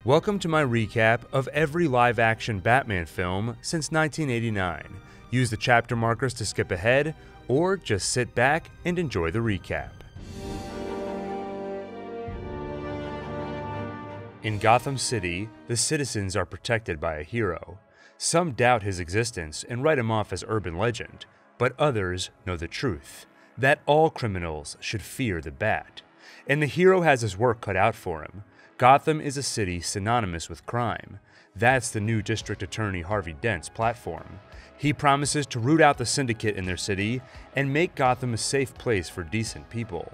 Welcome to my recap of every live-action Batman film since 1989. Use the chapter markers to skip ahead, or just sit back and enjoy the recap. In Gotham City, the citizens are protected by a hero. Some doubt his existence and write him off as urban legend, but others know the truth, that all criminals should fear the Bat. And the hero has his work cut out for him. Gotham is a city synonymous with crime. That's the new District Attorney Harvey Dent's platform. He promises to root out the syndicate in their city and make Gotham a safe place for decent people.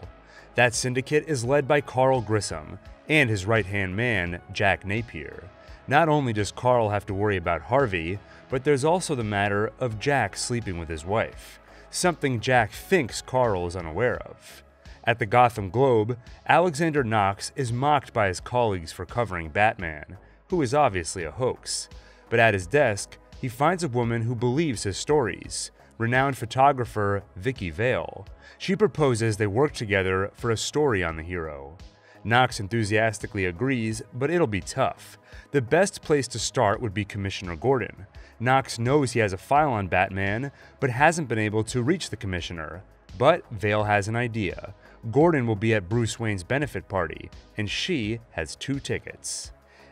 That syndicate is led by Carl Grissom and his right-hand man, Jack Napier. Not only does Carl have to worry about Harvey, but there's also the matter of Jack sleeping with his wife, something Jack thinks Carl is unaware of. At the Gotham Globe, Alexander Knox is mocked by his colleagues for covering Batman, who is obviously a hoax. But at his desk, he finds a woman who believes his stories, renowned photographer Vicky Vale. She proposes they work together for a story on the hero. Knox enthusiastically agrees, but it'll be tough. The best place to start would be Commissioner Gordon. Knox knows he has a file on Batman, but hasn't been able to reach the commissioner. But Vale has an idea. Gordon will be at Bruce Wayne's benefit party, and she has 2 tickets.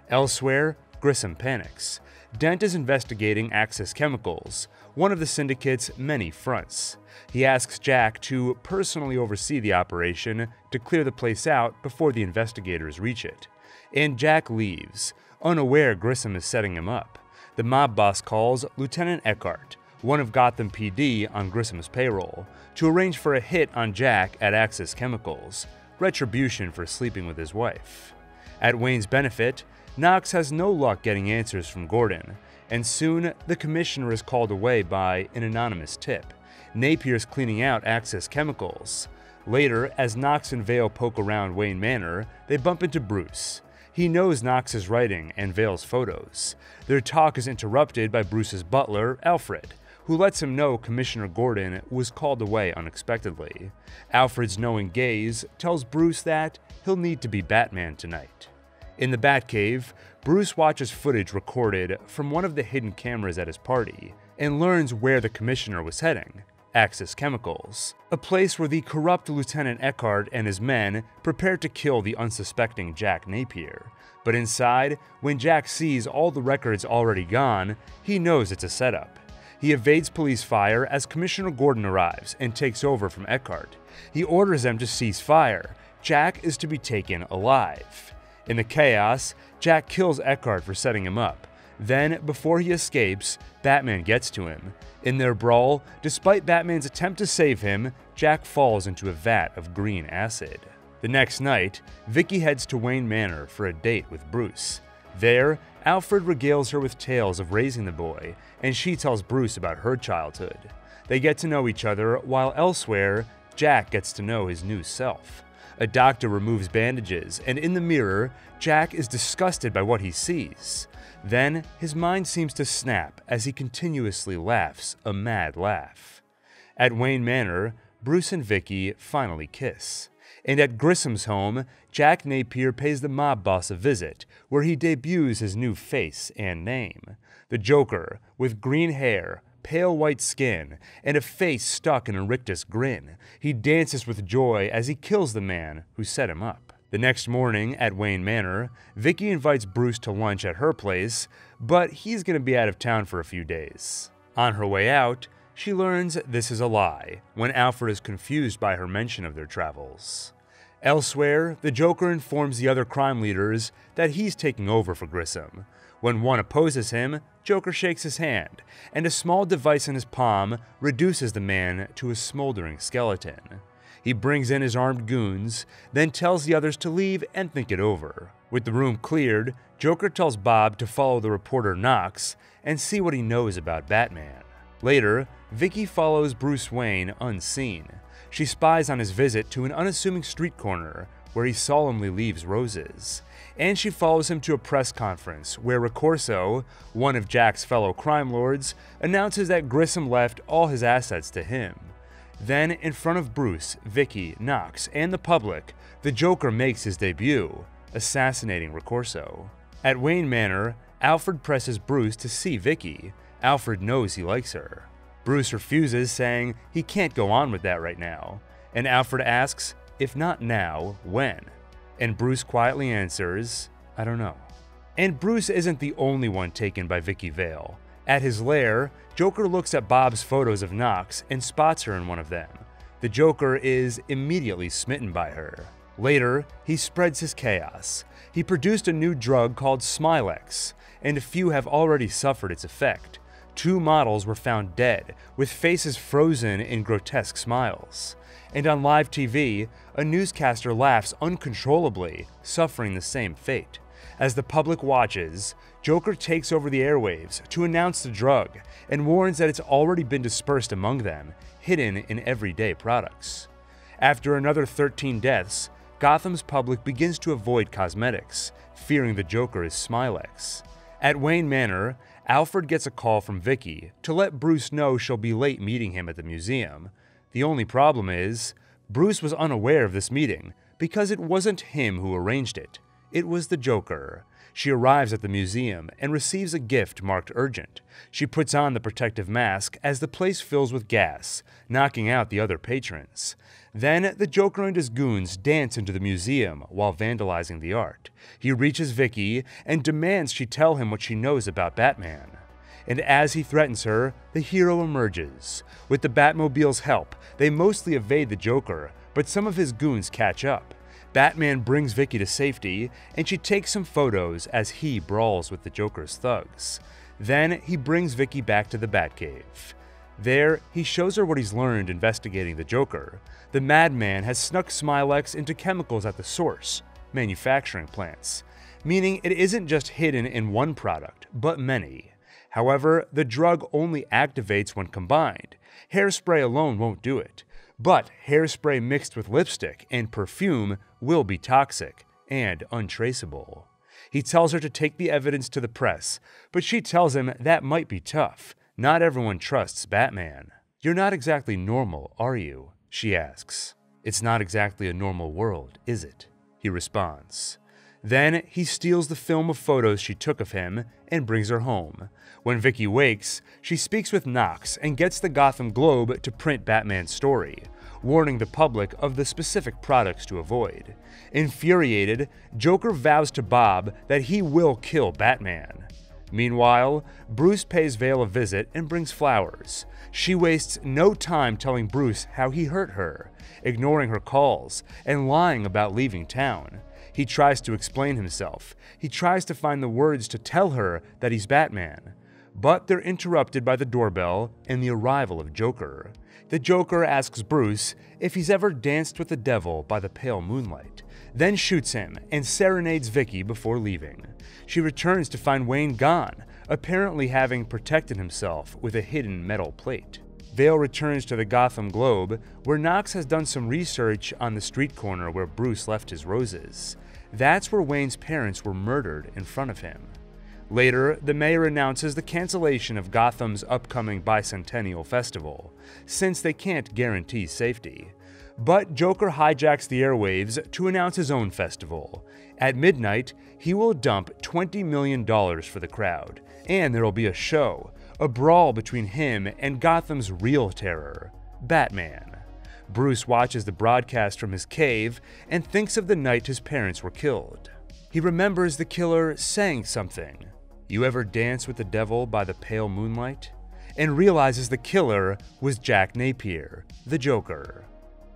Elsewhere, Grissom panics. Dent is investigating Axis Chemicals, one of the syndicate's many fronts. He asks Jack to personally oversee the operation to clear the place out before the investigators reach it. And Jack leaves, unaware Grissom is setting him up. The mob boss calls Lieutenant Eckhart, one of Gotham PD on Grissom's payroll, to arrange for a hit on Jack at Axis Chemicals, retribution for sleeping with his wife. At Wayne's benefit, Knox has no luck getting answers from Gordon, and soon the commissioner is called away by an anonymous tip. Napier's cleaning out Axis Chemicals. Later, as Knox and Vale poke around Wayne Manor, they bump into Bruce. He knows Knox's writing and Vale's photos. Their talk is interrupted by Bruce's butler, Alfred, who lets him know Commissioner Gordon was called away unexpectedly. Alfred's knowing gaze tells Bruce that he'll need to be Batman tonight. In the Batcave, Bruce watches footage recorded from one of the hidden cameras at his party and learns where the Commissioner was heading, Axis Chemicals, a place where the corrupt Lieutenant Eckhart and his men prepare to kill the unsuspecting Jack Napier. But inside, when Jack sees all the records already gone, he knows it's a setup. He evades police fire as Commissioner Gordon arrives and takes over from Eckhart. He orders them to cease fire. Jack is to be taken alive. In the chaos, Jack kills Eckhart for setting him up. Then, before he escapes, Batman gets to him. In their brawl, despite Batman's attempt to save him, Jack falls into a vat of green acid. The next night, Vicky heads to Wayne Manor for a date with Bruce. There, Alfred regales her with tales of raising the boy, and she tells Bruce about her childhood. They get to know each other, while elsewhere, Jack gets to know his new self. A doctor removes bandages, and in the mirror, Jack is disgusted by what he sees. Then, his mind seems to snap as he continuously laughs a mad laugh. At Wayne Manor, Bruce and Vicky finally kiss. And at Grissom's home, Jack Napier pays the mob boss a visit, where he debuts his new face and name. The Joker, with green hair, pale white skin, and a face stuck in a rictus grin. He dances with joy as he kills the man who set him up. The next morning at Wayne Manor, Vicky invites Bruce to lunch at her place, but he's going to be out of town for a few days. On her way out, she learns this is a lie, when Alfred is confused by her mention of their travels. Elsewhere, the Joker informs the other crime leaders that he's taking over for Grissom. When one opposes him, Joker shakes his hand, and a small device in his palm reduces the man to a smoldering skeleton. He brings in his armed goons, then tells the others to leave and think it over. With the room cleared, Joker tells Bob to follow the reporter Knox and see what he knows about Batman. Later, Vicky follows Bruce Wayne unseen. She spies on his visit to an unassuming street corner where he solemnly leaves roses. And she follows him to a press conference where Ricorso, one of Jack's fellow crime lords, announces that Grissom left all his assets to him. Then, in front of Bruce, Vicky, Knox, and the public, the Joker makes his debut, assassinating Ricorso. At Wayne Manor, Alfred presses Bruce to see Vicky. Alfred knows he likes her. Bruce refuses, saying he can't go on with that right now. And Alfred asks, if not now, when? And Bruce quietly answers, I don't know. And Bruce isn't the only one taken by Vicky Vale. At his lair, Joker looks at Bob's photos of Knox and spots her in one of them. The Joker is immediately smitten by her. Later, he spreads his chaos. He produced a new drug called Smilex, and a few have already suffered its effect. 2 models were found dead, with faces frozen in grotesque smiles. And on live TV, a newscaster laughs uncontrollably, suffering the same fate. As the public watches, Joker takes over the airwaves to announce the drug and warns that it's already been dispersed among them, hidden in everyday products. After another 13 deaths, Gotham's public begins to avoid cosmetics, fearing the Joker is Smilex. At Wayne Manor, Alfred gets a call from Vicky to let Bruce know she'll be late meeting him at the museum. The only problem is, Bruce was unaware of this meeting because it wasn't him who arranged it. It was the Joker. She arrives at the museum and receives a gift marked urgent. She puts on the protective mask as the place fills with gas, knocking out the other patrons. Then the Joker and his goons dance into the museum while vandalizing the art. He reaches Vicky and demands she tell him what she knows about Batman. And as he threatens her, the hero emerges. With the Batmobile's help, they mostly evade the Joker, but some of his goons catch up. Batman brings Vicky to safety, and she takes some photos as he brawls with the Joker's thugs. Then he brings Vicky back to the Batcave. There, he shows her what he's learned investigating the Joker. The madman has snuck Smilex into chemicals at the source, manufacturing plants, meaning it isn't just hidden in one product, but many. However, the drug only activates when combined. Hairspray alone won't do it. But hairspray mixed with lipstick and perfume will be toxic and untraceable. He tells her to take the evidence to the press, but she tells him that might be tough. Not everyone trusts Batman. You're not exactly normal, are you? She asks. It's not exactly a normal world, is it? He responds. Then he steals the film of photos she took of him and brings her home. When Vicky wakes, she speaks with Knox and gets the Gotham Globe to print Batman's story, warning the public of the specific products to avoid. Infuriated, Joker vows to Bob that he will kill Batman. Meanwhile, Bruce pays Vale a visit and brings flowers. She wastes no time telling Bruce how he hurt her, ignoring her calls and lying about leaving town. He tries to explain himself. He tries to find the words to tell her that he's Batman. But they're interrupted by the doorbell and the arrival of Joker. The Joker asks Bruce if he's ever danced with the devil by the pale moonlight, then shoots him and serenades Vicky before leaving. She returns to find Wayne gone, apparently having protected himself with a hidden metal plate. Vale returns to the Gotham Globe, where Knox has done some research on the street corner where Bruce left his roses. That's where Wayne's parents were murdered in front of him. Later, the mayor announces the cancellation of Gotham's upcoming bicentennial festival, since they can't guarantee safety. But Joker hijacks the airwaves to announce his own festival. At midnight, he will dump $20 million for the crowd, and there will be a show, a brawl between him and Gotham's real terror, Batman. Bruce watches the broadcast from his cave and thinks of the night his parents were killed. He remembers the killer saying something, "You ever dance with the devil by the pale moonlight?" and realizes the killer was Jack Napier, the Joker.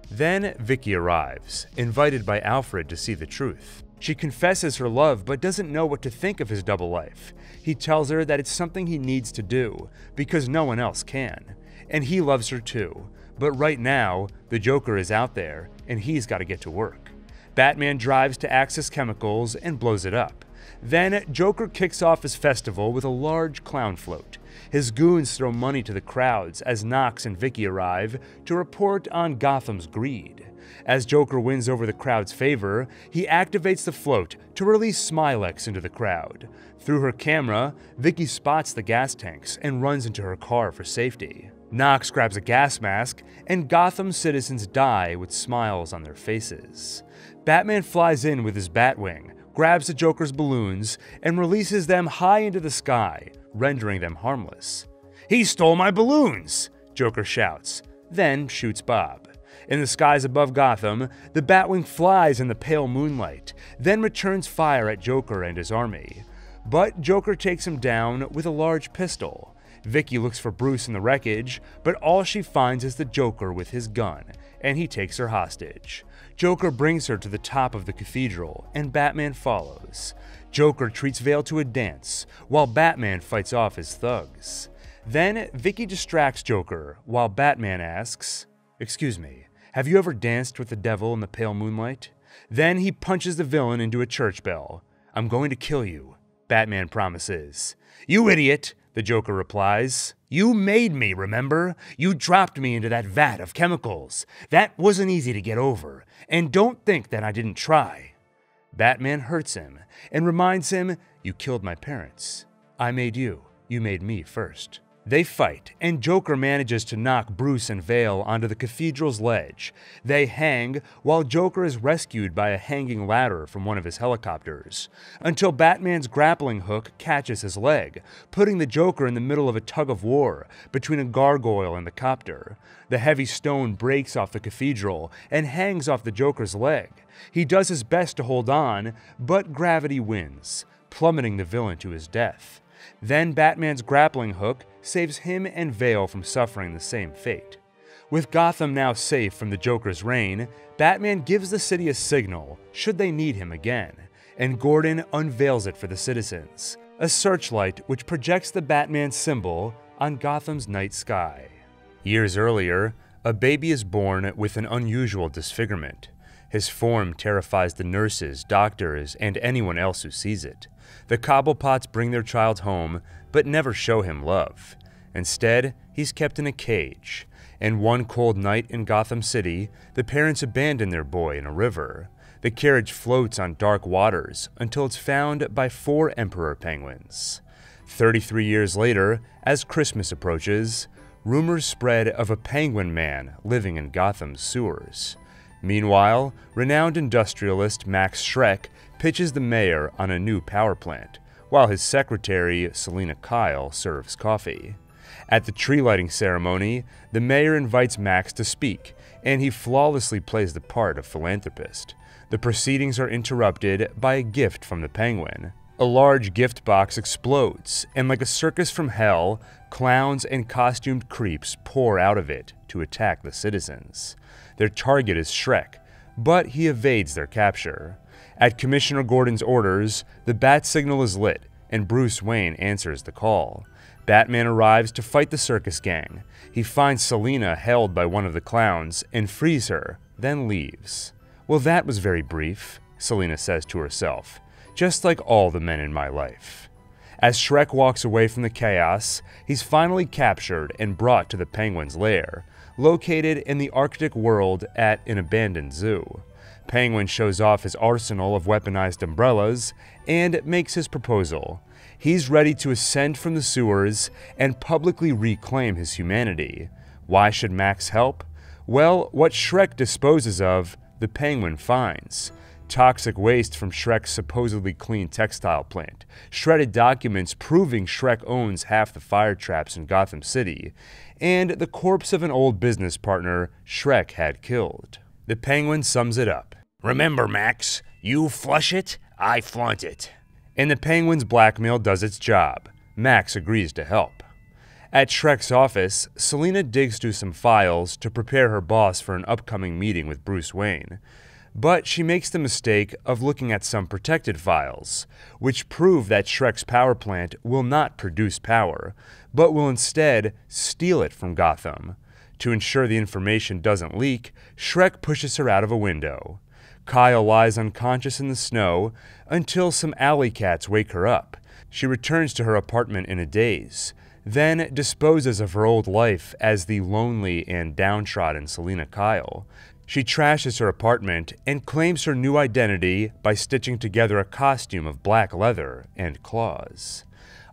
Then Vicky arrives, invited by Alfred to see the truth. She confesses her love but doesn't know what to think of his double life. He tells her that it's something he needs to do, because no one else can. And he loves her too. But right now, the Joker is out there, and he's got to get to work. Batman drives to Axis Chemicals and blows it up. Then Joker kicks off his festival with a large clown float. His goons throw money to the crowds as Knox and Vicky arrive to report on Gotham's greed. As Joker wins over the crowd's favor, he activates the float to release Smilex into the crowd. Through her camera, Vicky spots the gas tanks and runs into her car for safety. Knox grabs a gas mask, and Gotham citizens die with smiles on their faces. Batman flies in with his Batwing, grabs the Joker's balloons and releases them high into the sky, rendering them harmless. "He stole my balloons!" Joker shouts, then shoots Bob. In the skies above Gotham, the Batwing flies in the pale moonlight, then returns fire at Joker and his army. But Joker takes him down with a large pistol. Vicky looks for Bruce in the wreckage, but all she finds is the Joker with his gun, and he takes her hostage. Joker brings her to the top of the cathedral, and Batman follows. Joker treats Bale to a dance, while Batman fights off his thugs. Then Vicky distracts Joker, while Batman asks, "Excuse me, have you ever danced with the devil in the pale moonlight?" Then he punches the villain into a church bell. "I'm going to kill you," Batman promises. "You idiot," the Joker replies. "You made me, remember? You dropped me into that vat of chemicals. That wasn't easy to get over, and don't think that I didn't try." Batman hurts him and reminds him, "You killed my parents. I made you. You made me first." They fight, and Joker manages to knock Bruce and Bale onto the cathedral's ledge. They hang, while Joker is rescued by a hanging ladder from one of his helicopters, until Batman's grappling hook catches his leg, putting the Joker in the middle of a tug-of-war between a gargoyle and the copter. The heavy stone breaks off the cathedral and hangs off the Joker's leg. He does his best to hold on, but gravity wins, plummeting the villain to his death. Then Batman's grappling hook saves him and Bale from suffering the same fate. With Gotham now safe from the Joker's reign, Batman gives the city a signal should they need him again, and Gordon unveils it for the citizens, a searchlight which projects the Batman symbol on Gotham's night sky. Years earlier, a baby is born with an unusual disfigurement. His form terrifies the nurses, doctors, and anyone else who sees it. The Cobblepots bring their child home, but never show him love. Instead, he's kept in a cage. And one cold night in Gotham City, the parents abandon their boy in a river. The carriage floats on dark waters until it's found by 4 emperor penguins. 33 years later, as Christmas approaches, rumors spread of a penguin man living in Gotham's sewers. Meanwhile, renowned industrialist Max Schreck pitches the mayor on a new power plant, while his secretary, Selina Kyle, serves coffee. At the tree lighting ceremony, the mayor invites Max to speak, and he flawlessly plays the part of philanthropist. The proceedings are interrupted by a gift from the Penguin. A large gift box explodes, and like a circus from hell, clowns and costumed creeps pour out of it to attack the citizens. Their target is Schreck, but he evades their capture. At Commissioner Gordon's orders, the bat signal is lit, and Bruce Wayne answers the call. Batman arrives to fight the circus gang. He finds Selina held by one of the clowns and frees her, then leaves. "Well, that was very brief," Selina says to herself, "just like all the men in my life." As Schreck walks away from the chaos, he's finally captured and brought to the Penguin's lair, located in the Arctic world at an abandoned zoo. Penguin shows off his arsenal of weaponized umbrellas and makes his proposal. He's ready to ascend from the sewers and publicly reclaim his humanity. Why should Max help? Well, what Schreck disposes of, the Penguin finds. Toxic waste from Schreck's supposedly clean textile plant, shredded documents proving Schreck owns half the fire traps in Gotham City, and the corpse of an old business partner Schreck had killed. The Penguin sums it up. "Remember, Max, you flush it, I flaunt it." And the Penguin's blackmail does its job. Max agrees to help. At Schreck's office, Selina digs through some files to prepare her boss for an upcoming meeting with Bruce Wayne. But she makes the mistake of looking at some protected files, which prove that Schreck's power plant will not produce power, but will instead steal it from Gotham. To ensure the information doesn't leak, Schreck pushes her out of a window. Kyle lies unconscious in the snow until some alley cats wake her up. She returns to her apartment in a daze, then disposes of her old life as the lonely and downtrodden Selina Kyle. She trashes her apartment and claims her new identity by stitching together a costume of black leather and claws.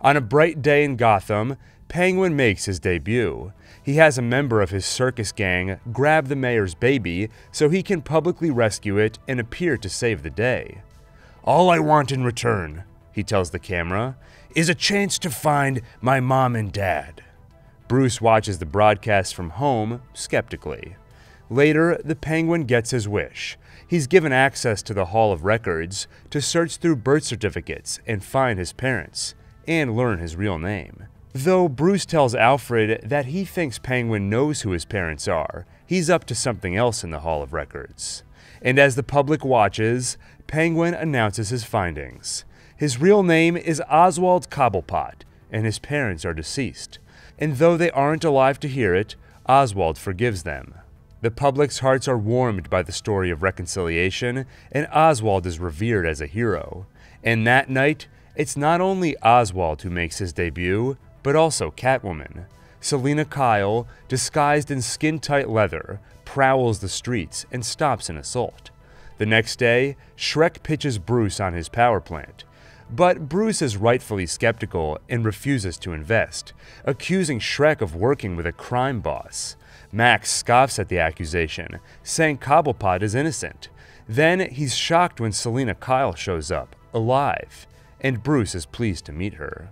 On a bright day in Gotham, Penguin makes his debut. He has a member of his circus gang grab the mayor's baby so he can publicly rescue it and appear to save the day. "All I want in return," he tells the camera, "is a chance to find my mom and dad." Bruce watches the broadcast from home skeptically. Later, the Penguin gets his wish. He's given access to the Hall of Records to search through birth certificates and find his parents, and learn his real name. Though Bruce tells Alfred that he thinks Penguin knows who his parents are, he's up to something else in the Hall of Records. And as the public watches, Penguin announces his findings. His real name is Oswald Cobblepot, and his parents are deceased. And though they aren't alive to hear it, Oswald forgives them. The public's hearts are warmed by the story of reconciliation, and Oswald is revered as a hero. And that night, it's not only Oswald who makes his debut, but also Catwoman. Selina Kyle, disguised in skin-tight leather, prowls the streets and stops an assault. The next day, Shrek pitches Bruce on his power plant. But Bruce is rightfully skeptical and refuses to invest, accusing Shrek of working with a crime boss. Max scoffs at the accusation, saying Cobblepot is innocent. Then he's shocked when Selina Kyle shows up, alive, and Bruce is pleased to meet her.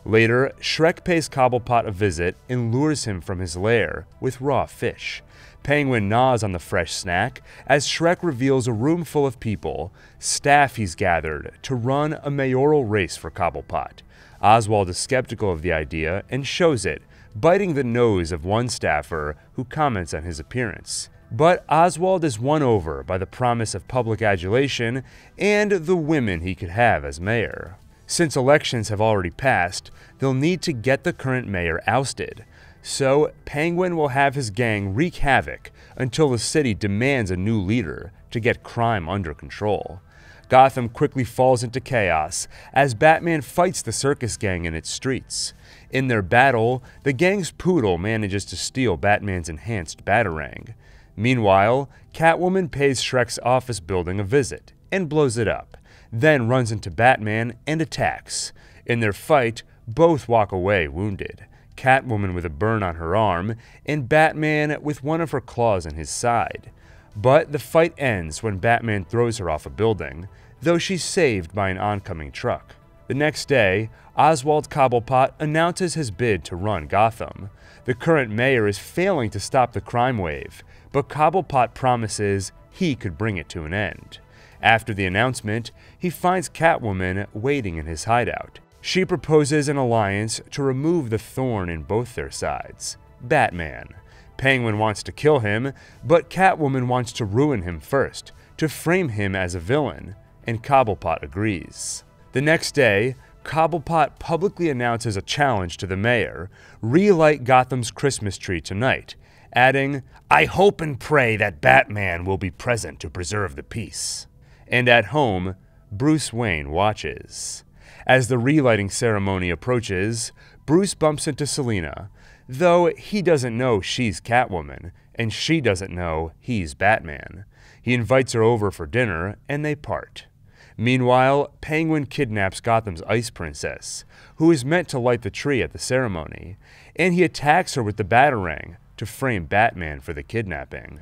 Later, Shrek pays Cobblepot a visit and lures him from his lair with raw fish. Penguin gnaws on the fresh snack as Shrek reveals a room full of people, staff he's gathered to run a mayoral race for Cobblepot. Oswald is skeptical of the idea and shows it, biting the nose of one staffer who comments on his appearance. But Oswald is won over by the promise of public adulation and the women he could have as mayor. Since elections have already passed, they'll need to get the current mayor ousted. So Penguin will have his gang wreak havoc until the city demands a new leader to get crime under control. Gotham quickly falls into chaos as Batman fights the circus gang in its streets. In their battle, the gang's poodle manages to steal Batman's enhanced Batarang. Meanwhile, Catwoman pays Shrek's office building a visit and blows it up, then runs into Batman and attacks. In their fight, both walk away wounded, Catwoman with a burn on her arm, and Batman with one of her claws in his side. But the fight ends when Batman throws her off a building, though she's saved by an oncoming truck. The next day, Oswald Cobblepot announces his bid to run Gotham. The current mayor is failing to stop the crime wave, but Cobblepot promises he could bring it to an end. After the announcement, he finds Catwoman waiting in his hideout. She proposes an alliance to remove the thorn in both their sides, Batman. Penguin wants to kill him, but Catwoman wants to ruin him first, to frame him as a villain, and Cobblepot agrees. The next day, Cobblepot publicly announces a challenge to the mayor: relight Gotham's Christmas tree tonight, adding, "I hope and pray that Batman will be present to preserve the peace." And at home, Bruce Wayne watches. As the relighting ceremony approaches, Bruce bumps into Selina, though he doesn't know she's Catwoman, and she doesn't know he's Batman. He invites her over for dinner, and they part. Meanwhile, Penguin kidnaps Gotham's Ice Princess, who is meant to light the tree at the ceremony, and he attacks her with the Batarang to frame Batman for the kidnapping.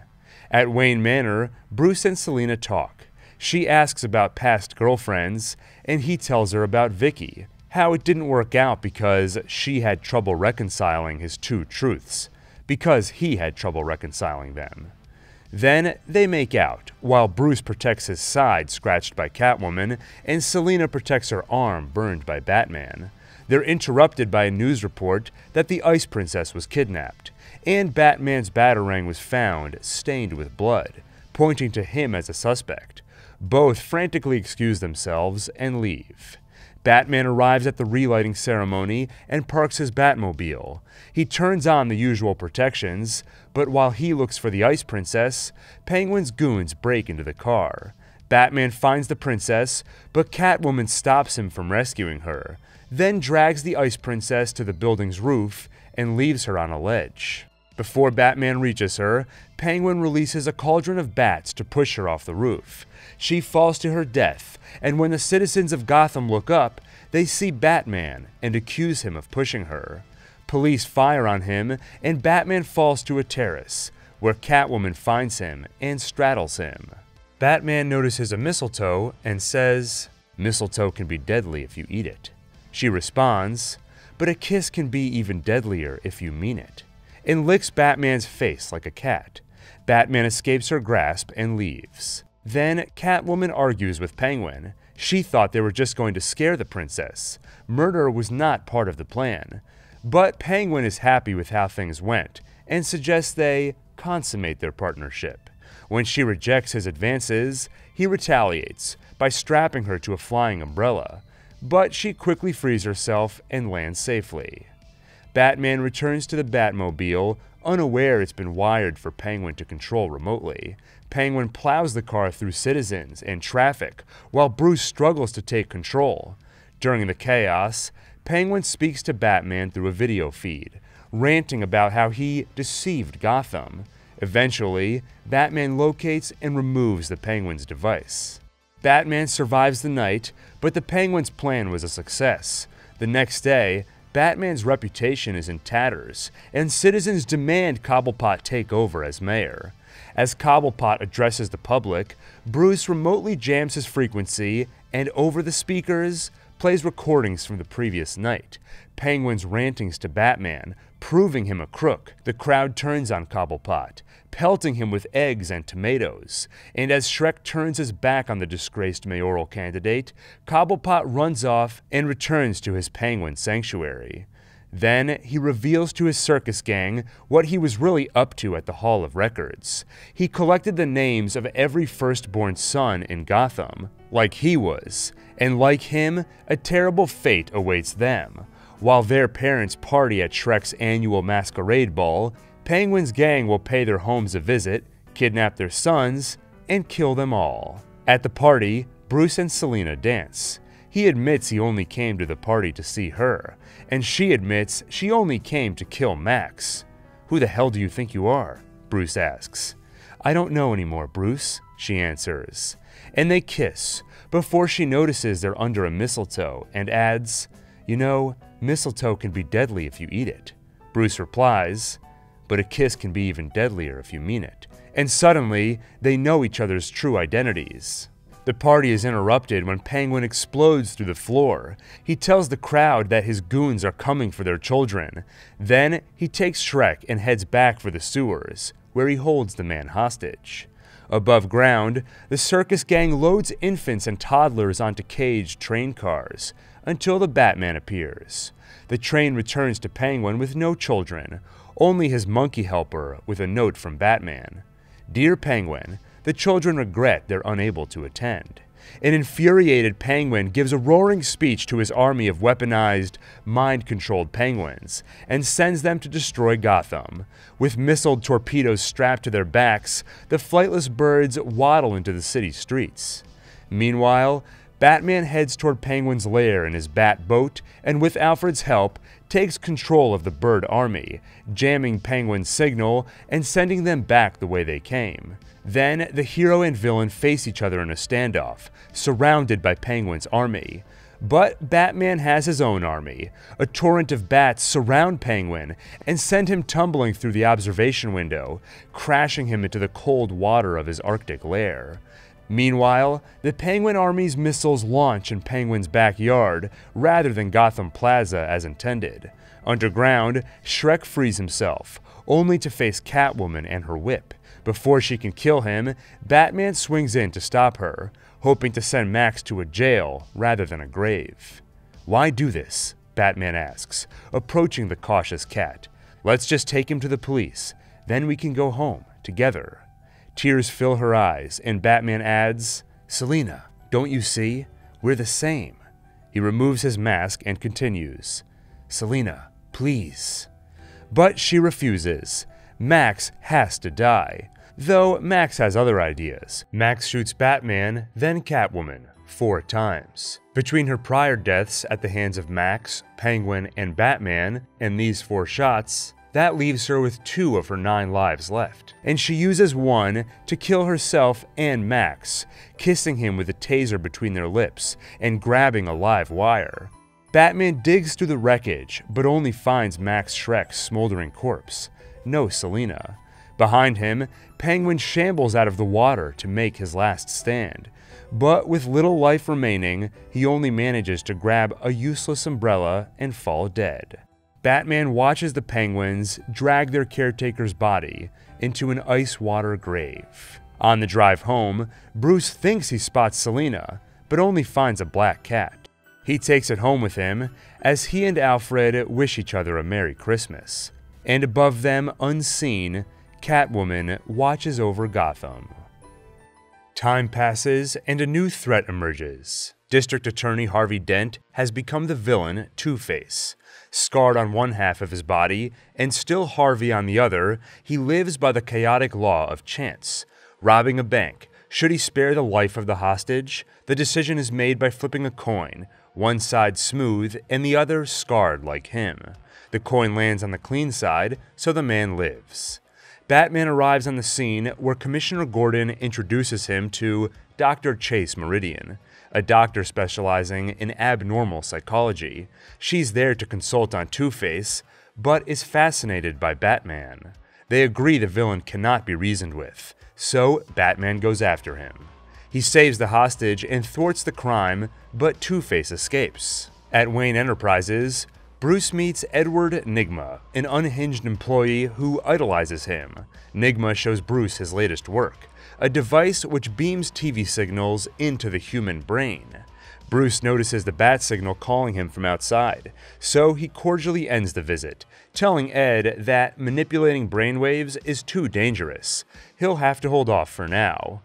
At Wayne Manor, Bruce and Selina talk. She asks about past girlfriends, and he tells her about Vicky, how it didn't work out because she had trouble reconciling his two truths, because he had trouble reconciling them. Then they make out, while Bruce protects his side scratched by Catwoman, and Selina protects her arm burned by Batman. They're interrupted by a news report that the Ice Princess was kidnapped, and Batman's Batarang was found stained with blood, pointing to him as a suspect. Both frantically excuse themselves and leave. Batman arrives at the relighting ceremony and parks his Batmobile. He turns on the usual protections, but while he looks for the Ice Princess, Penguin's goons break into the car. Batman finds the princess, but Catwoman stops him from rescuing her, then drags the Ice Princess to the building's roof and leaves her on a ledge. Before Batman reaches her, Penguin releases a cauldron of bats to push her off the roof. She falls to her death, and when the citizens of Gotham look up, they see Batman and accuse him of pushing her. Police fire on him, and Batman falls to a terrace, where Catwoman finds him and straddles him. Batman notices a mistletoe and says, "Mistletoe can be deadly if you eat it." She responds, "But a kiss can be even deadlier if you mean it," and licks Batman's face like a cat. Batman escapes her grasp and leaves. Then Catwoman argues with Penguin. She thought they were just going to scare the princess. Murder was not part of the plan. But Penguin is happy with how things went and suggests they consummate their partnership. When she rejects his advances, he retaliates by strapping her to a flying umbrella, but she quickly frees herself and lands safely. Batman returns to the Batmobile, unaware it's been wired for Penguin to control remotely. Penguin plows the car through citizens and traffic, while Bruce struggles to take control. During the chaos, Penguin speaks to Batman through a video feed, ranting about how he deceived Gotham. Eventually, Batman locates and removes the Penguin's device. Batman survives the night, but the Penguin's plan was a success. The next day, Batman's reputation is in tatters, and citizens demand Cobblepot take over as mayor. As Cobblepot addresses the public, Bruce remotely jams his frequency and over the speakers plays recordings from the previous night. Penguin's rantings to Batman, proving him a crook. The crowd turns on Cobblepot, pelting him with eggs and tomatoes. And as Shrek turns his back on the disgraced mayoral candidate, Cobblepot runs off and returns to his Penguin sanctuary. Then he reveals to his circus gang what he was really up to at the Hall of Records. He collected the names of every firstborn son in Gotham, like he was, and like him, a terrible fate awaits them. While their parents party at Shrek's annual masquerade ball, Penguin's gang will pay their homes a visit, kidnap their sons, and kill them all. At the party, Bruce and Selina dance. He admits he only came to the party to see her, and she admits she only came to kill Max. "Who the hell do you think you are?" Bruce asks. "I don't know anymore, Bruce," she answers. And they kiss, before she notices they're under a mistletoe and adds, "You know, mistletoe can be deadly if you eat it." Bruce replies, "But a kiss can be even deadlier if you mean it." And suddenly, they know each other's true identities. The party is interrupted when Penguin explodes through the floor. He tells the crowd that his goons are coming for their children. Then he takes Shrek and heads back for the sewers, where he holds the man hostage. Above ground, the circus gang loads infants and toddlers onto caged train cars, until the Batman appears. The train returns to Penguin with no children, only his monkey helper with a note from Batman. "Dear Penguin, the children regret they're unable to attend." An infuriated Penguin gives a roaring speech to his army of weaponized, mind-controlled penguins, and sends them to destroy Gotham. With missile torpedoes strapped to their backs, the flightless birds waddle into the city streets. Meanwhile, Batman heads toward Penguin's lair in his bat boat, and with Alfred's help, takes control of the bird army, jamming Penguin's signal and sending them back the way they came. Then, the hero and villain face each other in a standoff, surrounded by Penguin's army. But Batman has his own army. A torrent of bats surround Penguin and send him tumbling through the observation window, crashing him into the cold water of his Arctic lair. Meanwhile, the Penguin army's missiles launch in Penguin's backyard rather than Gotham Plaza as intended. Underground, Shrek frees himself, only to face Catwoman and her whip. Before she can kill him, Batman swings in to stop her, hoping to send Max to a jail rather than a grave. "Why do this?" Batman asks, approaching the cautious cat. "Let's just take him to the police, then we can go home together." Tears fill her eyes, and Batman adds, "Selina, don't you see? We're the same." He removes his mask and continues, "Selina, please." But she refuses. Max has to die. Though Max has other ideas. Max shoots Batman, then Catwoman, 4 times. Between her prior deaths at the hands of Max, Penguin, and Batman, and these 4 shots, that leaves her with 2 of her 9 lives left. And she uses 1 to kill herself and Max, kissing him with a taser between their lips and grabbing a live wire. Batman digs through the wreckage, but only finds Max Shrek's smoldering corpse. No Selina. Behind him, Penguin shambles out of the water to make his last stand. But with little life remaining, he only manages to grab a useless umbrella and fall dead. Batman watches the Penguins drag their caretaker's body into an ice water grave. On the drive home, Bruce thinks he spots Selina, but only finds a black cat. He takes it home with him as he and Alfred wish each other a Merry Christmas. And above them, unseen, Catwoman watches over Gotham. Time passes and a new threat emerges. District Attorney Harvey Dent has become the villain Two-Face. Scarred on one half of his body and still Harvey on the other, he lives by the chaotic law of chance. Robbing a bank, should he spare the life of the hostage? The decision is made by flipping a coin, one side smooth and the other scarred like him. The coin lands on the clean side, so the man lives. Batman arrives on the scene where Commissioner Gordon introduces him to Dr. Chase Meridian, a doctor specializing in abnormal psychology. She's there to consult on Two-Face, but is fascinated by Batman. They agree the villain cannot be reasoned with, so Batman goes after him. He saves the hostage and thwarts the crime, but Two-Face escapes. At Wayne Enterprises, Bruce meets Edward Nygma, an unhinged employee who idolizes him. Nygma shows Bruce his latest work, a device which beams TV signals into the human brain. Bruce notices the bat signal calling him from outside, so he cordially ends the visit, telling Ed that manipulating brainwaves is too dangerous. He'll have to hold off for now.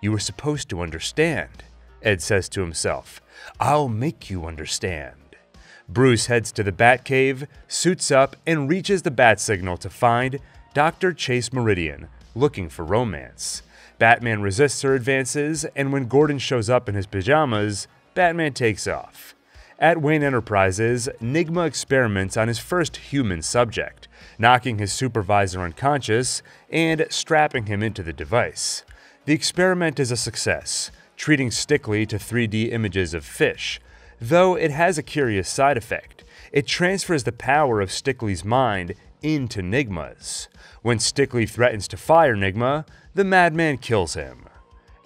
"You were supposed to understand," Ed says to himself. "I'll make you understand." Bruce heads to the Batcave, suits up, and reaches the bat signal to find Dr. Chase Meridian, looking for romance. Batman resists her advances, and when Gordon shows up in his pajamas, Batman takes off. At Wayne Enterprises, Nygma experiments on his first human subject, knocking his supervisor unconscious and strapping him into the device. The experiment is a success, treating Stickley to 3D images of fish, though it has a curious side effect. It transfers the power of Stickley's mind into Nygma's. When Stickley threatens to fire Nygma, the madman kills him.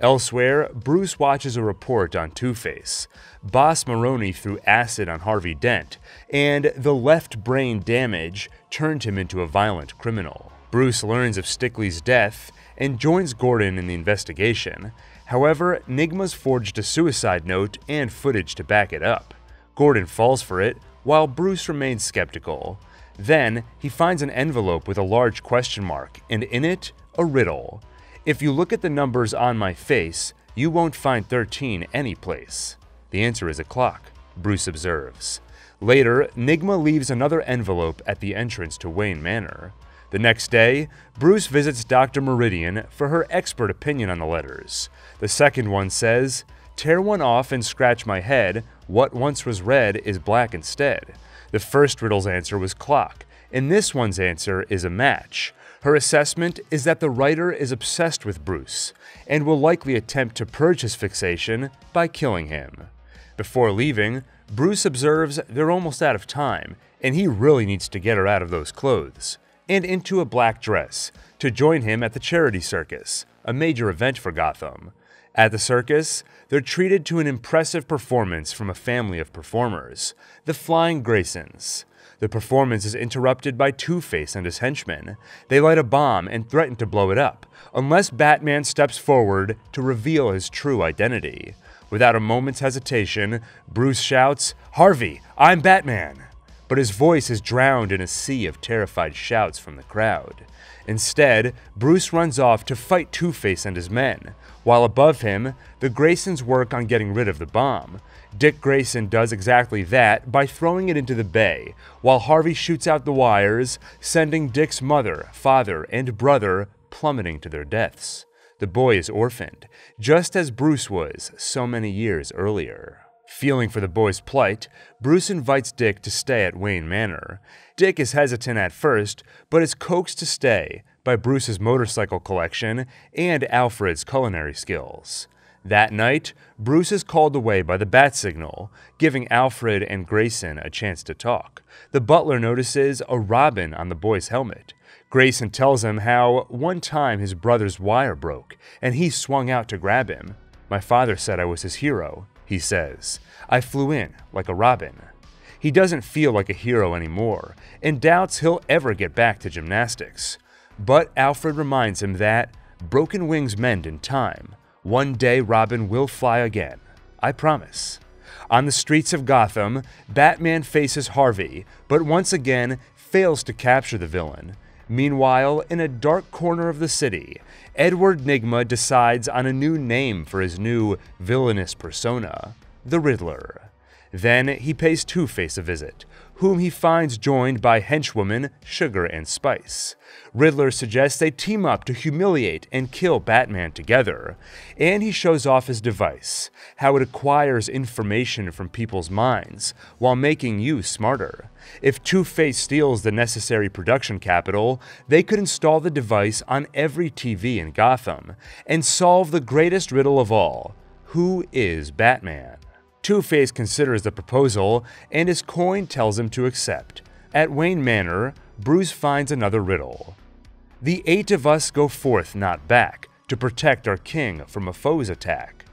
Elsewhere, Bruce watches a report on Two-Face. Boss Maroni threw acid on Harvey Dent, and the left brain damage turned him into a violent criminal. Bruce learns of Stickley's death and joins Gordon in the investigation. However, Nygma's forged a suicide note and footage to back it up. Gordon falls for it, while Bruce remains skeptical. Then, he finds an envelope with a large question mark, and in it, a riddle. "If you look at the numbers on my face, you won't find 13 anyplace." The answer is a clock, Bruce observes. Later, Nygma leaves another envelope at the entrance to Wayne Manor. The next day, Bruce visits Dr. Meridian for her expert opinion on the letters. The second one says, "Tear one off and scratch my head, what once was red is black instead." The first riddle's answer was clock, and this one's answer is a match. Her assessment is that the writer is obsessed with Bruce, and will likely attempt to purge his fixation by killing him. Before leaving, Bruce observes they're almost out of time, and he really needs to get her out of those clothes and into a black dress to join him at the charity circus, a major event for Gotham. At the circus, they're treated to an impressive performance from a family of performers, the Flying Graysons. The performance is interrupted by Two-Face and his henchmen. They light a bomb and threaten to blow it up, unless Batman steps forward to reveal his true identity. Without a moment's hesitation, Bruce shouts, "Harvey, I'm Batman!" But his voice is drowned in a sea of terrified shouts from the crowd. Instead, Bruce runs off to fight Two-Face and his men. While above him, the Graysons work on getting rid of the bomb. Dick Grayson does exactly that by throwing it into the bay, while Harvey shoots out the wires, sending Dick's mother, father, and brother plummeting to their deaths. The boy is orphaned, just as Bruce was so many years earlier. Feeling for the boy's plight, Bruce invites Dick to stay at Wayne Manor. Dick is hesitant at first, but is coaxed to stay by Bruce's motorcycle collection and Alfred's culinary skills. That night, Bruce is called away by the bat signal, giving Alfred and Grayson a chance to talk. The butler notices a robin on the boy's helmet. Grayson tells him how one time his brother's wire broke and he swung out to grab him. "My father said I was his hero," he says. "I flew in like a robin." He doesn't feel like a hero anymore and doubts he'll ever get back to gymnastics. But Alfred reminds him that broken wings mend in time. One day Robin will fly again. I promise. On the streets of Gotham, Batman faces Harvey, but once again fails to capture the villain. Meanwhile, in a dark corner of the city, Edward Nygma decides on a new name for his new villainous persona, the Riddler. Then he pays Two-Face a visit, whom he finds joined by henchwomen Sugar and Spice. Riddler suggests they team up to humiliate and kill Batman together, and he shows off his device, how it acquires information from people's minds while making you smarter. If Two-Face steals the necessary production capital, they could install the device on every TV in Gotham and solve the greatest riddle of all: who is Batman? Two-Face considers the proposal, and his coin tells him to accept. At Wayne Manor, Bruce finds another riddle. "The 8 of us go forth not back, to protect our king from a foe's attack."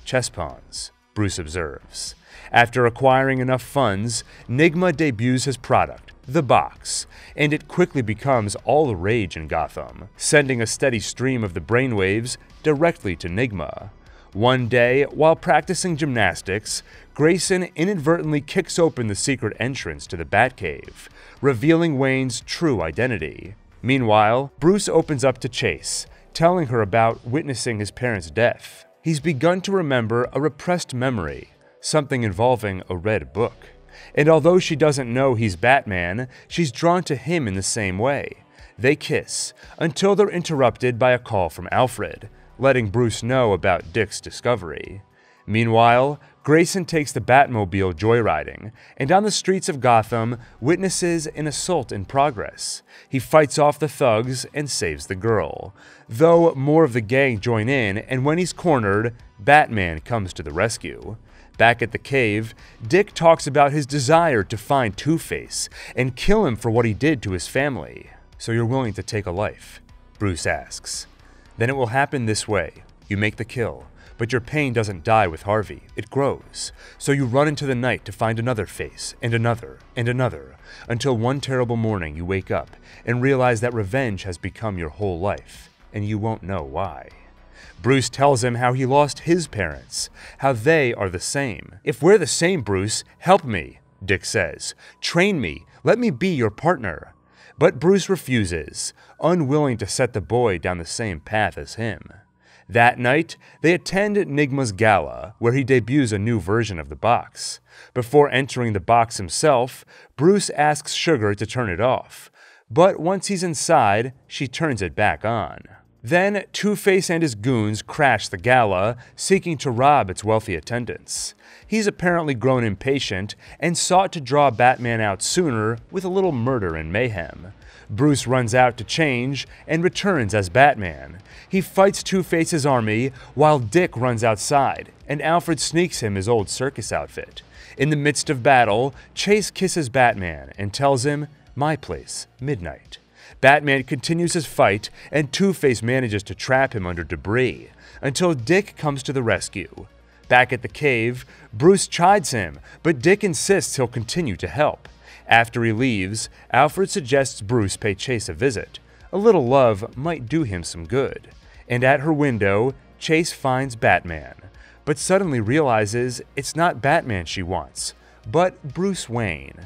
Chess pawns, Bruce observes. After acquiring enough funds, Nygma debuts his product, the box, and it quickly becomes all the rage in Gotham, sending a steady stream of the brainwaves directly to Nygma. One day, while practicing gymnastics, Grayson inadvertently kicks open the secret entrance to the Batcave, revealing Wayne's true identity. Meanwhile, Bruce opens up to Chase, telling her about witnessing his parents' death. He's begun to remember a repressed memory, something involving a red book. And although she doesn't know he's Batman, she's drawn to him in the same way. They kiss, until they're interrupted by a call from Alfred, letting Bruce know about Dick's discovery. Meanwhile, Grayson takes the Batmobile joyriding, and on the streets of Gotham, witnesses an assault in progress. He fights off the thugs and saves the girl, though more of the gang join in, and when he's cornered, Batman comes to the rescue. Back at the cave, Dick talks about his desire to find Two-Face and kill him for what he did to his family. "So you're willing to take a life?" Bruce asks. "Then it will happen this way. You make the kill, but your pain doesn't die with Harvey, it grows. So you run into the night to find another face, and another, until one terrible morning you wake up and realize that revenge has become your whole life, and you won't know why." Bruce tells him how he lost his parents, how they are the same. "If we're the same, Bruce, help me," Dick says. "Train me, let me be your partner." But Bruce refuses, unwilling to set the boy down the same path as him. That night, they attend Nygma's gala, where he debuts a new version of the box. Before entering the box himself, Bruce asks Sugar to turn it off, but once he's inside, she turns it back on. Then, Two-Face and his goons crash the gala, seeking to rob its wealthy attendants. He's apparently grown impatient and sought to draw Batman out sooner with a little murder and mayhem. Bruce runs out to change and returns as Batman. He fights Two-Face's army while Dick runs outside, and Alfred sneaks him his old circus outfit. In the midst of battle, Chase kisses Batman and tells him, "My place, midnight." Batman continues his fight, and Two-Face manages to trap him under debris, until Dick comes to the rescue. Back at the cave, Bruce chides him, but Dick insists he'll continue to help. After he leaves, Alfred suggests Bruce pay Chase a visit. A little love might do him some good. And at her window, Chase finds Batman, but suddenly realizes it's not Batman she wants, but Bruce Wayne.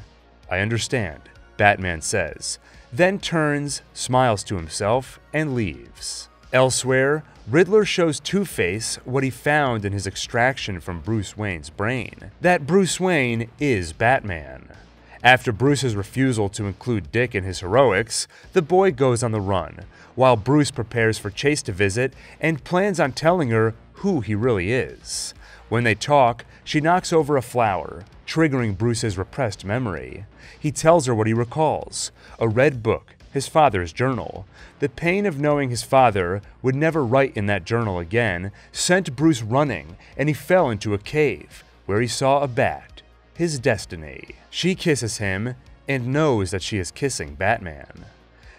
"I understand," Batman says, then turns, smiles to himself, and leaves. Elsewhere, Riddler shows Two-Face what he found in his extraction from Bruce Wayne's brain, that Bruce Wayne is Batman. After Bruce's refusal to include Dick in his heroics, the boy goes on the run, while Bruce prepares for Chase to visit and plans on telling her who he really is. When they talk, she knocks over a flower, triggering Bruce's repressed memory. He tells her what he recalls: a red book, his father's journal. The pain of knowing his father would never write in that journal again sent Bruce running, and he fell into a cave, where he saw a bat, his destiny. She kisses him, and knows that she is kissing Batman.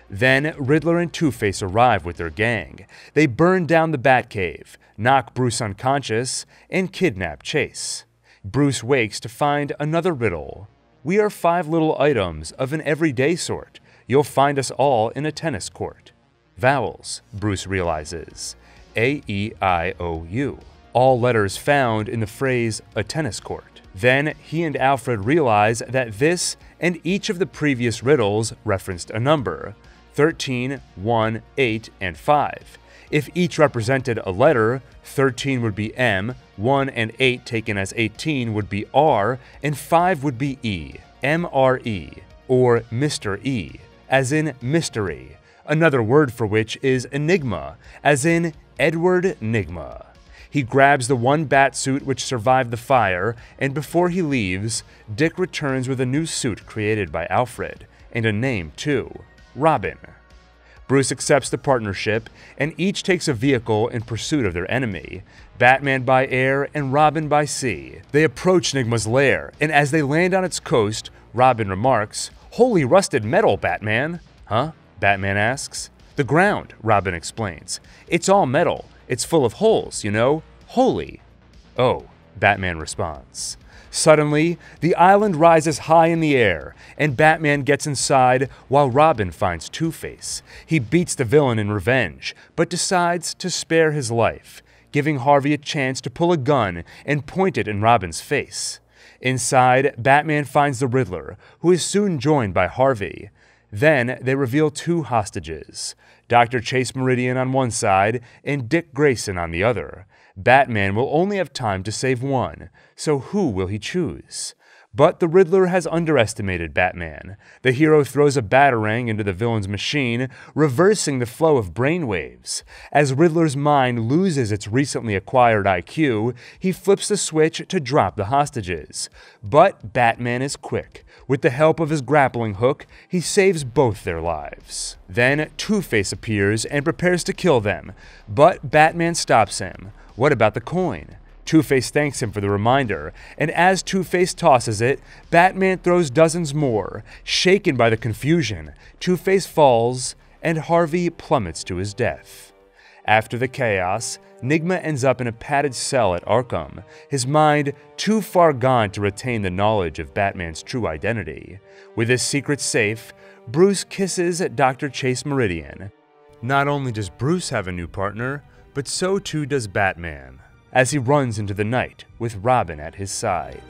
Then Riddler and Two-Face arrive with their gang. They burn down the Batcave, knock Bruce unconscious, and kidnap Chase. Bruce wakes to find another riddle. We are 5 little items of an everyday sort. You'll find us all in a tennis court. Vowels, Bruce realizes. A-E-I-O-U. All letters found in the phrase a tennis court. Then he and Alfred realize that this and each of the previous riddles referenced a number: 13, 1, 8, and 5. If each represented a letter, 13 would be M, 1 and 8 taken as 18 would be R, and 5 would be E, M-R-E, or Mr. E, as in mystery. Another word for which is enigma, as in Edward Nigma. He grabs the one bat suit which survived the fire, and before he leaves, Dick returns with a new suit created by Alfred, and a name too: Robin. Bruce accepts the partnership, and each takes a vehicle in pursuit of their enemy, Batman by air and Robin by sea. They approach Nigma's lair, and as they land on its coast, Robin remarks, "Holy rusted metal, Batman." "Huh?" Batman asks. "The ground," Robin explains. "It's all metal. It's full of holes, you know. Holy." "Oh," Batman responds. Suddenly, the island rises high in the air, and Batman gets inside while Robin finds Two-Face. He beats the villain in revenge, but decides to spare his life, giving Harvey a chance to pull a gun and point it in Robin's face. Inside, Batman finds the Riddler, who is soon joined by Harvey. Then they reveal 2 hostages, Dr. Chase Meridian on one side and Dick Grayson on the other. Batman will only have time to save one, so who will he choose? But the Riddler has underestimated Batman. The hero throws a batarang into the villain's machine, reversing the flow of brainwaves. As Riddler's mind loses its recently acquired IQ, he flips the switch to drop the hostages. But Batman is quick. With the help of his grappling hook, he saves both their lives. Then Two-Face appears and prepares to kill them, but Batman stops him. What about the coin? Two-Face thanks him for the reminder, and as Two-Face tosses it, Batman throws dozens more. Shaken by the confusion, Two-Face falls, and Harvey plummets to his death. After the chaos, Nigma ends up in a padded cell at Arkham, his mind too far gone to retain the knowledge of Batman's true identity. With his secret safe, Bruce kisses Dr. Chase Meridian. Not only does Bruce have a new partner, but so too does Batman, as he runs into the night with Robin at his side.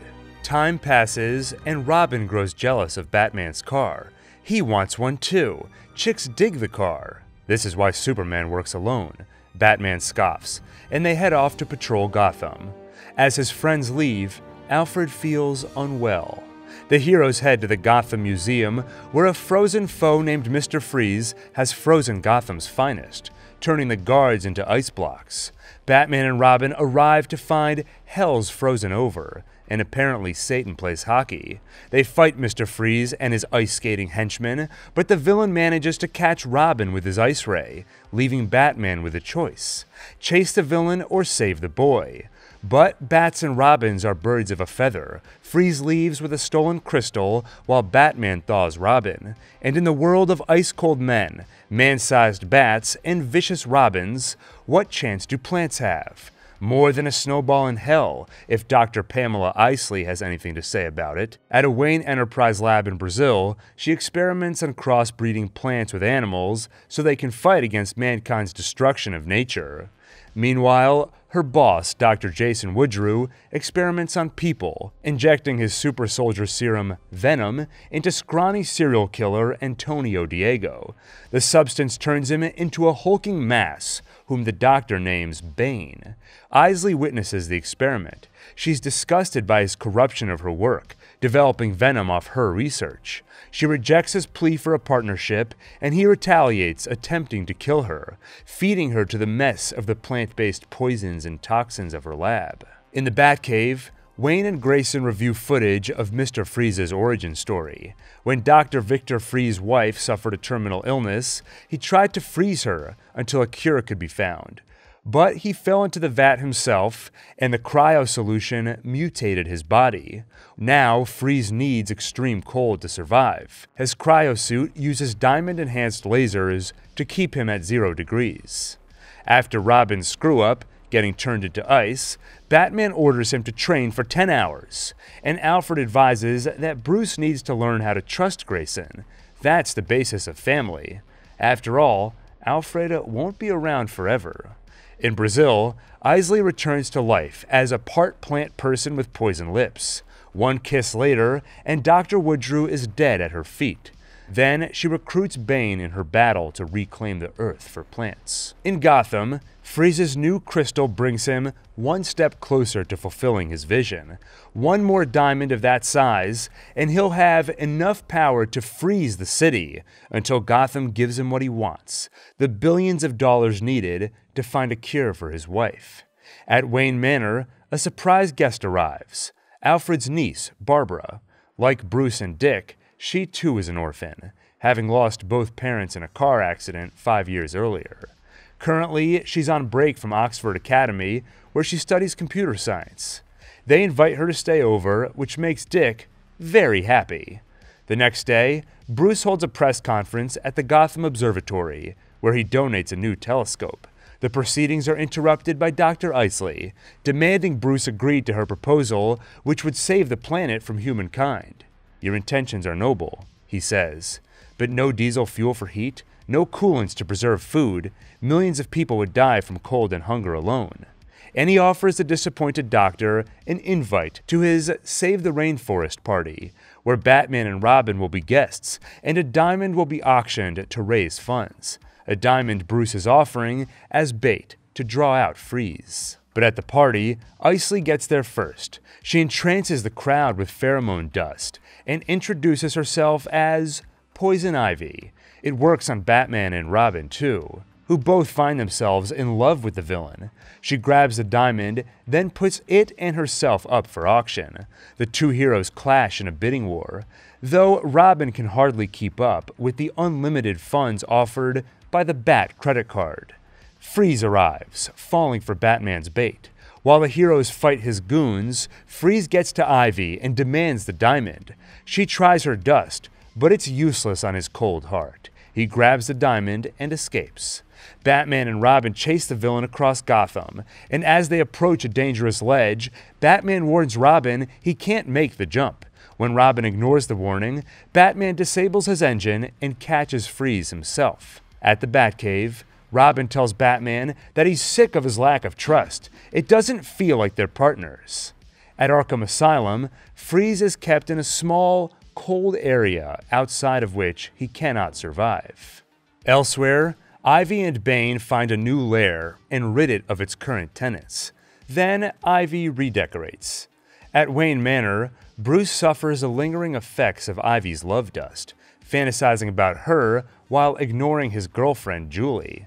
Time passes, and Robin grows jealous of Batman's car. He wants one too. Chicks dig the car. This is why Superman works alone. Batman scoffs, and they head off to patrol Gotham. As his friends leave, Alfred feels unwell. The heroes head to the Gotham Museum, where a frozen foe named Mr. Freeze has frozen Gotham's finest, turning the guards into ice blocks. Batman and Robin arrive to find hell's frozen over, and apparently Satan plays hockey. They fight Mr. Freeze and his ice-skating henchmen, but the villain manages to catch Robin with his ice ray, leaving Batman with a choice: chase the villain or save the boy. But bats and robins are birds of a feather. Freeze leaves with a stolen crystal, while Batman thaws Robin. And in the world of ice-cold men, man-sized bats, and vicious robins, what chance do plants have? More than a snowball in hell, if Dr. Pamela Isley has anything to say about it. At a Wayne Enterprise lab in Brazil, she experiments on crossbreeding plants with animals so they can fight against mankind's destruction of nature. Meanwhile, her boss, Dr. Jason Woodrue, experiments on people, injecting his super soldier serum, Venom, into scrawny serial killer Antonio Diego. The substance turns him into a hulking mass, whom the doctor names Bane. Isley witnesses the experiment. She's disgusted by his corruption of her work, developing Venom off her research. She rejects his plea for a partnership, and he retaliates, attempting to kill her, feeding her to the mess of the plant-based poisons and toxins of her lab. In the Batcave, Wayne and Grayson review footage of Mr. Freeze's origin story. When Dr. Victor Freeze's wife suffered a terminal illness, he tried to freeze her until a cure could be found. But he fell into the vat himself, and the cryo solution mutated his body. Now, Freeze needs extreme cold to survive. His cryosuit uses diamond-enhanced lasers to keep him at 0 degrees. After Robin's screw-up, getting turned into ice, Batman orders him to train for 10 hours, and Alfred advises that Bruce needs to learn how to trust Grayson. That's the basis of family. After all, Alfred won't be around forever. In Brazil, Isley returns to life as a part-plant person with poison lips. One kiss later, and Dr. Woodrue is dead at her feet. Then she recruits Bane in her battle to reclaim the Earth for plants. In Gotham, Freeze's new crystal brings him one step closer to fulfilling his vision. One more diamond of that size, and he'll have enough power to freeze the city until Gotham gives him what he wants, the billions of dollars needed to find a cure for his wife. At Wayne Manor, a surprise guest arrives, Alfred's niece, Barbara. Like Bruce and Dick, she too is an orphan, having lost both parents in a car accident 5 years earlier. Currently, she's on break from Oxford Academy, where she studies computer science. They invite her to stay over, which makes Dick very happy. The next day, Bruce holds a press conference at the Gotham Observatory, where he donates a new telescope. The proceedings are interrupted by Dr. Isley, demanding Bruce agree to her proposal, which would save the planet from humankind. "Your intentions are noble," he says, "but no diesel fuel for heat, no coolants to preserve food, millions of people would die from cold and hunger alone." And he offers the disappointed doctor an invite to his Save the Rainforest party, where Batman and Robin will be guests, and a diamond will be auctioned to raise funds. A diamond Bruce is offering as bait to draw out Freeze. But at the party, Isley gets there first. She entrances the crowd with pheromone dust and introduces herself as Poison Ivy. It works on Batman and Robin too, who both find themselves in love with the villain. She grabs the diamond, then puts it and herself up for auction. The two heroes clash in a bidding war, though Robin can hardly keep up with the unlimited funds offered by the Bat credit card. Freeze arrives, falling for Batman's bait. While the heroes fight his goons, Freeze gets to Ivy and demands the diamond. She tries her dust, but it's useless on his cold heart. He grabs the diamond and escapes. Batman and Robin chase the villain across Gotham, and as they approach a dangerous ledge, Batman warns Robin he can't make the jump. When Robin ignores the warning, Batman disables his engine and catches Freeze himself. At the Batcave, Robin tells Batman that he's sick of his lack of trust. It doesn't feel like they're partners. At Arkham Asylum, Freeze is kept in a small, cold area outside of which he cannot survive. Elsewhere, Ivy and Bane find a new lair and rid it of its current tenants. Then Ivy redecorates. At Wayne Manor, Bruce suffers the lingering effects of Ivy's love dust, fantasizing about her while ignoring his girlfriend, Julie.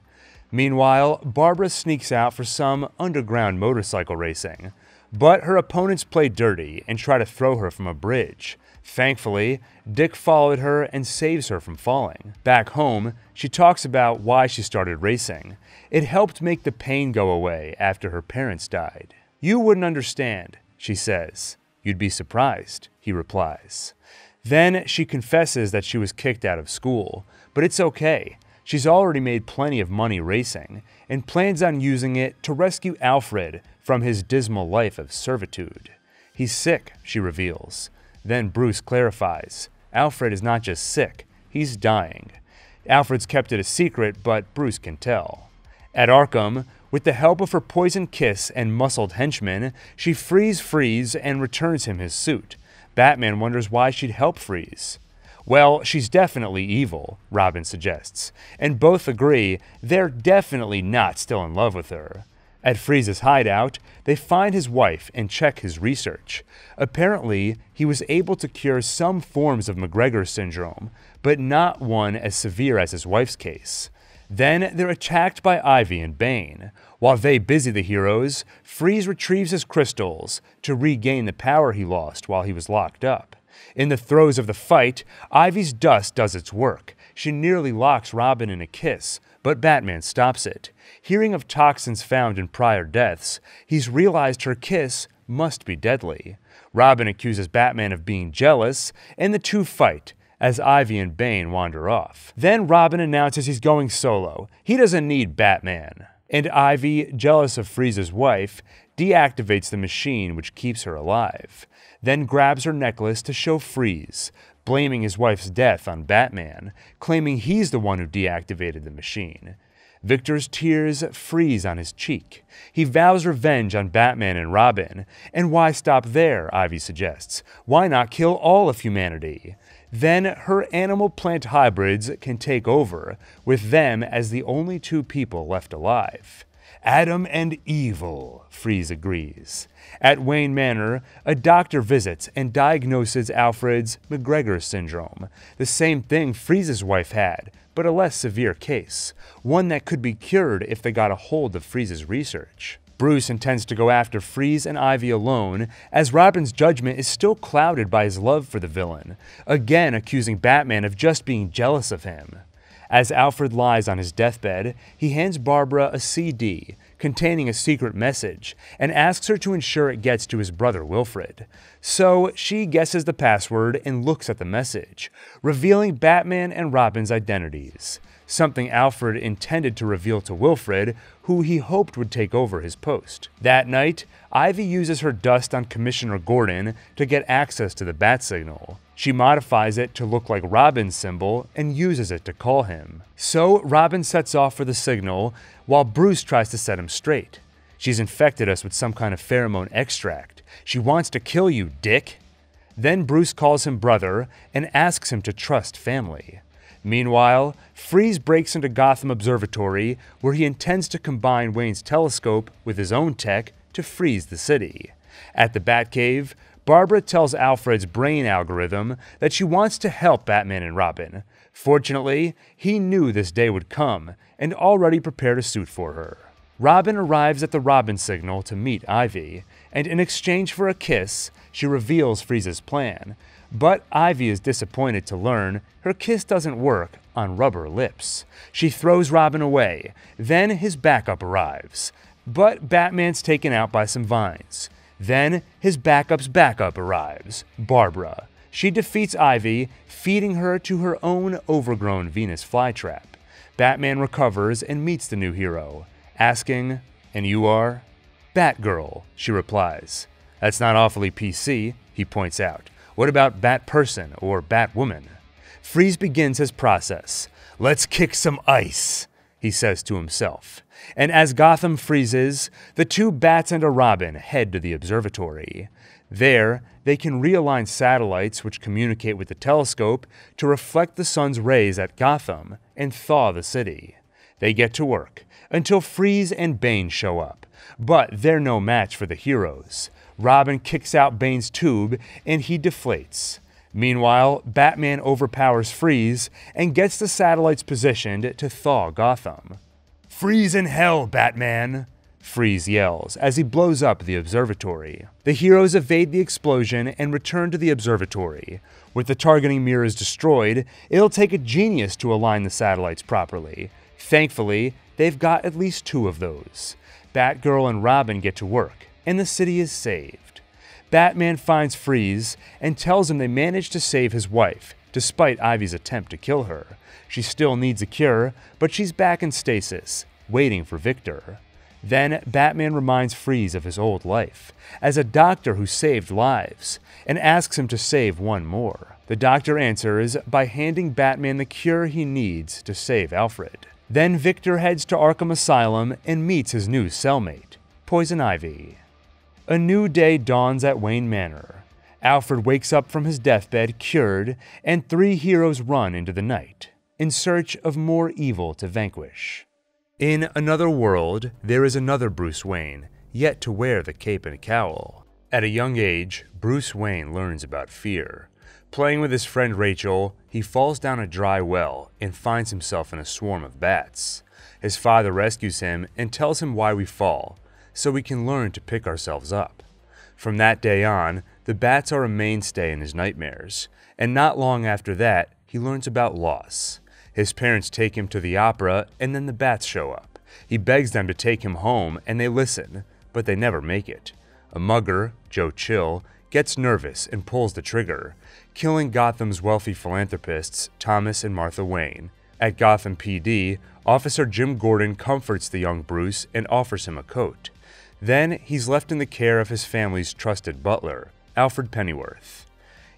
Meanwhile, Barbara sneaks out for some underground motorcycle racing, but her opponents play dirty and try to throw her from a bridge. Thankfully, Dick followed her and saves her from falling. Back home, she talks about why she started racing. It helped make the pain go away after her parents died. "You wouldn't understand," she says. "You'd be surprised," he replies. Then she confesses that she was kicked out of school, but it's okay. She's already made plenty of money racing, and plans on using it to rescue Alfred from his dismal life of servitude. "He's sick," she reveals. Then Bruce clarifies, Alfred is not just sick, he's dying. Alfred's kept it a secret, but Bruce can tell. At Arkham, with the help of her poison kiss and muscled henchmen, she frees Freeze and returns him his suit. Batman wonders why she'd help Freeze. "Well, she's definitely evil," Robin suggests, and both agree they're definitely not still in love with her. At Freeze's hideout, they find his wife and check his research. Apparently, he was able to cure some forms of McGregor syndrome, but not one as severe as his wife's case. Then they're attacked by Ivy and Bane. While they busy the heroes, Freeze retrieves his crystals to regain the power he lost while he was locked up. In the throes of the fight, Ivy's dust does its work. She nearly locks Robin in a kiss, but Batman stops it. Hearing of toxins found in prior deaths, he's realized her kiss must be deadly. Robin accuses Batman of being jealous, and the two fight as Ivy and Bane wander off. Then Robin announces he's going solo. He doesn't need Batman. And Ivy, jealous of Freeze's wife, deactivates the machine which keeps her alive, then grabs her necklace to show Freeze, blaming his wife's death on Batman, claiming he's the one who deactivated the machine. Victor's tears freeze on his cheek. He vows revenge on Batman and Robin. And why stop there, Ivy suggests. Why not kill all of humanity? Then her animal-plant hybrids can take over, with them as the only two people left alive. Adam and evil, Freeze agrees. At Wayne Manor, a doctor visits and diagnoses Alfred's McGregor syndrome, the same thing Freeze's wife had, but a less severe case, one that could be cured if they got a hold of Freeze's research. Bruce intends to go after Freeze and Ivy alone, as Robin's judgment is still clouded by his love for the villain, again accusing Batman of just being jealous of him. As Alfred lies on his deathbed, he hands Barbara a CD containing a secret message and asks her to ensure it gets to his brother Wilfred. So she guesses the password and looks at the message, revealing Batman and Robin's identities, something Alfred intended to reveal to Wilfred, who he hoped would take over his post. That night, Ivy uses her dust on Commissioner Gordon to get access to the bat signal. She modifies it to look like Robin's symbol and uses it to call him. So Robin sets off for the signal while Bruce tries to set him straight. She's infected us with some kind of pheromone extract. She wants to kill you, dick. Then Bruce calls him brother and asks him to trust family. Meanwhile, Freeze breaks into Gotham Observatory, where he intends to combine Wayne's telescope with his own tech to freeze the city. At the Batcave, Barbara tells Alfred's brain algorithm that she wants to help Batman and Robin. Fortunately, he knew this day would come and already prepared a suit for her. Robin arrives at the Robin signal to meet Ivy, and in exchange for a kiss, she reveals Freeze's plan. But Ivy is disappointed to learn her kiss doesn't work on rubber lips. She throws Robin away. Then his backup arrives. But Batman's taken out by some vines. Then his backup's backup arrives, Barbara. She defeats Ivy, feeding her to her own overgrown Venus flytrap. Batman recovers and meets the new hero, asking, "And you are?" "Batgirl," she replies. "That's not awfully PC," he points out. "What about Batperson or Batwoman?" Freeze begins his process. "Let's kick some ice," he says to himself. And as Gotham freezes, the two Bats and a Robin head to the observatory. There, they can realign satellites which communicate with the telescope to reflect the sun's rays at Gotham and thaw the city. They get to work, until Freeze and Bane show up. But they're no match for the heroes. Robin kicks out Bane's tube, and he deflates. Meanwhile, Batman overpowers Freeze and gets the satellites positioned to thaw Gotham. "Freeze in hell, Batman!" Freeze yells as he blows up the observatory. The heroes evade the explosion and return to the observatory. With the targeting mirrors destroyed, it'll take a genius to align the satellites properly. Thankfully, they've got at least two of those. Batgirl and Robin get to work, and the city is saved. Batman finds Freeze and tells him they managed to save his wife, despite Ivy's attempt to kill her. She still needs a cure, but she's back in stasis, waiting for Victor. Then Batman reminds Freeze of his old life, as a doctor who saved lives, and asks him to save one more. The doctor answers by handing Batman the cure he needs to save Alfred. Then Victor heads to Arkham Asylum and meets his new cellmate, Poison Ivy. A new day dawns at Wayne Manor. Alfred wakes up from his deathbed cured, and three heroes run into the night, in search of more evil to vanquish. In another world, there is another Bruce Wayne, yet to wear the cape and cowl. At a young age, Bruce Wayne learns about fear. Playing with his friend Rachel, he falls down a dry well and finds himself in a swarm of bats. His father rescues him and tells him why we fall, so we can learn to pick ourselves up. From that day on, the bats are a mainstay in his nightmares, and not long after that, he learns about loss. His parents take him to the opera, and then the bats show up. He begs them to take him home, and they listen, but they never make it. A mugger, Joe Chill, gets nervous and pulls the trigger, killing Gotham's wealthy philanthropists, Thomas and Martha Wayne. At Gotham PD, Officer Jim Gordon comforts the young Bruce and offers him a coat. Then he's left in the care of his family's trusted butler, Alfred Pennyworth.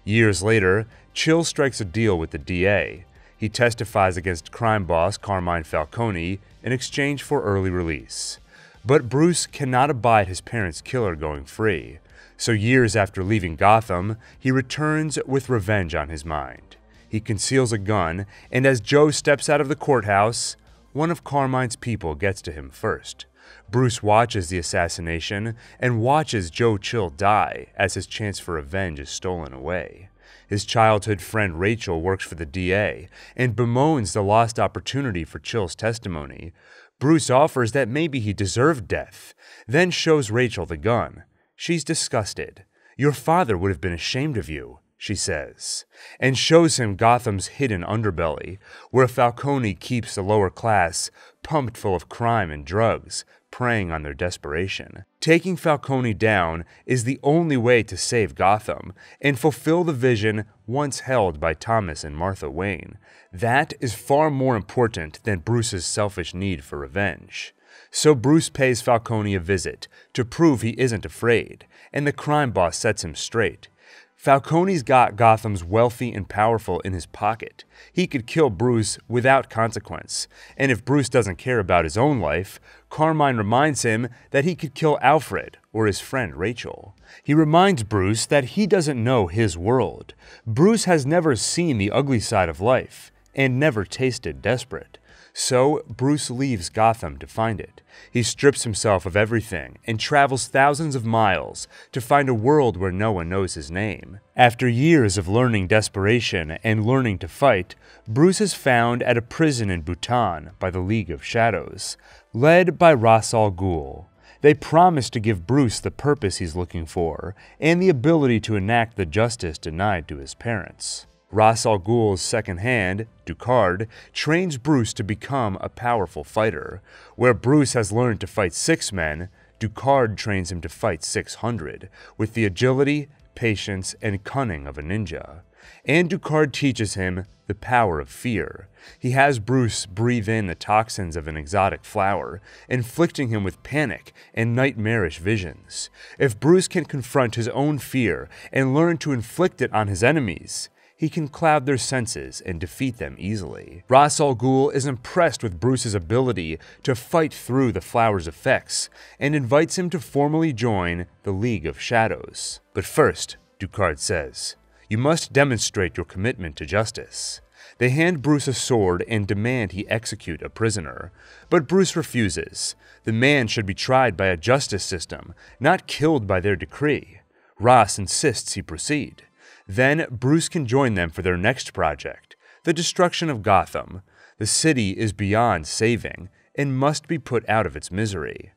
Years later, Chill strikes a deal with the DA. He testifies against crime boss Carmine Falcone in exchange for early release. But Bruce cannot abide his parents' killer going free, so years after leaving Gotham, he returns with revenge on his mind. He conceals a gun, and as Joe steps out of the courthouse, one of Carmine's people gets to him first. Bruce watches the assassination and watches Joe Chill die as his chance for revenge is stolen away. His childhood friend Rachel works for the DA and bemoans the lost opportunity for Chill's testimony. Bruce offers that maybe he deserved death, then shows Rachel the gun. She's disgusted. "Your father would have been ashamed of you," she says, and shows him Gotham's hidden underbelly, where Falcone keeps the lower class pumped full of crime and drugs, preying on their desperation. Taking Falcone down is the only way to save Gotham and fulfill the vision once held by Thomas and Martha Wayne. That is far more important than Bruce's selfish need for revenge. So Bruce pays Falcone a visit to prove he isn't afraid, and the crime boss sets him straight. Falcone's got Gotham's wealthy and powerful in his pocket. He could kill Bruce without consequence, and if Bruce doesn't care about his own life, Carmine reminds him that he could kill Alfred or his friend Rachel. He reminds Bruce that he doesn't know his world. Bruce has never seen the ugly side of life and never tasted desperate. So Bruce leaves Gotham to find it. He strips himself of everything and travels thousands of miles to find a world where no one knows his name. After years of learning desperation and learning to fight, Bruce is found at a prison in Bhutan by the League of Shadows, led by Ra's al Ghul. They promise to give Bruce the purpose he's looking for and the ability to enact the justice denied to his parents. Ra's al Ghul's second hand, Ducard, trains Bruce to become a powerful fighter. Where Bruce has learned to fight 6 men, Ducard trains him to fight 600, with the agility, patience, and cunning of a ninja. And Ducard teaches him the power of fear. He has Bruce breathe in the toxins of an exotic flower, inflicting him with panic and nightmarish visions. If Bruce can confront his own fear and learn to inflict it on his enemies, he can cloud their senses and defeat them easily. Ra's al Ghul is impressed with Bruce's ability to fight through the flower's effects and invites him to formally join the League of Shadows. But first, Ducard says, you must demonstrate your commitment to justice. They hand Bruce a sword and demand he execute a prisoner. But Bruce refuses. The man should be tried by a justice system, not killed by their decree. Ra's insists he proceed. Then Bruce can join them for their next project, the destruction of Gotham. The city is beyond saving and must be put out of its misery.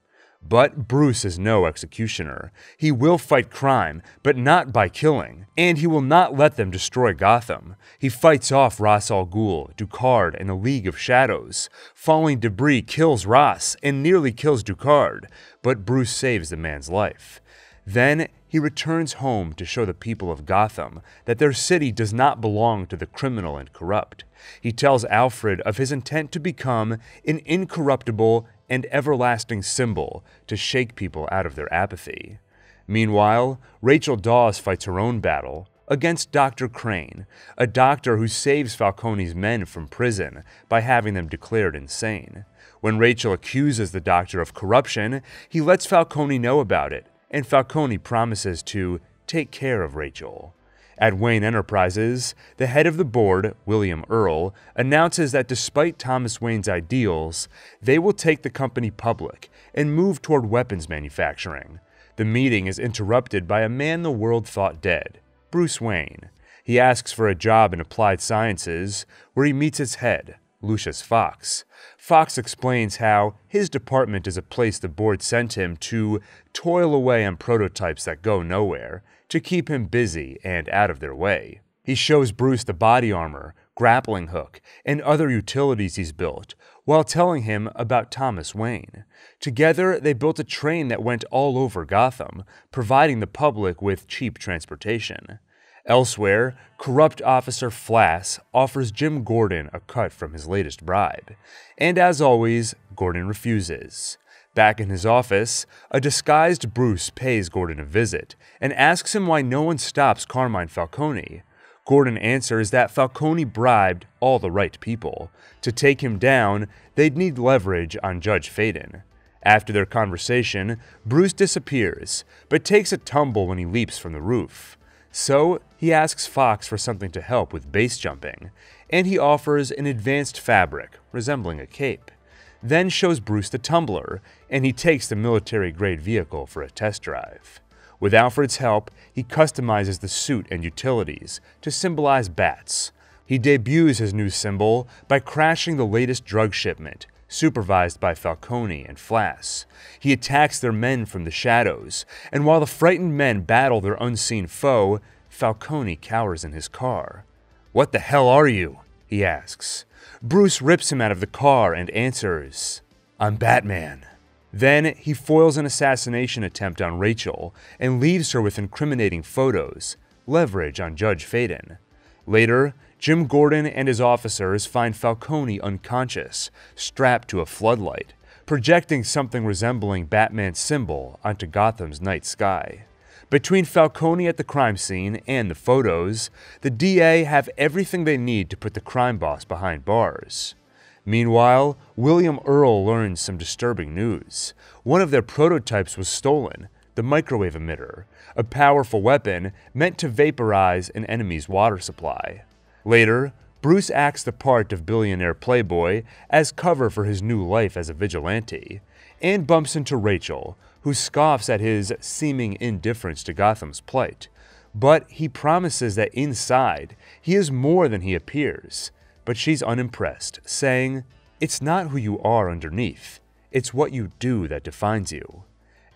But Bruce is no executioner. He will fight crime, but not by killing, and he will not let them destroy Gotham. He fights off Ra's al Ghul, Ducard, and the League of Shadows. Falling debris kills Ra's and nearly kills Ducard, but Bruce saves the man's life. Then he returns home to show the people of Gotham that their city does not belong to the criminal and corrupt. He tells Alfred of his intent to become an incorruptible and everlasting symbol to shake people out of their apathy. Meanwhile, Rachel Dawes fights her own battle against Dr. Crane, a doctor who saves Falcone's men from prison by having them declared insane. When Rachel accuses the doctor of corruption, he lets Falcone know about it, and Falcone promises to take care of Rachel. At Wayne Enterprises, the head of the board, William Earl, announces that despite Thomas Wayne's ideals, they will take the company public and move toward weapons manufacturing. The meeting is interrupted by a man the world thought dead, Bruce Wayne. He asks for a job in applied sciences, where he meets its head, Lucius Fox. Fox explains how his department is a place the board sent him to toil away on prototypes that go nowhere, to keep him busy and out of their way. He shows Bruce the body armor, grappling hook, and other utilities he's built, while telling him about Thomas Wayne. Together, they built a train that went all over Gotham, providing the public with cheap transportation. Elsewhere, corrupt Officer Flass offers Jim Gordon a cut from his latest bribe. And as always, Gordon refuses. Back in his office, a disguised Bruce pays Gordon a visit and asks him why no one stops Carmine Falcone. Gordon answers that Falcone bribed all the right people. To take him down, they'd need leverage on Judge Faden. After their conversation, Bruce disappears, but takes a tumble when he leaps from the roof. So, he asks Fox for something to help with base jumping, and he offers an advanced fabric, resembling a cape. Then shows Bruce the tumbler, and he takes the military-grade vehicle for a test drive. With Alfred's help, he customizes the suit and utilities to symbolize bats. He debuts his new symbol by crashing the latest drug shipment, supervised by Falcone and Flass. He attacks their men from the shadows, and while the frightened men battle their unseen foe, Falcone cowers in his car. "What the hell are you?" he asks. Bruce rips him out of the car and answers, "I'm Batman." Then he foils an assassination attempt on Rachel and leaves her with incriminating photos, leverage on Judge Faden. Later, Jim Gordon and his officers find Falcone unconscious, strapped to a floodlight, projecting something resembling Batman's symbol onto Gotham's night sky. Between Falcone at the crime scene and the photos, the DA have everything they need to put the crime boss behind bars. Meanwhile, William Earl learns some disturbing news. One of their prototypes was stolen, the microwave emitter, a powerful weapon meant to vaporize an enemy's water supply. Later, Bruce acts the part of billionaire playboy as cover for his new life as a vigilante, and bumps into Rachel, who scoffs at his seeming indifference to Gotham's plight. But he promises that inside, he is more than he appears. But she's unimpressed, saying, "It's not who you are underneath, it's what you do that defines you."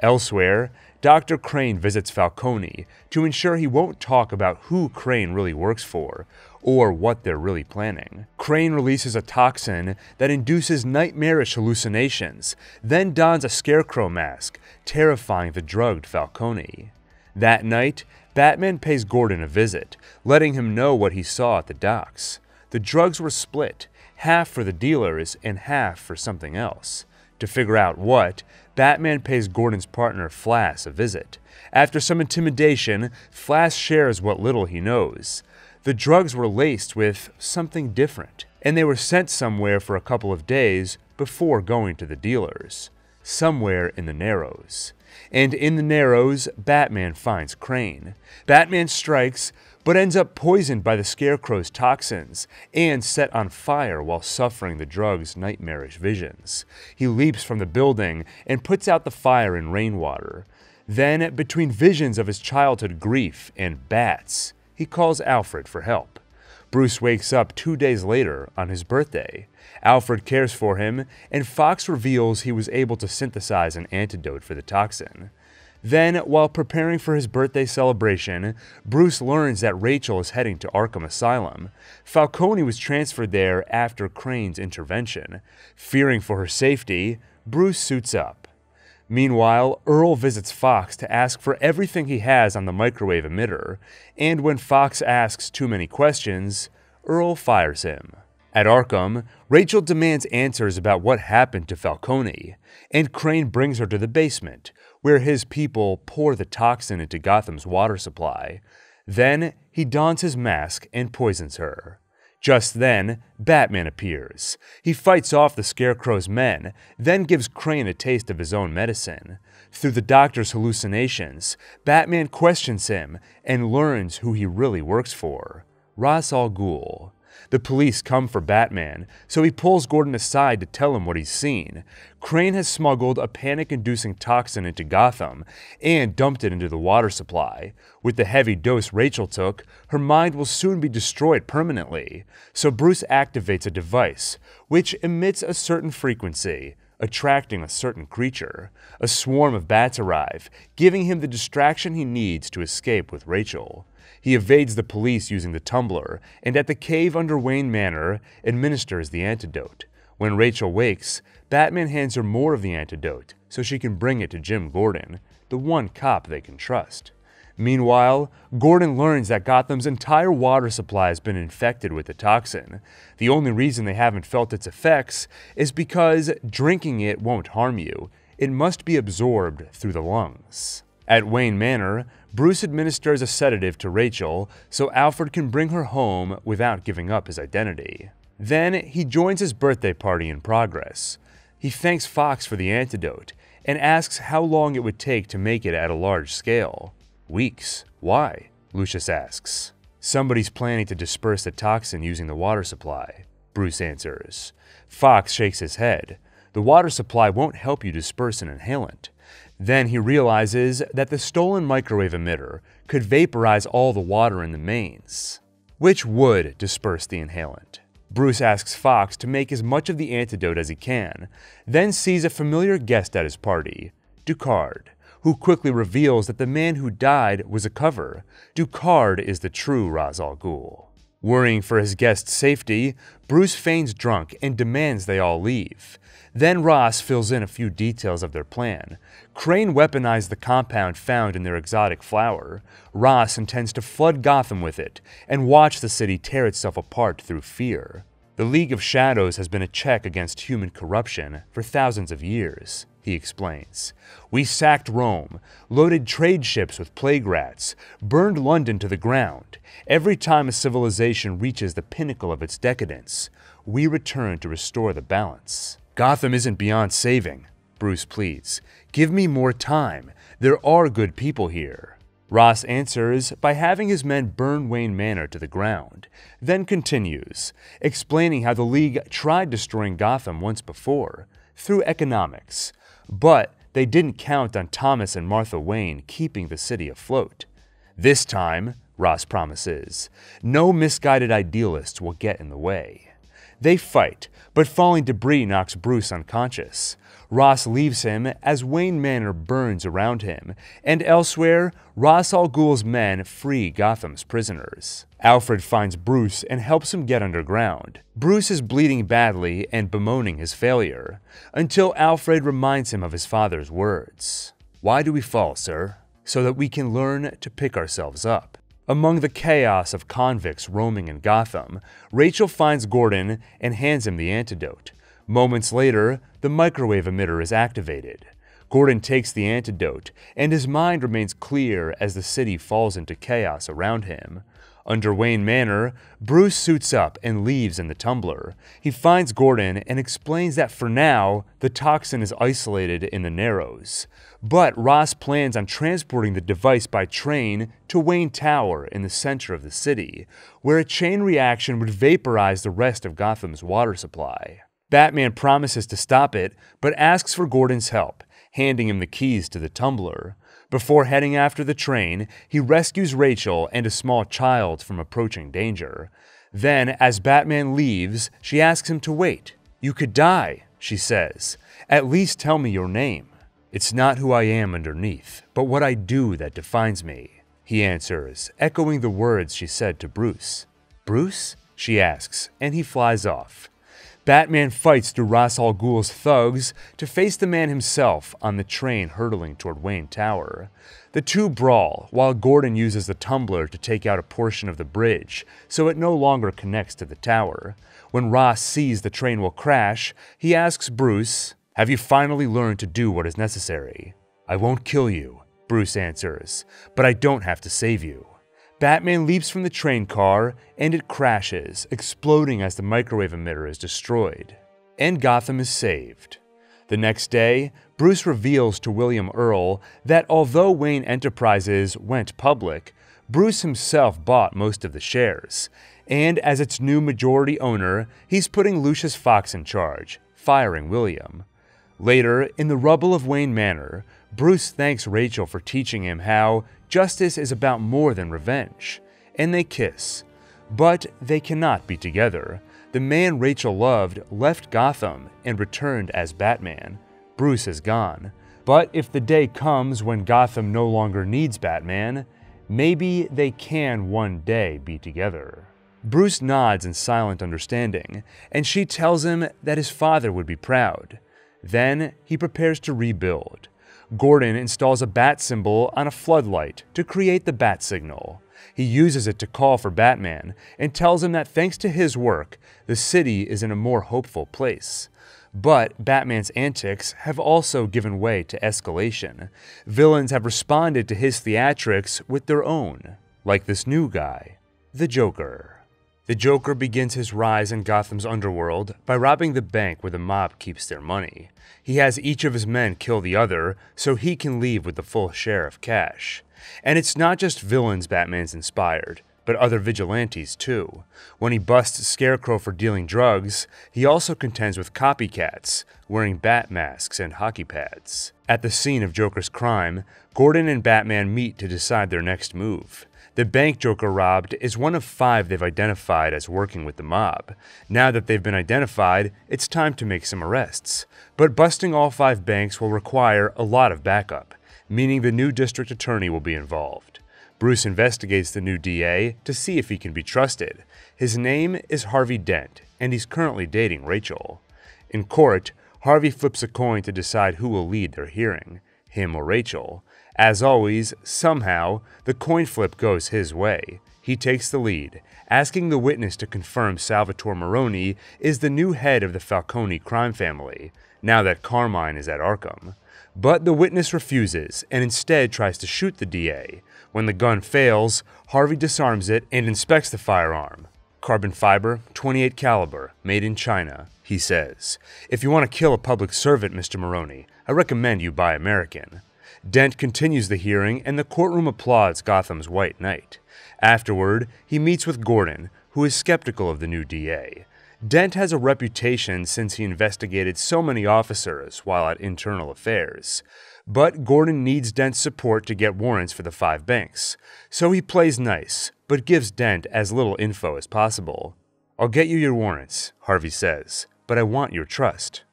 Elsewhere, Dr. Crane visits Falcone to ensure he won't talk about who Crane really works for, or what they're really planning. Crane releases a toxin that induces nightmarish hallucinations, then dons a scarecrow mask, terrifying the drugged Falcone. That night, Batman pays Gordon a visit, letting him know what he saw at the docks. The drugs were split, half for the dealers and half for something else. To figure out what, Batman pays Gordon's partner Flass a visit. After some intimidation, Flass shares what little he knows. The drugs were laced with something different, and they were sent somewhere for a couple of days before going to the dealers. Somewhere in the Narrows. And in the Narrows, Batman finds Crane. Batman strikes, but ends up poisoned by the Scarecrow's toxins and set on fire while suffering the drug's nightmarish visions. He leaps from the building and puts out the fire in rainwater. Then, between visions of his childhood grief and bats, he calls Alfred for help. Bruce wakes up 2 days later on his birthday. Alfred cares for him, and Fox reveals he was able to synthesize an antidote for the toxin. Then, while preparing for his birthday celebration, Bruce learns that Rachel is heading to Arkham Asylum. Falcone was transferred there after Crane's intervention. Fearing for her safety, Bruce suits up. Meanwhile, Earl visits Fox to ask for everything he has on the microwave emitter, and when Fox asks too many questions, Earl fires him. At Arkham, Rachel demands answers about what happened to Falcone, and Crane brings her to the basement, where his people pour the toxin into Gotham's water supply. Then, he dons his mask and poisons her. Just then, Batman appears. He fights off the Scarecrow's men, then gives Crane a taste of his own medicine. Through the doctor's hallucinations, Batman questions him and learns who he really works for, Ra's al Ghul. The police come for Batman, so he pulls Gordon aside to tell him what he's seen. Crane has smuggled a panic-inducing toxin into Gotham and dumped it into the water supply. With the heavy dose Rachel took, her mind will soon be destroyed permanently. So Bruce activates a device, which emits a certain frequency, attracting a certain creature. A swarm of bats arrive, giving him the distraction he needs to escape with Rachel. He evades the police using the tumbler, and at the cave under Wayne Manor, administers the antidote. When Rachel wakes, Batman hands her more of the antidote so she can bring it to Jim Gordon, the one cop they can trust. Meanwhile, Gordon learns that Gotham's entire water supply has been infected with the toxin. The only reason they haven't felt its effects is because drinking it won't harm you. It must be absorbed through the lungs. At Wayne Manor, Bruce administers a sedative to Rachel so Alfred can bring her home without giving up his identity. Then he joins his birthday party in progress. He thanks Fox for the antidote and asks how long it would take to make it at a large scale. Weeks. Why? Lucius asks. Somebody's planning to disperse the toxin using the water supply, Bruce answers. Fox shakes his head. The water supply won't help you disperse an inhalant. Then he realizes that the stolen microwave emitter could vaporize all the water in the mains, which would disperse the inhalant. Bruce asks Fox to make as much of the antidote as he can, then sees a familiar guest at his party, Ducard, who quickly reveals that the man who died was a cover. Ducard is the true Ra's al Ghul. Worrying for his guest's safety, Bruce feigns drunk and demands they all leave. Then Ross fills in a few details of their plan. Crane weaponized the compound found in their exotic flower. Ross intends to flood Gotham with it and watch the city tear itself apart through fear. The League of Shadows has been a check against human corruption for thousands of years, he explains. We sacked Rome, loaded trade ships with plague rats, burned London to the ground. Every time a civilization reaches the pinnacle of its decadence, we return to restore the balance. Gotham isn't beyond saving, Bruce pleads. Give me more time. There are good people here. Ross answers by having his men burn Wayne Manor to the ground, then continues, explaining how the League tried destroying Gotham once before, through economics, but they didn't count on Thomas and Martha Wayne keeping the city afloat. This time, Ross promises, no misguided idealists will get in the way. They fight, but falling debris knocks Bruce unconscious. Ross leaves him as Wayne Manor burns around him, and elsewhere, Ra's al Ghul's men free Gotham's prisoners. Alfred finds Bruce and helps him get underground. Bruce is bleeding badly and bemoaning his failure, until Alfred reminds him of his father's words. Why do we fall, sir? So that we can learn to pick ourselves up. Among the chaos of convicts roaming in Gotham, Rachel finds Gordon and hands him the antidote. Moments later, the microwave emitter is activated. Gordon takes the antidote, and his mind remains clear as the city falls into chaos around him. Under Wayne Manor, Bruce suits up and leaves in the tumbler. He finds Gordon and explains that for now, the toxin is isolated in the Narrows. But Ross plans on transporting the device by train to Wayne Tower in the center of the city, where a chain reaction would vaporize the rest of Gotham's water supply. Batman promises to stop it, but asks for Gordon's help, handing him the keys to the tumbler. Before heading after the train, he rescues Rachel and a small child from approaching danger. Then, as Batman leaves, she asks him to wait. You could die, she says. At least tell me your name. It's not who I am underneath, but what I do that defines me, he answers, echoing the words she said to Bruce. Bruce? She asks, and he flies off. Batman fights through Ra's al Ghul's thugs to face the man himself on the train hurtling toward Wayne Tower. The two brawl, while Gordon uses the tumbler to take out a portion of the bridge, so it no longer connects to the tower. When Ross sees the train will crash, he asks Bruce, have you finally learned to do what is necessary? I won't kill you, Bruce answers, but I don't have to save you. Batman leaps from the train car, and it crashes, exploding as the microwave emitter is destroyed. And Gotham is saved. The next day, Bruce reveals to William Earl that although Wayne Enterprises went public, Bruce himself bought most of the shares, and as its new majority owner, he's putting Lucius Fox in charge, firing William. Later, in the rubble of Wayne Manor, Bruce thanks Rachel for teaching him how justice is about more than revenge, and they kiss. But they cannot be together. The man Rachel loved left Gotham and returned as Batman. Bruce is gone. But if the day comes when Gotham no longer needs Batman, Maybe they can one day be together. Bruce nods in silent understanding, and she tells him that his father would be proud. Then he prepares to rebuild. Gordon installs a bat symbol on a floodlight to create the bat signal. He uses it to call for Batman and tells him that thanks to his work, the city is in a more hopeful place. But Batman's antics have also given way to escalation. Villains have responded to his theatrics with their own, like this new guy, the Joker. The Joker begins his rise in Gotham's underworld by robbing the bank where the mob keeps their money. He has each of his men kill the other so he can leave with the full share of cash. And it's not just villains Batman's inspired, but other vigilantes too. When he busts Scarecrow for dealing drugs, he also contends with copycats, wearing bat masks and hockey pads. At the scene of Joker's crime, Gordon and Batman meet to decide their next move. The bank Joker robbed is one of 5 they've identified as working with the mob. Now that they've been identified, it's time to make some arrests. But busting all 5 banks will require a lot of backup, meaning the new district attorney will be involved. Bruce investigates the new DA to see if he can be trusted. His name is Harvey Dent, and he's currently dating Rachel. In court, Harvey flips a coin to decide who will lead their hearing, him or Rachel. As always, somehow, the coin flip goes his way. He takes the lead, asking the witness to confirm Salvatore Maroni is the new head of the Falcone crime family, now that Carmine is at Arkham. But the witness refuses and instead tries to shoot the DA. When the gun fails, Harvey disarms it and inspects the firearm. Carbon fiber, .28 caliber, made in China, he says. If you want to kill a public servant, Mr. Maroni, I recommend you buy American. Dent continues the hearing and the courtroom applauds Gotham's White Knight. Afterward, he meets with Gordon, who is skeptical of the new DA. Dent has a reputation since he investigated so many officers while at Internal Affairs. But Gordon needs Dent's support to get warrants for the 5 banks. So he plays nice, but gives Dent as little info as possible. I'll get you your warrants, Harvey says, but I want your trust.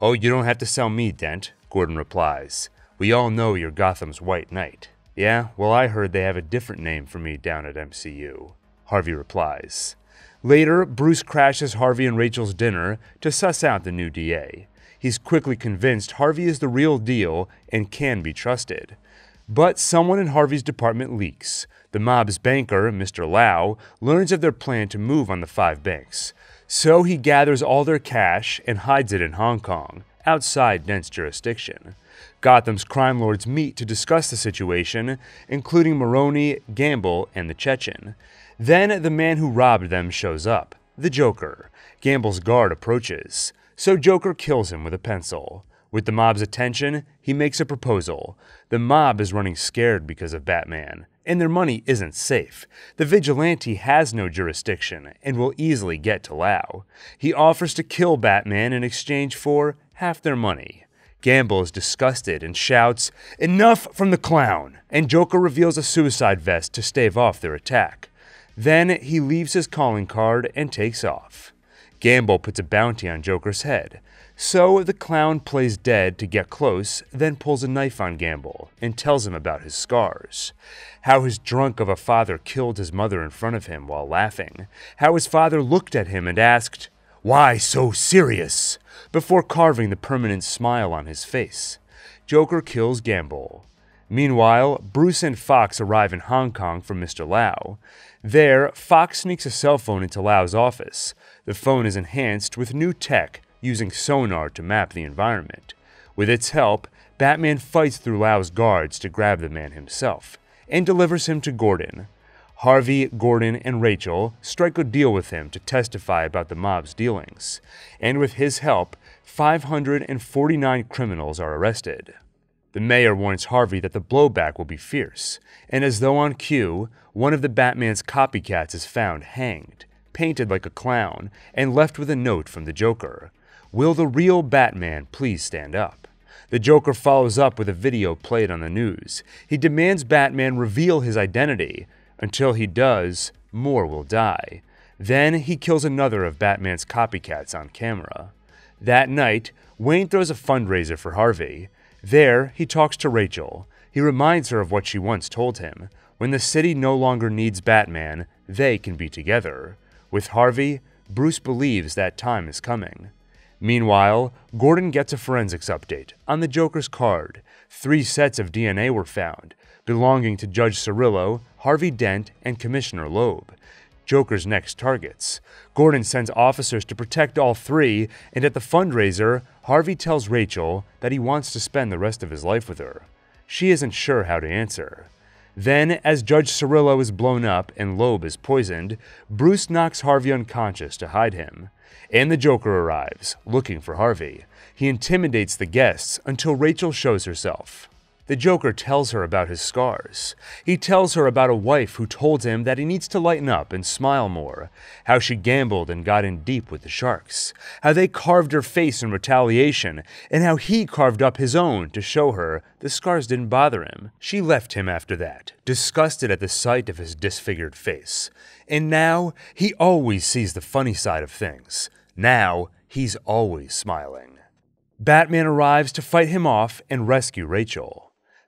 Oh, you don't have to sell me, Dent, Gordon replies. We all know you're Gotham's White Knight. Yeah, well, I heard they have a different name for me down at MCU, Harvey replies. Later, Bruce crashes Harvey and Rachel's dinner to suss out the new DA. He's quickly convinced Harvey is the real deal and can be trusted. But someone in Harvey's department leaks. The mob's banker, Mr. Lau, learns of their plan to move on the 5 banks. So he gathers all their cash and hides it in Hong Kong, outside Dent's jurisdiction. Gotham's crime lords meet to discuss the situation, including Maroni, Gamble, and the Chechen. Then the man who robbed them shows up, the Joker. Gamble's guard approaches, so Joker kills him with a pencil. With the mob's attention, he makes a proposal. The mob is running scared because of Batman, and their money isn't safe. The vigilante has no jurisdiction and will easily get to Lau. He offers to kill Batman in exchange for half their money. Gamble is disgusted and shouts, "Enough from the clown!" and Joker reveals a suicide vest to stave off their attack. Then he leaves his calling card and takes off. Gamble puts a bounty on Joker's head, so the clown plays dead to get close, then pulls a knife on Gamble and tells him about his scars. How his drunk of a father killed his mother in front of him while laughing. How his father looked at him and asked, "Why so serious?" before carving the permanent smile on his face. Joker kills Gamble. Meanwhile, Bruce and Fox arrive in Hong Kong for Mr. Lau. There, Fox sneaks a cell phone into Lau's office. The phone is enhanced with new tech using sonar to map the environment. With its help, Batman fights through Lau's guards to grab the man himself, and delivers him to Gordon. Harvey, Gordon, and Rachel strike a deal with him to testify about the mob's dealings, and with his help, 549 criminals are arrested. The mayor warns Harvey that the blowback will be fierce, and as though on cue, one of the Batman's copycats is found hanged, painted like a clown, and left with a note from the Joker. Will the real Batman please stand up? The Joker follows up with a video played on the news. He demands Batman reveal his identity. Until he does, more will die. Then he kills another of Batman's copycats on camera. That night, Wayne throws a fundraiser for Harvey. There, he talks to Rachel. He reminds her of what she once told him. When the city no longer needs Batman, they can be together. With Harvey, Bruce believes that time is coming. Meanwhile, Gordon gets a forensics update on the Joker's card. 3 sets of DNA were found, belonging to Judge Cirillo, Harvey Dent, and Commissioner Loeb. Joker's next targets. Gordon sends officers to protect all 3, and at the fundraiser, Harvey tells Rachel that he wants to spend the rest of his life with her. She isn't sure how to answer. Then, as Judge Cirillo is blown up and Loeb is poisoned, Bruce knocks Harvey unconscious to hide him. And the Joker arrives, looking for Harvey. He intimidates the guests until Rachel shows herself. The Joker tells her about his scars. He tells her about a wife who told him that he needs to lighten up and smile more, how she gambled and got in deep with the sharks, how they carved her face in retaliation, and how he carved up his own to show her the scars didn't bother him. She left him after that, disgusted at the sight of his disfigured face. And now, he always sees the funny side of things. Now, he's always smiling. Batman arrives to fight him off and rescue Rachel.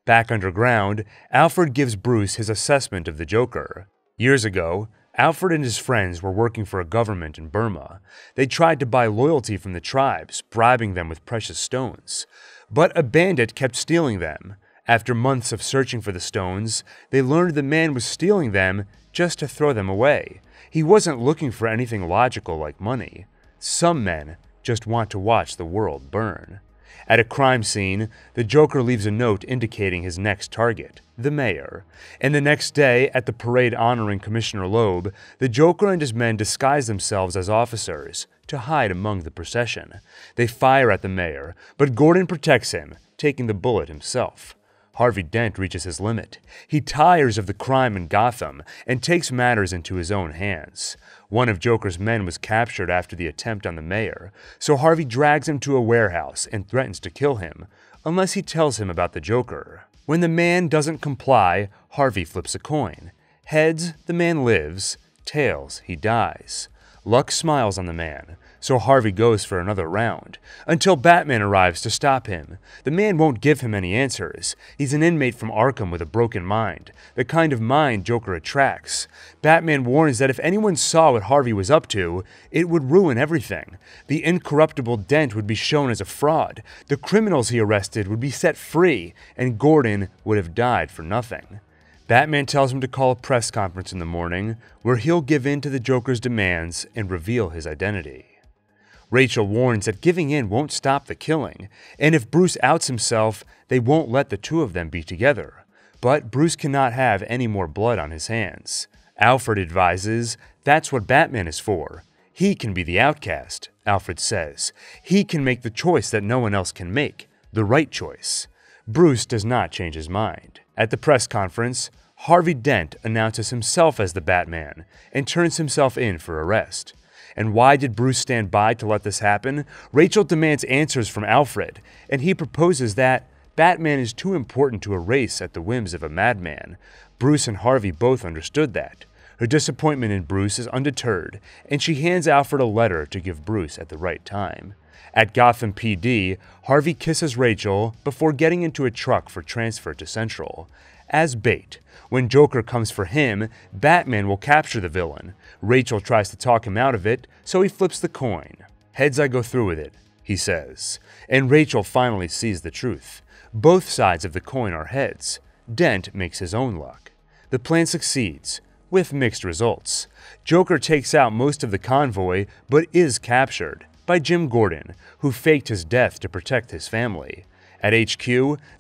Back underground, Alfred gives Bruce his assessment of the Joker. Years ago, Alfred and his friends were working for a government in Burma. They tried to buy loyalty from the tribes, bribing them with precious stones. But a bandit kept stealing them. After months of searching for the stones, they learned the man was stealing them just to throw them away. He wasn't looking for anything logical like money. Some men just want to watch the world burn. At a crime scene, the Joker leaves a note indicating his next target, the mayor. And the next day, at the parade honoring Commissioner Loeb, the Joker and his men disguise themselves as officers to hide among the procession. They fire at the mayor, but Gordon protects him, taking the bullet himself. Harvey Dent reaches his limit. He tires of the crime in Gotham and takes matters into his own hands. One of Joker's men was captured after the attempt on the mayor, so Harvey drags him to a warehouse and threatens to kill him, unless he tells him about the Joker. When the man doesn't comply, Harvey flips a coin. Heads, the man lives. Tails, he dies. Luck smiles on the man, so Harvey goes for another round, until Batman arrives to stop him. The man won't give him any answers. He's an inmate from Arkham with a broken mind, the kind of mind Joker attracts. Batman warns that if anyone saw what Harvey was up to, it would ruin everything. The incorruptible Dent would be shown as a fraud, the criminals he arrested would be set free, and Gordon would have died for nothing. Batman tells him to call a press conference in the morning, where he'll give in to the Joker's demands and reveal his identity. Rachel warns that giving in won't stop the killing, and if Bruce outs himself, they won't let the two of them be together. But Bruce cannot have any more blood on his hands. Alfred advises that's what Batman is for. He can be the outcast, Alfred says. He can make the choice that no one else can make, the right choice. Bruce does not change his mind. At the press conference, Harvey Dent announces himself as the Batman and turns himself in for arrest. And why did Bruce stand by to let this happen? Rachel demands answers from Alfred, and he proposes that Batman is too important to erase at the whims of a madman. Bruce and Harvey both understood that. Her disappointment in Bruce is undeterred, and she hands Alfred a letter to give Bruce at the right time. At Gotham PD, Harvey kisses Rachel before getting into a truck for transfer to Central. As bait, when Joker comes for him, Batman will capture the villain. Rachel tries to talk him out of it, so he flips the coin. Heads, I go through with it, he says. And Rachel finally sees the truth. Both sides of the coin are heads. Dent makes his own luck. The plan succeeds, with mixed results. Joker takes out most of the convoy, but is captured by Jim Gordon, who faked his death to protect his family. At HQ,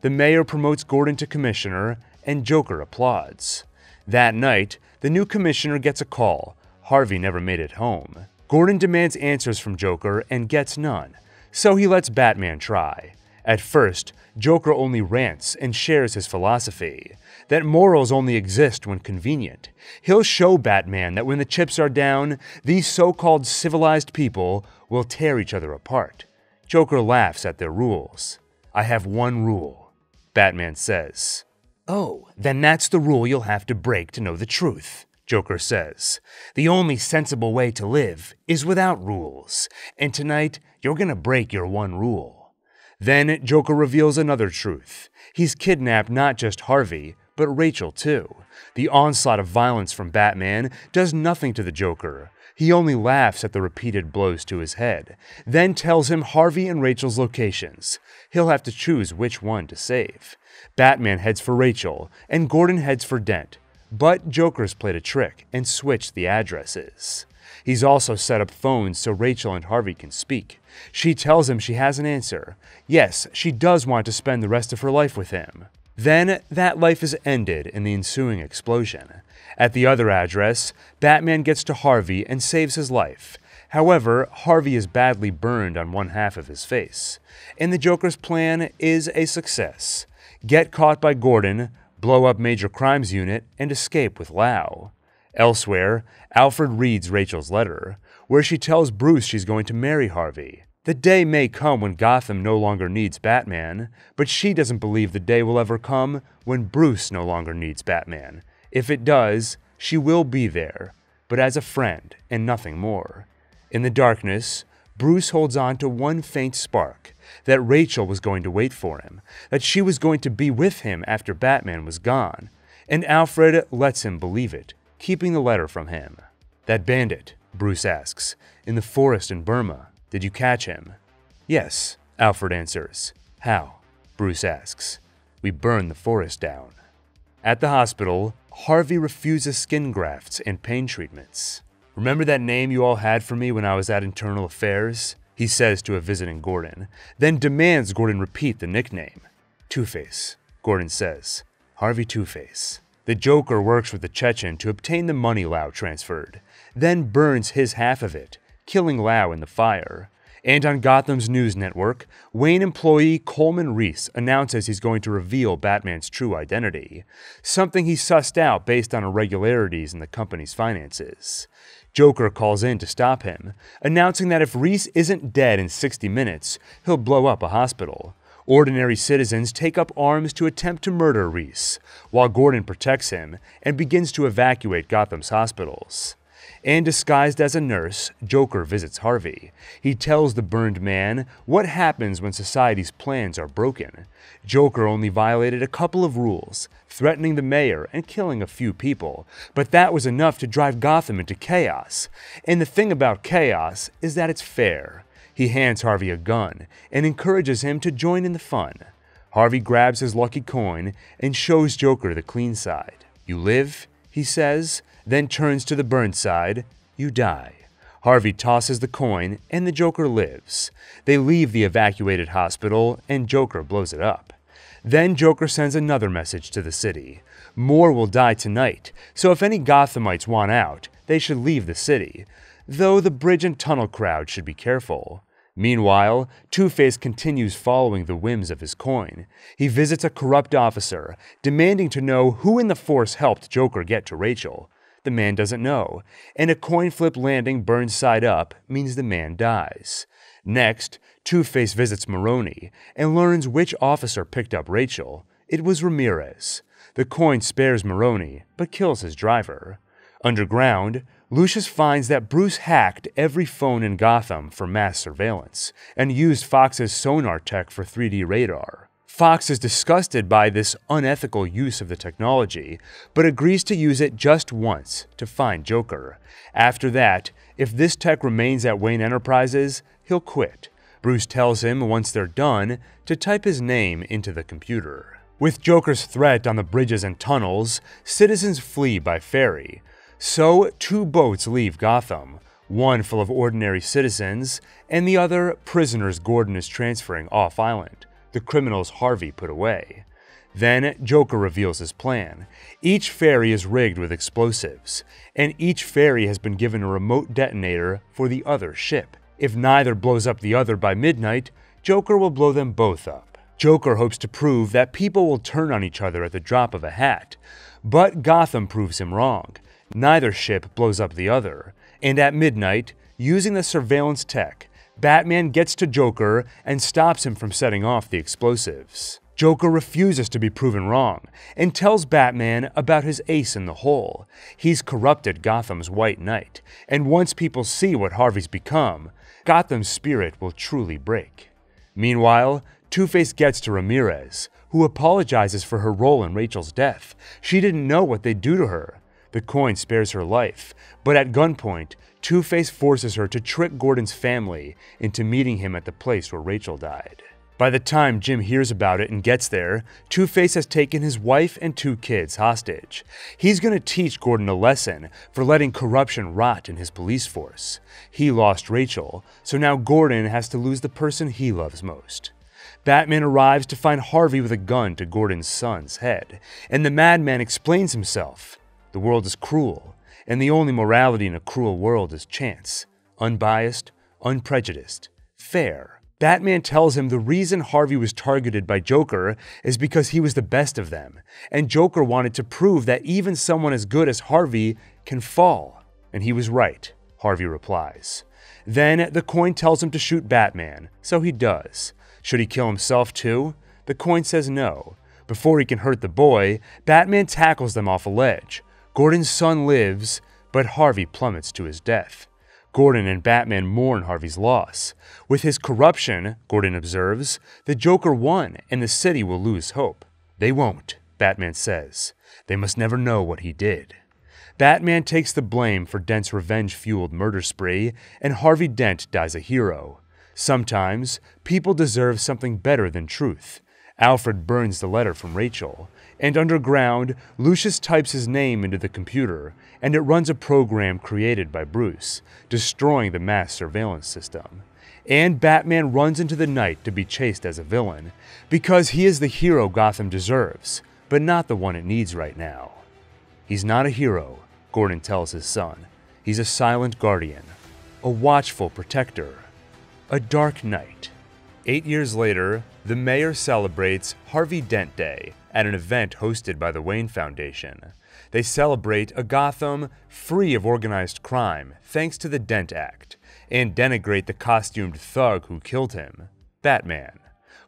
the mayor promotes Gordon to commissioner, and Joker applauds. That night, the new commissioner gets a call. Harvey never made it home. Gordon demands answers from Joker and gets none, so he lets Batman try. At first, Joker only rants and shares his philosophy, that morals only exist when convenient. He'll show Batman that when the chips are down, these so-called civilized people will tear each other apart. Joker laughs at their rules. I have one rule, Batman says. Oh, then that's the rule you'll have to break to know the truth, Joker says. The only sensible way to live is without rules, and tonight you're gonna break your one rule. Then Joker reveals another truth. He's kidnapped not just Harvey, but Rachel too. The onslaught of violence from Batman does nothing to the Joker. He only laughs at the repeated blows to his head, then tells him Harvey and Rachel's locations. He'll have to choose which one to save. Batman heads for Rachel, and Gordon heads for Dent. But Joker's played a trick and switched the addresses. He's also set up phones so Rachel and Harvey can speak. She tells him she has an answer. Yes, she does want to spend the rest of her life with him. Then, that life is ended in the ensuing explosion. At the other address, Batman gets to Harvey and saves his life. However, Harvey is badly burned on one half of his face. And the Joker's plan is a success. Get caught by Gordon, blow up Major Crimes Unit, and escape with Lau. Elsewhere, Alfred reads Rachel's letter, where she tells Bruce she's going to marry Harvey. The day may come when Gotham no longer needs Batman, but she doesn't believe the day will ever come when Bruce no longer needs Batman. If it does, she will be there, but as a friend and nothing more. In the darkness, Bruce holds on to one faint spark, that Rachel was going to wait for him, that she was going to be with him after Batman was gone, and Alfred lets him believe it, keeping the letter from him. "That bandit," Bruce asks, "in the forest in Burma, did you catch him?" "Yes," Alfred answers. "How?" Bruce asks. "We burned the forest down." At the hospital, Harvey refuses skin grafts and pain treatments. "Remember that name you all had for me when I was at Internal Affairs?" he says to a visiting Gordon, then demands Gordon repeat the nickname. "Two-Face," Gordon says. "Harvey Two-Face." The Joker works with the Chechen to obtain the money Lau transferred, then burns his half of it, killing Lau in the fire. And on Gotham's news network, Wayne employee Coleman Reese announces he's going to reveal Batman's true identity, something he sussed out based on irregularities in the company's finances. Joker calls in to stop him, announcing that if Reese isn't dead in 60 minutes, he'll blow up a hospital. Ordinary citizens take up arms to attempt to murder Reese, while Gordon protects him and begins to evacuate Gotham's hospitals. And disguised as a nurse, Joker visits Harvey. He tells the burned man what happens when society's plans are broken. Joker only violated a couple of rules, threatening the mayor and killing a few people, but that was enough to drive Gotham into chaos. And the thing about chaos is that it's fair. He hands Harvey a gun and encourages him to join in the fun. Harvey grabs his lucky coin and shows Joker the clean side. "You live," he says, then turns to the burned side. "You die." Harvey tosses the coin and the Joker lives. They leave the evacuated hospital and Joker blows it up. Then Joker sends another message to the city. More will die tonight, so if any Gothamites want out, they should leave the city, though the bridge and tunnel crowd should be careful. Meanwhile, Two-Face continues following the whims of his coin. He visits a corrupt officer, demanding to know who in the force helped Joker get to Rachel. The man doesn't know, and a coin flip landing burned side up means the man dies. Next, Two-Face visits Maroni and learns which officer picked up Rachel. It was Ramirez. The coin spares Maroni, but kills his driver. Underground, Lucius finds that Bruce hacked every phone in Gotham for mass surveillance, and used Fox's sonar tech for 3D radar. Fox is disgusted by this unethical use of the technology, but agrees to use it just once to find Joker. After that, if this tech remains at Wayne Enterprises, he'll quit. Bruce tells him once they're done to type his name into the computer. With Joker's threat on the bridges and tunnels, citizens flee by ferry. So, two boats leave Gotham, one full of ordinary citizens, and the other prisoners Gordon is transferring off-island, the criminals Harvey put away. Then, Joker reveals his plan. Each ferry is rigged with explosives, and each ferry has been given a remote detonator for the other ship. If neither blows up the other by midnight, Joker will blow them both up. Joker hopes to prove that people will turn on each other at the drop of a hat, but Gotham proves him wrong. Neither ship blows up the other, and at midnight, using the surveillance tech, Batman gets to Joker and stops him from setting off the explosives. Joker refuses to be proven wrong, and tells Batman about his ace in the hole. He's corrupted Gotham's White Knight, and once people see what Harvey's become, Gotham's spirit will truly break. Meanwhile, Two-Face gets to Ramirez, who apologizes for her role in Rachel's death. She didn't know what they'd do to her. The coin spares her life, but at gunpoint, Two-Face forces her to trick Gordon's family into meeting him at the place where Rachel died. By the time Jim hears about it and gets there, Two-Face has taken his wife and 2 kids hostage. He's going to teach Gordon a lesson for letting corruption rot in his police force. He lost Rachel, so now Gordon has to lose the person he loves most. Batman arrives to find Harvey with a gun to Gordon's son's head, and the madman explains himself. The world is cruel, and the only morality in a cruel world is chance. Unbiased, unprejudiced, fair. Batman tells him the reason Harvey was targeted by Joker is because he was the best of them, and Joker wanted to prove that even someone as good as Harvey can fall. And he was right, Harvey replies. Then the coin tells him to shoot Batman, so he does. Should he kill himself too? The coin says no. Before he can hurt the boy, Batman tackles them off a ledge. Gordon's son lives, but Harvey plummets to his death. Gordon and Batman mourn Harvey's loss. With his corruption, Gordon observes, the Joker won and the city will lose hope. They won't, Batman says. They must never know what he did. Batman takes the blame for Dent's revenge-fueled murder spree, and Harvey Dent dies a hero. Sometimes, people deserve something better than truth. Alfred burns the letter from Rachel, and underground, Lucius types his name into the computer, and it runs a program created by Bruce, destroying the mass surveillance system. And Batman runs into the night to be chased as a villain, because he is the hero Gotham deserves, but not the one it needs right now. He's not a hero, Gordon tells his son. He's a silent guardian, a watchful protector, a dark knight. 8 years later, the mayor celebrates Harvey Dent Day at an event hosted by the Wayne Foundation. They celebrate a Gotham free of organized crime thanks to the Dent Act, and denigrate the costumed thug who killed him, Batman.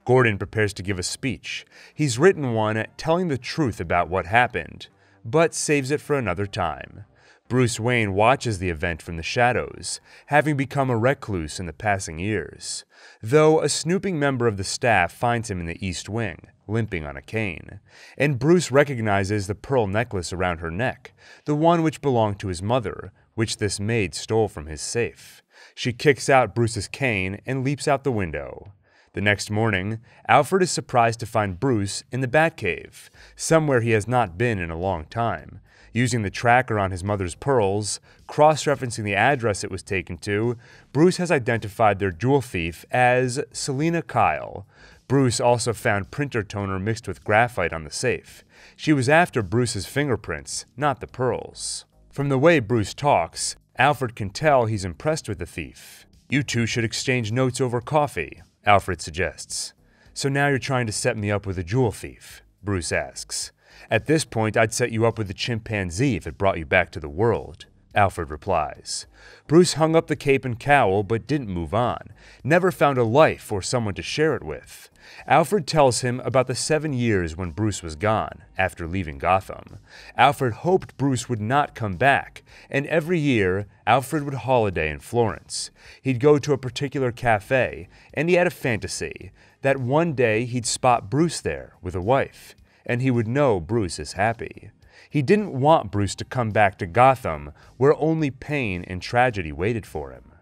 Gordon prepares to give a speech. He's written one telling the truth about what happened, but saves it for another time. Bruce Wayne watches the event from the shadows, having become a recluse in the passing years, though a snooping member of the staff finds him in the East Wing, limping on a cane, and Bruce recognizes the pearl necklace around her neck, the one which belonged to his mother, which this maid stole from his safe. She kicks out Bruce's cane and leaps out the window. The next morning, Alfred is surprised to find Bruce in the Batcave, somewhere he has not been in a long time. Using the tracker on his mother's pearls, cross-referencing the address it was taken to, Bruce has identified their jewel thief as Selina Kyle. Bruce also found printer toner mixed with graphite on the safe. She was after Bruce's fingerprints, not the pearls. From the way Bruce talks, Alfred can tell he's impressed with the thief. "You two should exchange notes over coffee," Alfred suggests. "So now you're trying to set me up with a jewel thief?" Bruce asks. "At this point, I'd set you up with a chimpanzee if it brought you back to the world," Alfred replies. Bruce hung up the cape and cowl but didn't move on, never found a life or someone to share it with. Alfred tells him about the 7 years when Bruce was gone, after leaving Gotham. Alfred hoped Bruce would not come back, and every year, Alfred would holiday in Florence. He'd go to a particular cafe, and he had a fantasy that one day he'd spot Bruce there with a wife, and he would know Bruce is happy. He didn't want Bruce to come back to Gotham, where only pain and tragedy waited for him.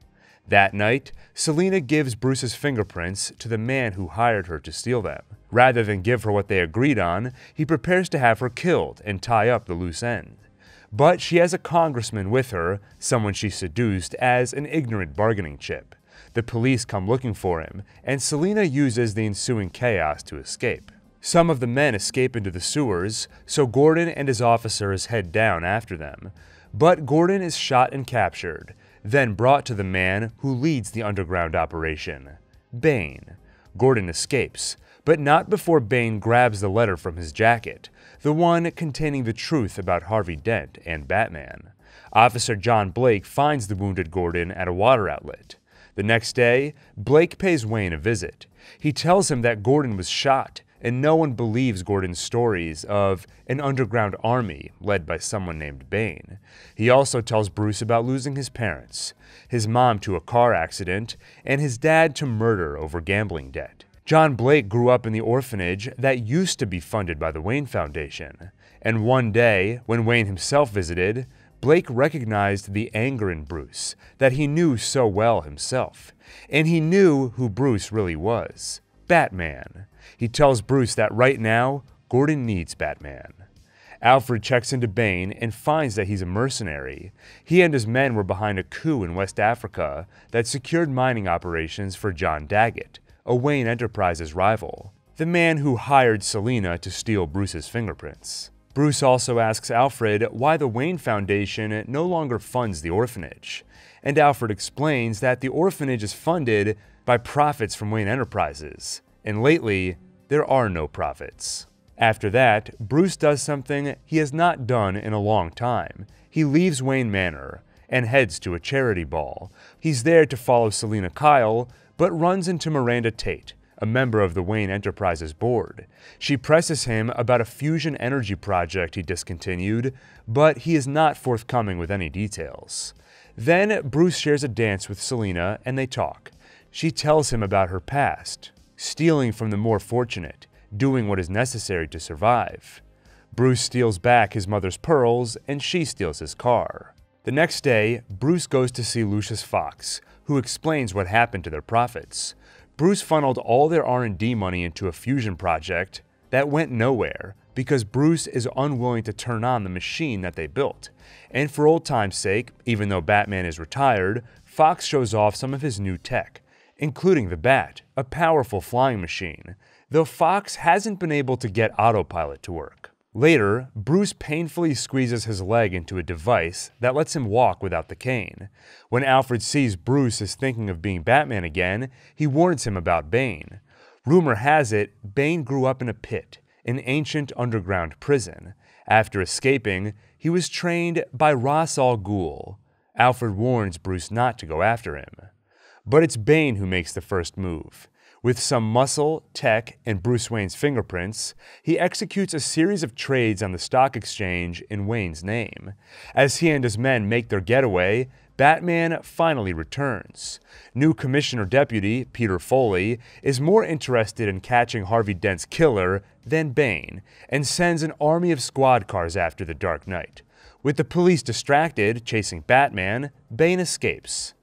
That night, Selina gives Bruce's fingerprints to the man who hired her to steal them. Rather than give her what they agreed on, he prepares to have her killed and tie up the loose end. But she has a congressman with her, someone she seduced, as an ignorant bargaining chip. The police come looking for him, and Selina uses the ensuing chaos to escape. Some of the men escape into the sewers, so Gordon and his officers head down after them. But Gordon is shot and captured, then brought to the man who leads the underground operation, Bane. Gordon escapes, but not before Bane grabs the letter from his jacket, the one containing the truth about Harvey Dent and Batman. Officer John Blake finds the wounded Gordon at a water outlet. The next day, Blake pays Wayne a visit. He tells him that Gordon was shot, and no one believes Gordon's stories of an underground army led by someone named Bane. He also tells Bruce about losing his parents, his mom to a car accident, and his dad to murder over gambling debt. John Blake grew up in the orphanage that used to be funded by the Wayne Foundation, and one day, when Wayne himself visited, Blake recognized the anger in Bruce that he knew so well himself, and he knew who Bruce really was, Batman. He tells Bruce that right now, Gordon needs Batman. Alfred checks into Bane and finds that he's a mercenary. He and his men were behind a coup in West Africa that secured mining operations for John Daggett, a Wayne Enterprises rival, the man who hired Selina to steal Bruce's fingerprints. Bruce also asks Alfred why the Wayne Foundation no longer funds the orphanage, and Alfred explains that the orphanage is funded by profits from Wayne Enterprises, and lately, there are no profits. After that, Bruce does something he has not done in a long time. He leaves Wayne Manor and heads to a charity ball. He's there to follow Selina Kyle, but runs into Miranda Tate, a member of the Wayne Enterprises board. She presses him about a fusion energy project he discontinued, but he is not forthcoming with any details. Then Bruce shares a dance with Selina and they talk. She tells him about her past, stealing from the more fortunate, doing what is necessary to survive. Bruce steals back his mother's pearls and she steals his car. The next day, Bruce goes to see Lucius Fox, who explains what happened to their profits. Bruce funneled all their R&D money into a fusion project that went nowhere because Bruce is unwilling to turn on the machine that they built. And for old time's sake, even though Batman is retired, Fox shows off some of his new tech, including the Bat, a powerful flying machine, though Fox hasn't been able to get autopilot to work. Later, Bruce painfully squeezes his leg into a device that lets him walk without the cane. When Alfred sees Bruce is thinking of being Batman again, he warns him about Bane. Rumor has it, Bane grew up in a pit, an ancient underground prison. After escaping, he was trained by Ra's al Ghul. Alfred warns Bruce not to go after him. But it's Bane who makes the first move. With some muscle, tech, and Bruce Wayne's fingerprints, he executes a series of trades on the stock exchange in Wayne's name. As he and his men make their getaway, Batman finally returns. New Commissioner Deputy Peter Foley is more interested in catching Harvey Dent's killer than Bane, and sends an army of squad cars after the Dark Knight. With the police distracted, chasing Batman, Bane escapes.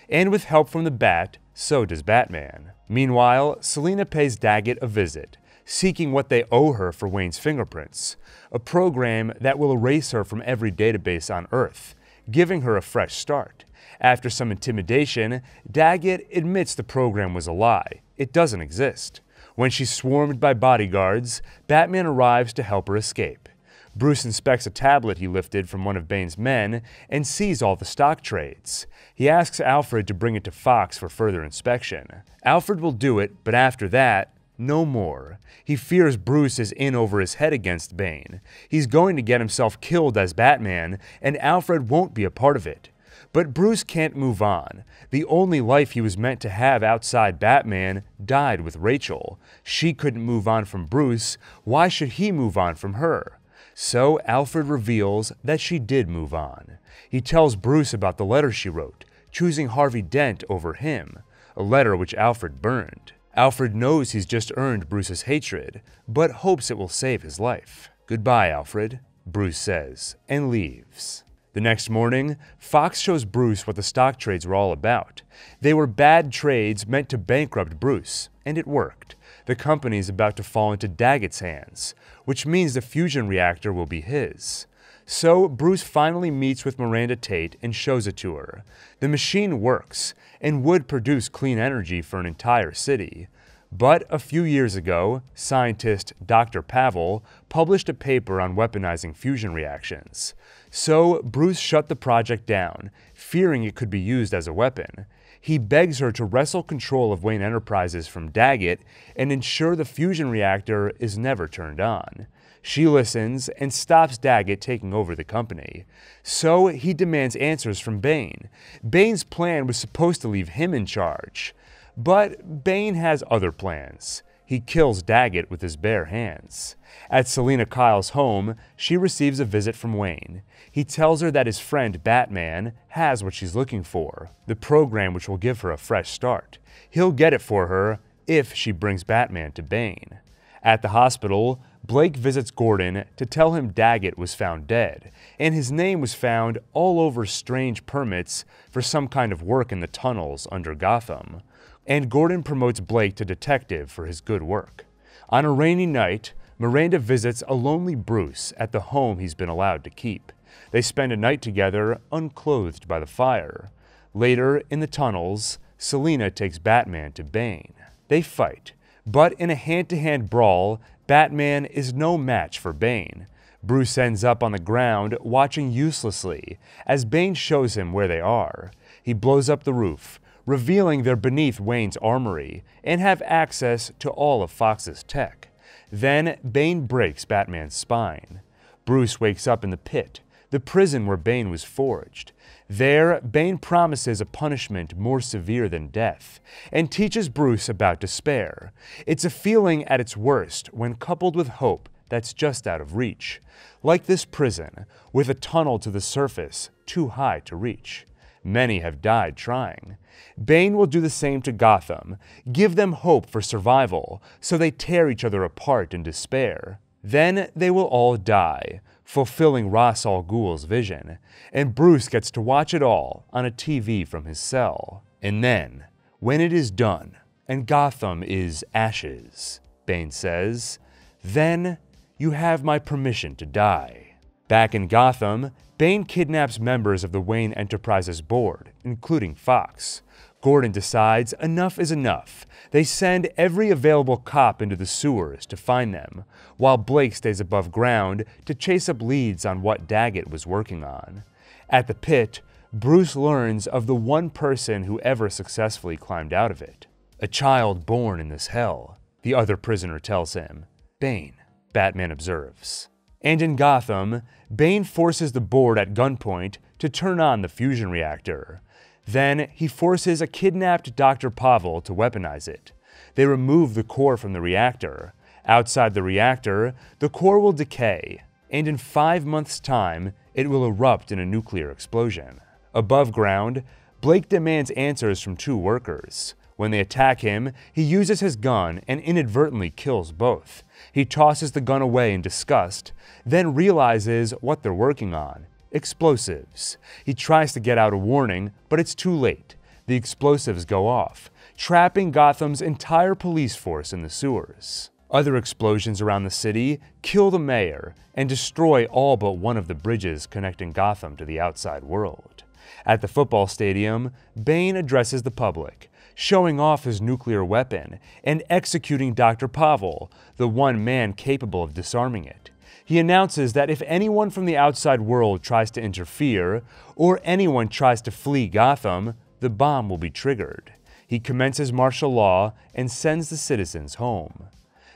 And with help from the Bat, so does Batman. Meanwhile, Selina pays Daggett a visit, seeking what they owe her for Wayne's fingerprints, a program that will erase her from every database on Earth, giving her a fresh start. After some intimidation, Daggett admits the program was a lie. It doesn't exist. When she's swarmed by bodyguards, Batman arrives to help her escape. Bruce inspects a tablet he lifted from one of Bane's men and sees all the stock trades. He asks Alfred to bring it to Fox for further inspection. Alfred will do it, but after that, no more. He fears Bruce is in over his head against Bane. He's going to get himself killed as Batman, and Alfred won't be a part of it. But Bruce can't move on. The only life he was meant to have outside Batman died with Rachel. She couldn't move on from Bruce. Why should he move on from her? So Alfred reveals that she did move on. He tells Bruce about the letter she wrote, choosing Harvey Dent over him, a letter which Alfred burned. Alfred knows he's just earned Bruce's hatred, but hopes it will save his life. "Goodbye, Alfred," Bruce says, and leaves. The next morning, Fox shows Bruce what the stock trades were all about. They were bad trades meant to bankrupt Bruce, and it worked. The company is about to fall into Daggett's hands, which means the fusion reactor will be his. So Bruce finally meets with Miranda Tate and shows it to her. The machine works, and would produce clean energy for an entire city. But a few years ago, scientist Dr. Pavel published a paper on weaponizing fusion reactions. So Bruce shut the project down, fearing it could be used as a weapon. He begs her to wrestle control of Wayne Enterprises from Daggett and ensure the fusion reactor is never turned on. She listens and stops Daggett taking over the company. So he demands answers from Bane. Bane's plan was supposed to leave him in charge. But Bane has other plans. He kills Daggett with his bare hands. At Selina Kyle's home, she receives a visit from Wayne. He tells her that his friend Batman has what she's looking for, the program which will give her a fresh start. He'll get it for her if she brings Batman to Bane. At the hospital, Blake visits Gordon to tell him Daggett was found dead, and his name was found all over strange permits for some kind of work in the tunnels under Gotham. And Gordon promotes Blake to detective for his good work. On a rainy night, Miranda visits a lonely Bruce at the home he's been allowed to keep. They spend a night together, unclothed by the fire. Later, in the tunnels, Selina takes Batman to Bane. They fight, but in a hand-to-hand brawl, Batman is no match for Bane. Bruce ends up on the ground watching uselessly as Bane shows him where they are. He blows up the roof, revealing they're beneath Wayne's armory and have access to all of Fox's tech. Then Bane breaks Batman's spine. Bruce wakes up in the pit, the prison where Bane was forged. There, Bane promises a punishment more severe than death, and teaches Bruce about despair. It's a feeling at its worst when coupled with hope that's just out of reach. Like this prison, with a tunnel to the surface too high to reach. Many have died trying. Bane will do the same to Gotham, give them hope for survival, so they tear each other apart in despair. Then they will all die, fulfilling Ra's al Ghul's vision, and Bruce gets to watch it all on a TV from his cell. And then, when it is done, and Gotham is ashes, Bane says, then you have my permission to die. Back in Gotham, Bane kidnaps members of the Wayne Enterprises board, including Fox. Gordon decides enough is enough. They send every available cop into the sewers to find them, while Blake stays above ground to chase up leads on what Daggett was working on. At the pit, Bruce learns of the one person who ever successfully climbed out of it. A child born in this hell, the other prisoner tells him. Bane, Batman observes. And in Gotham, Bane forces the board at gunpoint to turn on the fusion reactor. Then he forces a kidnapped Dr. Pavel to weaponize it. They remove the core from the reactor. Outside the reactor, the core will decay, and in 5 months' time, it will erupt in a nuclear explosion. Above ground, Blake demands answers from 2 workers. When they attack him, he uses his gun and inadvertently kills both. He tosses the gun away in disgust, then realizes what they're working on. Explosives. He tries to get out a warning, but it's too late. The explosives go off, trapping Gotham's entire police force in the sewers. Other explosions around the city kill the mayor and destroy all but one of the bridges connecting Gotham to the outside world. At the football stadium, Bane addresses the public, showing off his nuclear weapon and executing Dr. Pavel, the one man capable of disarming it. He announces that if anyone from the outside world tries to interfere, or anyone tries to flee Gotham, the bomb will be triggered. He commences martial law and sends the citizens home.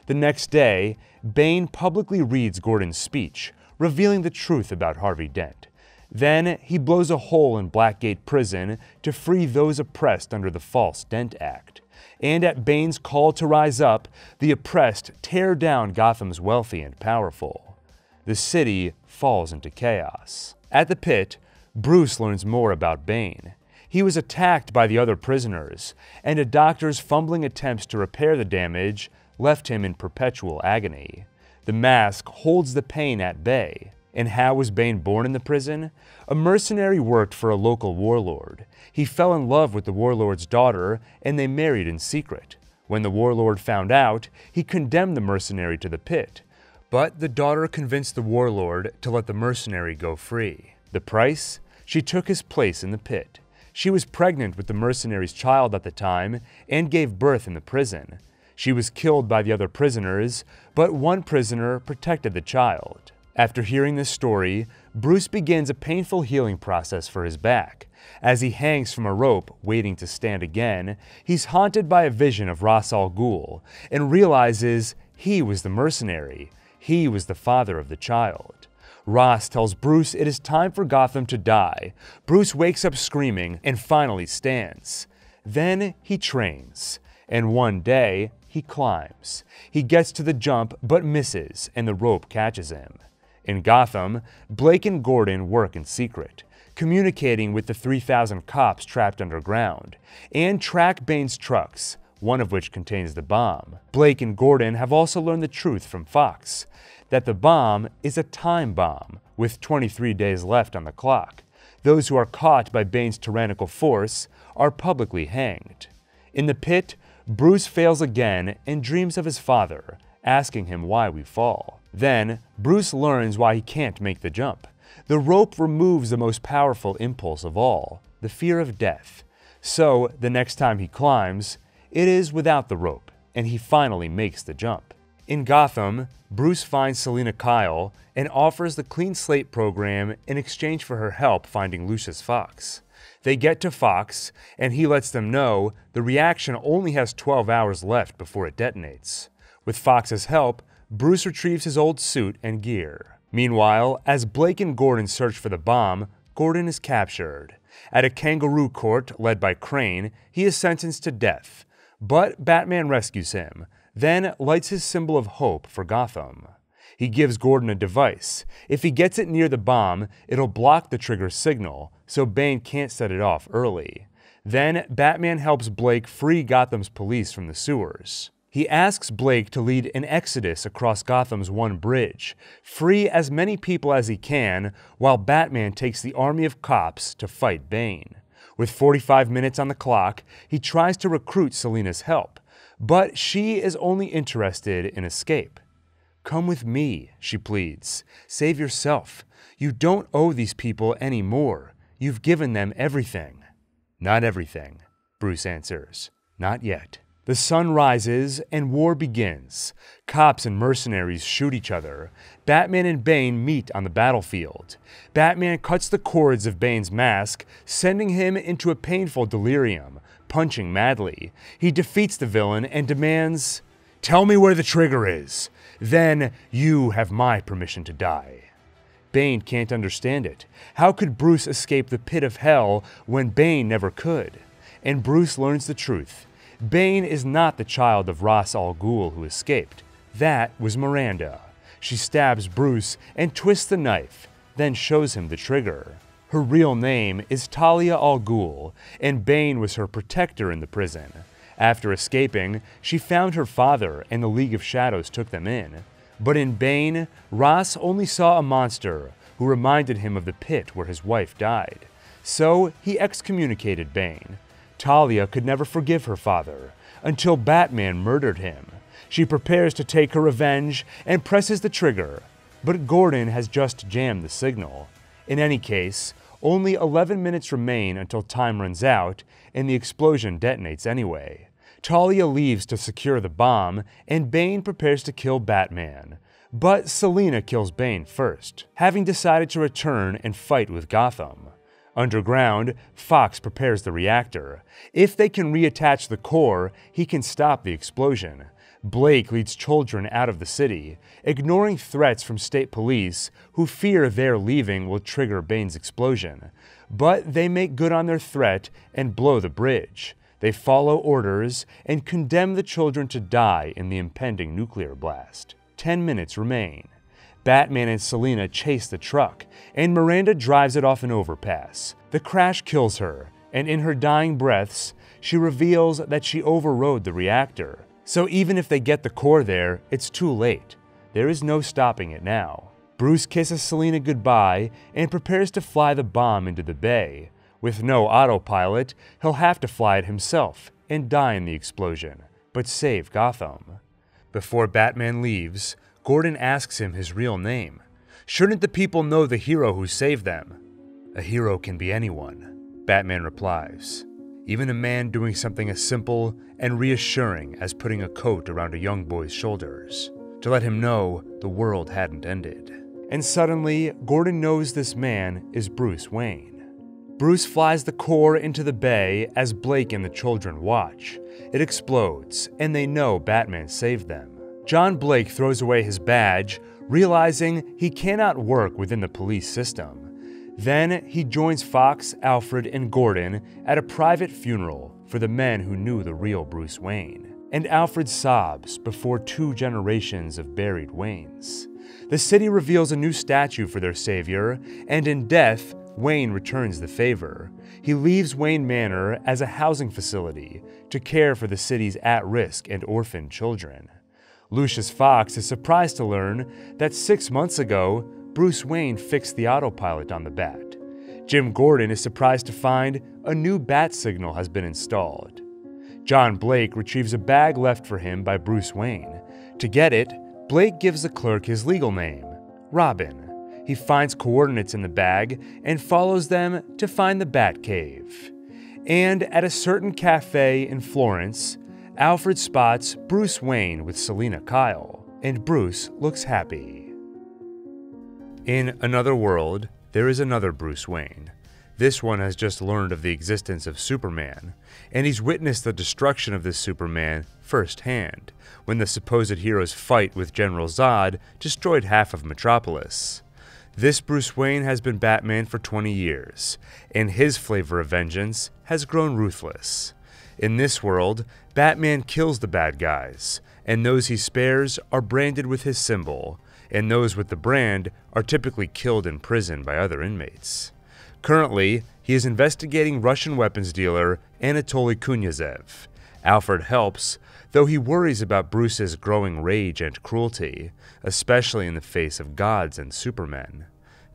The next day, Bane publicly reads Gordon's speech, revealing the truth about Harvey Dent. Then he blows a hole in Blackgate Prison to free those oppressed under the False Dent Act. And at Bane's call to rise up, the oppressed tear down Gotham's wealthy and powerful. The city falls into chaos. At the pit, Bruce learns more about Bane. He was attacked by the other prisoners, and a doctor's fumbling attempts to repair the damage left him in perpetual agony. The mask holds the pain at bay. And how was Bane born in the prison? A mercenary worked for a local warlord. He fell in love with the warlord's daughter, and they married in secret. When the warlord found out, he condemned the mercenary to the pit. But the daughter convinced the warlord to let the mercenary go free. The price? She took his place in the pit. She was pregnant with the mercenary's child at the time and gave birth in the prison. She was killed by the other prisoners, but one prisoner protected the child. After hearing this story, Bruce begins a painful healing process for his back. As he hangs from a rope, waiting to stand again, he's haunted by a vision of Ra's al Ghul and realizes he was the mercenary. He was the father of the child. Ra's tells Bruce it is time for Gotham to die. Bruce wakes up screaming and finally stands. Then he trains, and one day he climbs. He gets to the jump but misses, and the rope catches him. In Gotham, Blake and Gordon work in secret, communicating with the 3,000 cops trapped underground, and track Bane's trucks, one of which contains the bomb. Blake and Gordon have also learned the truth from Fox, that the bomb is a time bomb, with 23 days left on the clock. Those who are caught by Bane's tyrannical force are publicly hanged. In the pit, Bruce fails again and dreams of his father, asking him why we fall. Then, Bruce learns why he can't make the jump. The rope removes the most powerful impulse of all, the fear of death. So, the next time he climbs, it is without the rope, and he finally makes the jump. In Gotham, Bruce finds Selina Kyle and offers the Clean Slate program in exchange for her help finding Lucius Fox. They get to Fox, and he lets them know the reaction only has 12 hours left before it detonates. With Fox's help, Bruce retrieves his old suit and gear. Meanwhile, as Blake and Gordon search for the bomb, Gordon is captured. At a kangaroo court led by Crane, he is sentenced to death, but Batman rescues him, then lights his symbol of hope for Gotham. He gives Gordon a device. If he gets it near the bomb, it'll block the trigger signal, so Bane can't set it off early. Then Batman helps Blake free Gotham's police from the sewers. He asks Blake to lead an exodus across Gotham's one bridge, free as many people as he can, while Batman takes the army of cops to fight Bane. With 45 minutes on the clock, he tries to recruit Selina's help, but she is only interested in escape. "Come with me," she pleads. "Save yourself. You don't owe these people any more. You've given them everything." "Not everything," Bruce answers. "Not yet." The sun rises and war begins. Cops and mercenaries shoot each other. Batman and Bane meet on the battlefield. Batman cuts the cords of Bane's mask, sending him into a painful delirium, punching madly. He defeats the villain and demands, "Tell me where the trigger is. Then you have my permission to die." Bane can't understand it. How could Bruce escape the pit of hell when Bane never could? And Bruce learns the truth. Bane is not the child of Ra's al Ghul who escaped. That was Miranda. She stabs Bruce and twists the knife, then shows him the trigger. Her real name is Talia al Ghul, and Bane was her protector in the prison. After escaping, she found her father, and the League of Shadows took them in. But in Bane, Ra's only saw a monster who reminded him of the pit where his wife died. So he excommunicated Bane. Talia could never forgive her father, until Batman murdered him. She prepares to take her revenge and presses the trigger, but Gordon has just jammed the signal. In any case, only 11 minutes remain until time runs out, and the explosion detonates anyway. Talia leaves to secure the bomb, and Bane prepares to kill Batman. But Selina kills Bane first, having decided to return and fight with Gotham. Underground, Fox prepares the reactor. If they can reattach the core, he can stop the explosion. Blake leads children out of the city, ignoring threats from state police who fear their leaving will trigger Bane's explosion. But they make good on their threat and blow the bridge. They follow orders and condemn the children to die in the impending nuclear blast. 10 minutes remain. Batman and Selina chase the truck, and Miranda drives it off an overpass. The crash kills her, and in her dying breaths, she reveals that she overrode the reactor. So even if they get the core there, it's too late. There is no stopping it now. Bruce kisses Selina goodbye and prepares to fly the bomb into the bay. With no autopilot, he'll have to fly it himself and die in the explosion, but save Gotham. Before Batman leaves, Gordon asks him his real name. Shouldn't the people know the hero who saved them? "A hero can be anyone," Batman replies. "Even a man doing something as simple and reassuring as putting a coat around a young boy's shoulders, to let him know the world hadn't ended." And suddenly, Gordon knows this man is Bruce Wayne. Bruce flies the core into the bay as Blake and the children watch. It explodes, and they know Batman saved them. John Blake throws away his badge, realizing he cannot work within the police system. Then he joins Fox, Alfred, and Gordon at a private funeral for the men who knew the real Bruce Wayne. And Alfred sobs before 2 generations of buried Waynes. The city reveals a new statue for their savior, and in death, Wayne returns the favor. He leaves Wayne Manor as a housing facility to care for the city's at-risk and orphaned children. Lucius Fox is surprised to learn that 6 months ago, Bruce Wayne fixed the autopilot on the Bat. Jim Gordon is surprised to find a new bat signal has been installed. John Blake retrieves a bag left for him by Bruce Wayne. To get it, Blake gives the clerk his legal name, Robin. He finds coordinates in the bag and follows them to find the Batcave. And at a certain cafe in Florence, Alfred spots Bruce Wayne with Selina Kyle, and Bruce looks happy. In another world, there is another Bruce Wayne. This one has just learned of the existence of Superman, and he's witnessed the destruction of this Superman firsthand, when the supposed hero's fight with General Zod destroyed half of Metropolis. This Bruce Wayne has been Batman for 20 years, and his flavor of vengeance has grown ruthless. In this world, Batman kills the bad guys, and those he spares are branded with his symbol, and those with the brand are typically killed in prison by other inmates. Currently, he is investigating Russian weapons dealer Anatoly Kunyazev. Alfred helps, though he worries about Bruce's growing rage and cruelty, especially in the face of gods and supermen.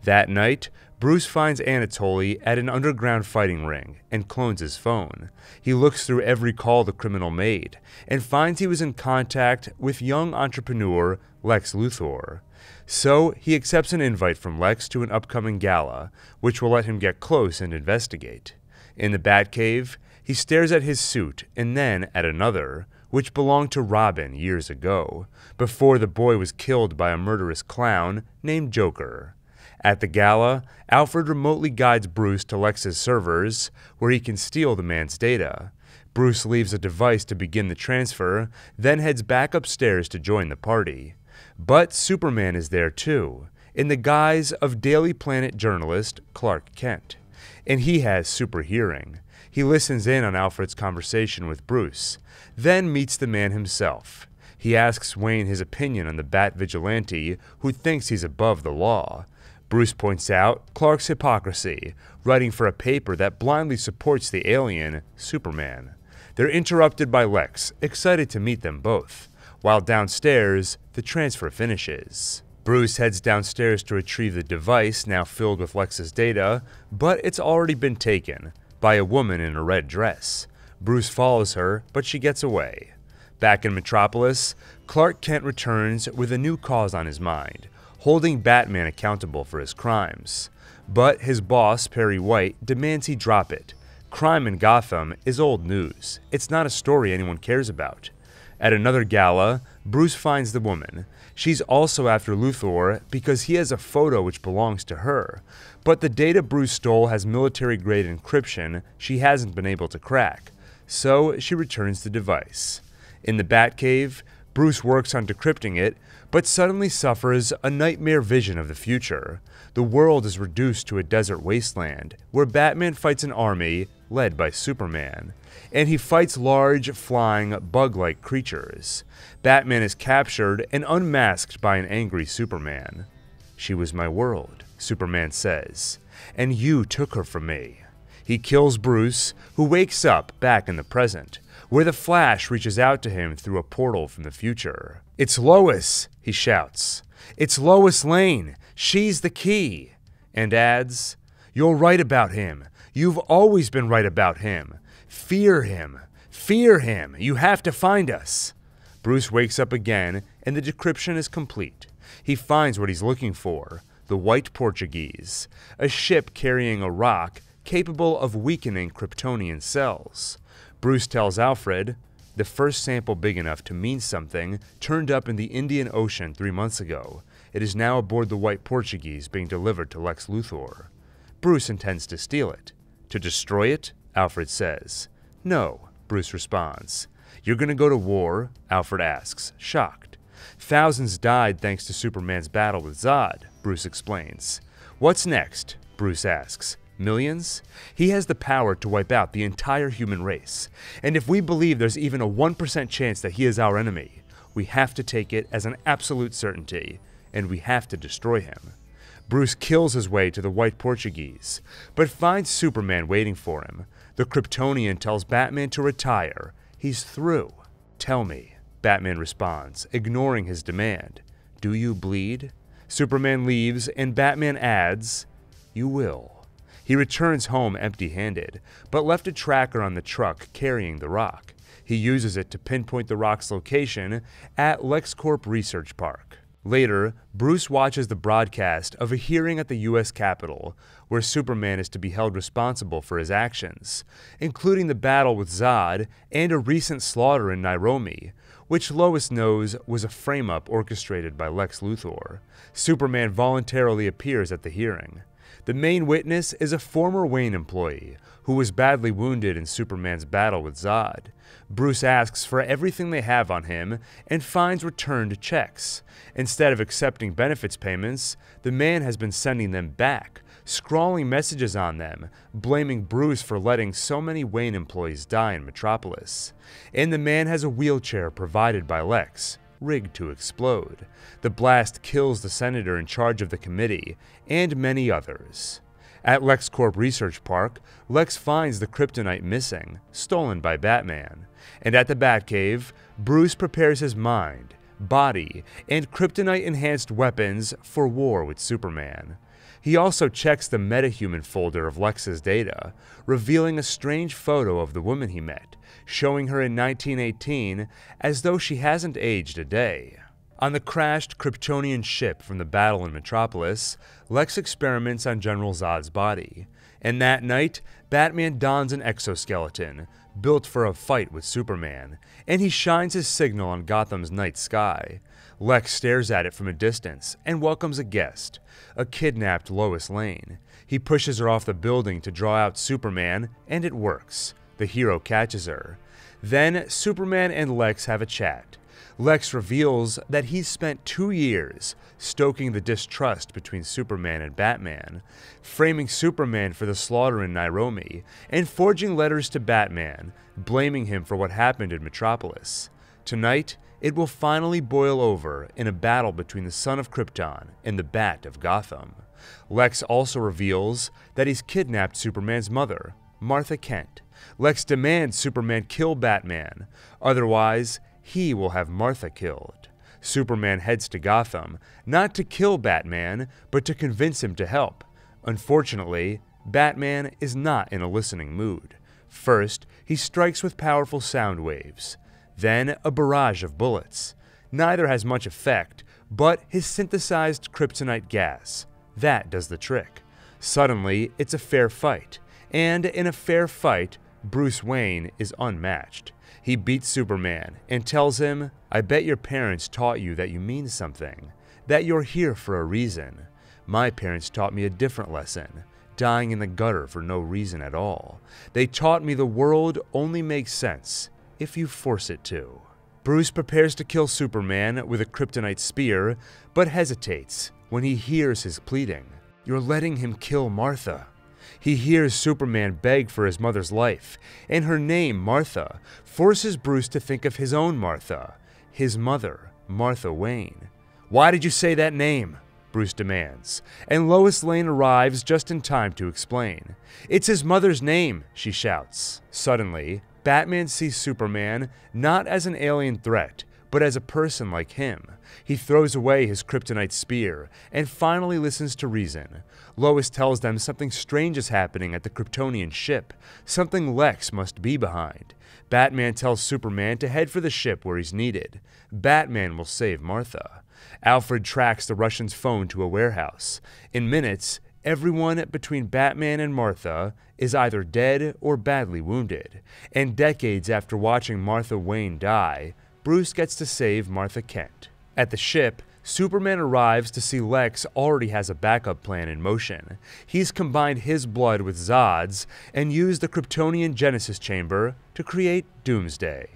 That night, Bruce finds Anatoly at an underground fighting ring and clones his phone. He looks through every call the criminal made and finds he was in contact with young entrepreneur Lex Luthor. So he accepts an invite from Lex to an upcoming gala, which will let him get close and investigate. In the Batcave, he stares at his suit and then at another, which belonged to Robin years ago, before the boy was killed by a murderous clown named Joker. At the gala, Alfred remotely guides Bruce to Lex's servers, where he can steal the man's data. Bruce leaves a device to begin the transfer, then heads back upstairs to join the party. But Superman is there too, in the guise of Daily Planet journalist Clark Kent. And he has super hearing. He listens in on Alfred's conversation with Bruce, then meets the man himself. He asks Wayne his opinion on the Bat vigilante who thinks he's above the law. Bruce points out Clark's hypocrisy, writing for a paper that blindly supports the alien, Superman. They're interrupted by Lex, excited to meet them both. While downstairs, the transfer finishes. Bruce heads downstairs to retrieve the device now filled with Lex's data, but it's already been taken by a woman in a red dress. Bruce follows her, but she gets away. Back in Metropolis, Clark Kent returns with a new cause on his mind, holding Batman accountable for his crimes. But his boss, Perry White, demands he drop it. Crime in Gotham is old news. It's not a story anyone cares about. At another gala, Bruce finds the woman. She's also after Luthor because he has a photo which belongs to her. But the data Bruce stole has military-grade encryption she hasn't been able to crack, so she returns the device. In the Batcave, Bruce works on decrypting it, but suddenly suffers a nightmare vision of the future. The world is reduced to a desert wasteland, where Batman fights an army led by Superman. And he fights large, flying, bug-like creatures. Batman is captured and unmasked by an angry Superman. "She was my world," Superman says, "and you took her from me." He kills Bruce, who wakes up back in the present, where the Flash reaches out to him through a portal from the future. "It's Lois," he shouts. "It's Lois Lane. She's the key." And adds, "You're right about him. You've always been right about him. Fear him. Fear him. You have to find us." Bruce wakes up again, and the decryption is complete. He finds what he's looking for, the White Portuguese, a ship carrying a rock capable of weakening Kryptonian cells. Bruce tells Alfred, "The first sample big enough to mean something turned up in the Indian Ocean 3 months ago. It is now aboard the White Portuguese being delivered to Lex Luthor." Bruce intends to steal it. "To destroy it?" Alfred says. "No," Bruce responds. "You're gonna go to war?" Alfred asks, shocked. "Thousands died thanks to Superman's battle with Zod," Bruce explains. "What's next?" Bruce asks. "Millions? He has the power to wipe out the entire human race, and if we believe there's even a 1% chance that he is our enemy, we have to take it as an absolute certainty, and we have to destroy him." Bruce kills his way to the White Portuguese, but finds Superman waiting for him. The Kryptonian tells Batman to retire. He's through. "Tell me," Batman responds, ignoring his demand. "Do you bleed?" Superman leaves, and Batman adds, "You will." He returns home empty-handed, but left a tracker on the truck carrying the rock. He uses it to pinpoint the rock's location at LexCorp Research Park. Later, Bruce watches the broadcast of a hearing at the U.S. Capitol, where Superman is to be held responsible for his actions, including the battle with Zod and a recent slaughter in Nairobi, which Lois knows was a frame-up orchestrated by Lex Luthor. Superman voluntarily appears at the hearing. The main witness is a former Wayne employee who was badly wounded in Superman's battle with Zod. Bruce asks for everything they have on him and finds returned checks. Instead of accepting benefits payments, the man has been sending them back, scrawling messages on them, blaming Bruce for letting so many Wayne employees die in Metropolis. And the man has a wheelchair provided by Lex, rigged to explode. The blast kills the senator in charge of the committee, and many others. At LexCorp Research Park, Lex finds the kryptonite missing, stolen by Batman. And at the Batcave, Bruce prepares his mind, body, and kryptonite-enhanced weapons for war with Superman. He also checks the metahuman folder of Lex's data, revealing a strange photo of the woman he met, showing her in 1918 as though she hasn't aged a day. On the crashed Kryptonian ship from the battle in Metropolis, Lex experiments on General Zod's body. And that night, Batman dons an exoskeleton, built for a fight with Superman, and he shines his signal on Gotham's night sky. Lex stares at it from a distance and welcomes a guest, a kidnapped Lois Lane. He pushes her off the building to draw out Superman, and it works. The hero catches her. Then Superman and Lex have a chat. Lex reveals that he's spent 2 years stoking the distrust between Superman and Batman, framing Superman for the slaughter in Nairobi, and forging letters to Batman, blaming him for what happened in Metropolis. Tonight, it will finally boil over in a battle between the Son of Krypton and the Bat of Gotham. Lex also reveals that he's kidnapped Superman's mother, Martha Kent. Lex demands Superman kill Batman, otherwise he will have Martha killed. Superman heads to Gotham, not to kill Batman, but to convince him to help. Unfortunately, Batman is not in a listening mood. First, he strikes with powerful sound waves, then a barrage of bullets. Neither has much effect, but his synthesized kryptonite gas, that does the trick. Suddenly, it's a fair fight, and in a fair fight, Bruce Wayne is unmatched. He beats Superman and tells him, "I bet your parents taught you that you mean something, that you're here for a reason. My parents taught me a different lesson, dying in the gutter for no reason at all. They taught me the world only makes sense if you force it to." Bruce prepares to kill Superman with a kryptonite spear, but hesitates when he hears his pleading. "You're letting him kill Martha." He hears Superman beg for his mother's life, and her name, Martha, forces Bruce to think of his own Martha, his mother, Martha Wayne. "Why did you say that name?" Bruce demands, and Lois Lane arrives just in time to explain. "It's his mother's name," she shouts. Suddenly, Batman sees Superman not as an alien threat, but as a person like him. He throws away his kryptonite spear and finally listens to reason. Lois tells them something strange is happening at the Kryptonian ship, something Lex must be behind. Batman tells Superman to head for the ship where he's needed. Batman will save Martha. Alfred tracks the Russian's phone to a warehouse. In minutes, everyone between Batman and Martha is either dead or badly wounded. And decades after watching Martha Wayne die, Bruce gets to save Martha Kent. At the ship, Superman arrives to see Lex already has a backup plan in motion. He's combined his blood with Zod's and used the Kryptonian Genesis Chamber to create Doomsday,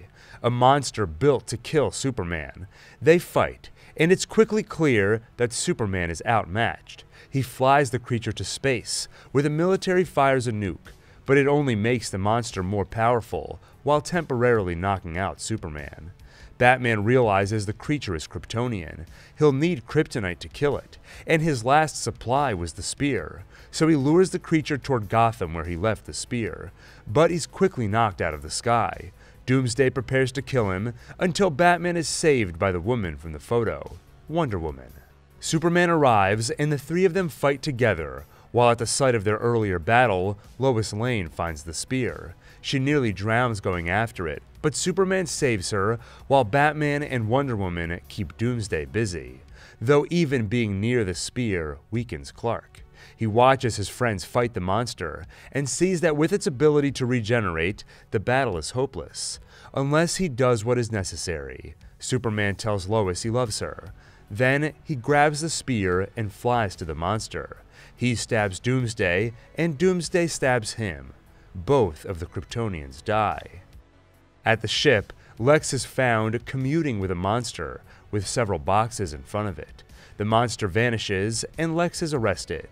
a monster built to kill Superman. They fight, and it's quickly clear that Superman is outmatched. He flies the creature to space, where the military fires a nuke, but it only makes the monster more powerful while temporarily knocking out Superman. Batman realizes the creature is Kryptonian. He'll need kryptonite to kill it, and his last supply was the spear, so he lures the creature toward Gotham where he left the spear, but he's quickly knocked out of the sky. Doomsday prepares to kill him until Batman is saved by the woman from the photo, Wonder Woman. Superman arrives and the three of them fight together, while at the site of their earlier battle, Lois Lane finds the spear. She nearly drowns going after it, but Superman saves her while Batman and Wonder Woman keep Doomsday busy, though even being near the spear weakens Clark. He watches his friends fight the monster and sees that with its ability to regenerate, the battle is hopeless, unless he does what is necessary. Superman tells Lois he loves her. Then he grabs the spear and flies to the monster. He stabs Doomsday, and Doomsday stabs him. Both of the Kryptonians die. At the ship, Lex is found commuting with a monster, with several boxes in front of it. The monster vanishes, and Lex is arrested.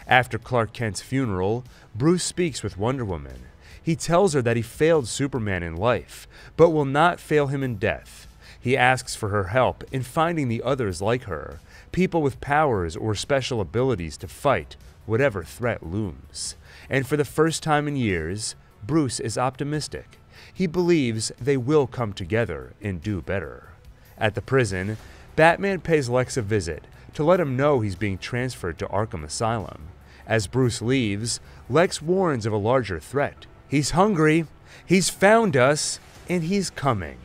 After Clark Kent's funeral, Bruce speaks with Wonder Woman. He tells her that he failed Superman in life, but will not fail him in death. He asks for her help in finding the others like her, people with powers or special abilities to fight whatever threat looms. And for the first time in years, Bruce is optimistic. He believes they will come together and do better. At the prison, Batman pays Lex a visit to let him know he's being transferred to Arkham Asylum. As Bruce leaves, Lex warns of a larger threat. He's hungry, he's found us, and he's coming.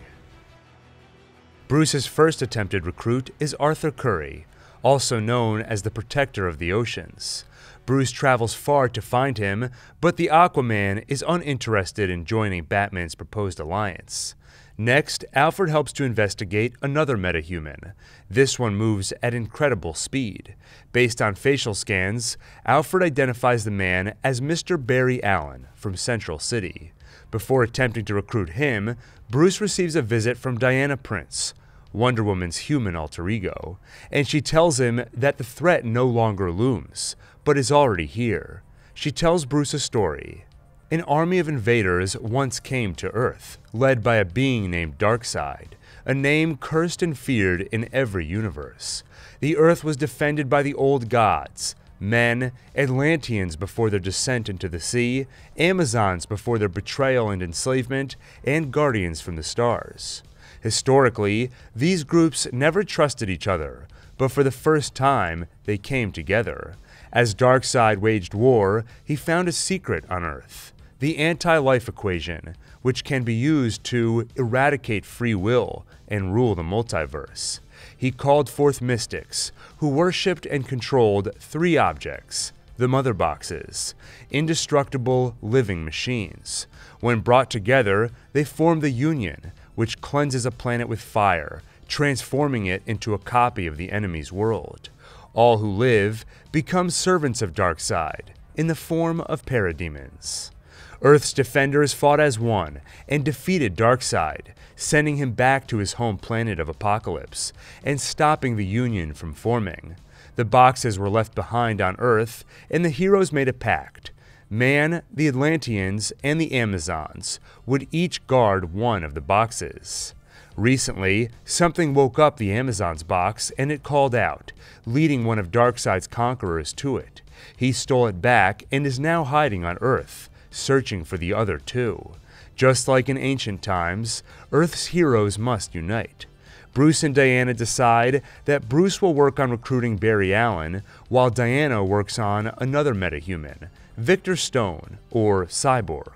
Bruce's first attempted recruit is Arthur Curry, also known as the Protector of the Oceans. Bruce travels far to find him, but the Aquaman is uninterested in joining Batman's proposed alliance. Next, Alfred helps to investigate another metahuman. This one moves at incredible speed. Based on facial scans, Alfred identifies the man as Mr. Barry Allen from Central City. Before attempting to recruit him, Bruce receives a visit from Diana Prince, Wonder Woman's human alter ego, and she tells him that the threat no longer looms, but is already here. She tells Bruce a story. An army of invaders once came to Earth, led by a being named Darkseid, a name cursed and feared in every universe. The Earth was defended by the old gods, men, Atlanteans before their descent into the sea, Amazons before their betrayal and enslavement, and Guardians from the stars. Historically, these groups never trusted each other, but for the first time, they came together. As Darkseid waged war, he found a secret on Earth, the anti-life equation, which can be used to eradicate free will and rule the multiverse. He called forth mystics, who worshipped and controlled three objects, the Mother Boxes, indestructible living machines. When brought together, they formed the Union, which cleanses a planet with fire, transforming it into a copy of the enemy's world. All who live become servants of Darkseid, in the form of parademons. Earth's defenders fought as one and defeated Darkseid, sending him back to his home planet of Apokolips and stopping the Union from forming. The boxes were left behind on Earth, and the heroes made a pact. Man, the Atlanteans, and the Amazons would each guard one of the boxes. Recently, something woke up the Amazons box and it called out, leading one of Darkseid's conquerors to it. He stole it back and is now hiding on Earth, searching for the other two. Just like in ancient times, Earth's heroes must unite. Bruce and Diana decide that Bruce will work on recruiting Barry Allen, while Diana works on another metahuman, Victor Stone, or Cyborg.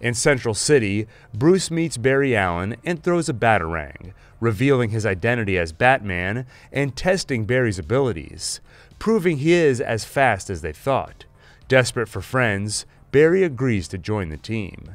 In Central City, Bruce meets Barry Allen and throws a batarang, revealing his identity as Batman and testing Barry's abilities, proving he is as fast as they thought. Desperate for friends, Barry agrees to join the team.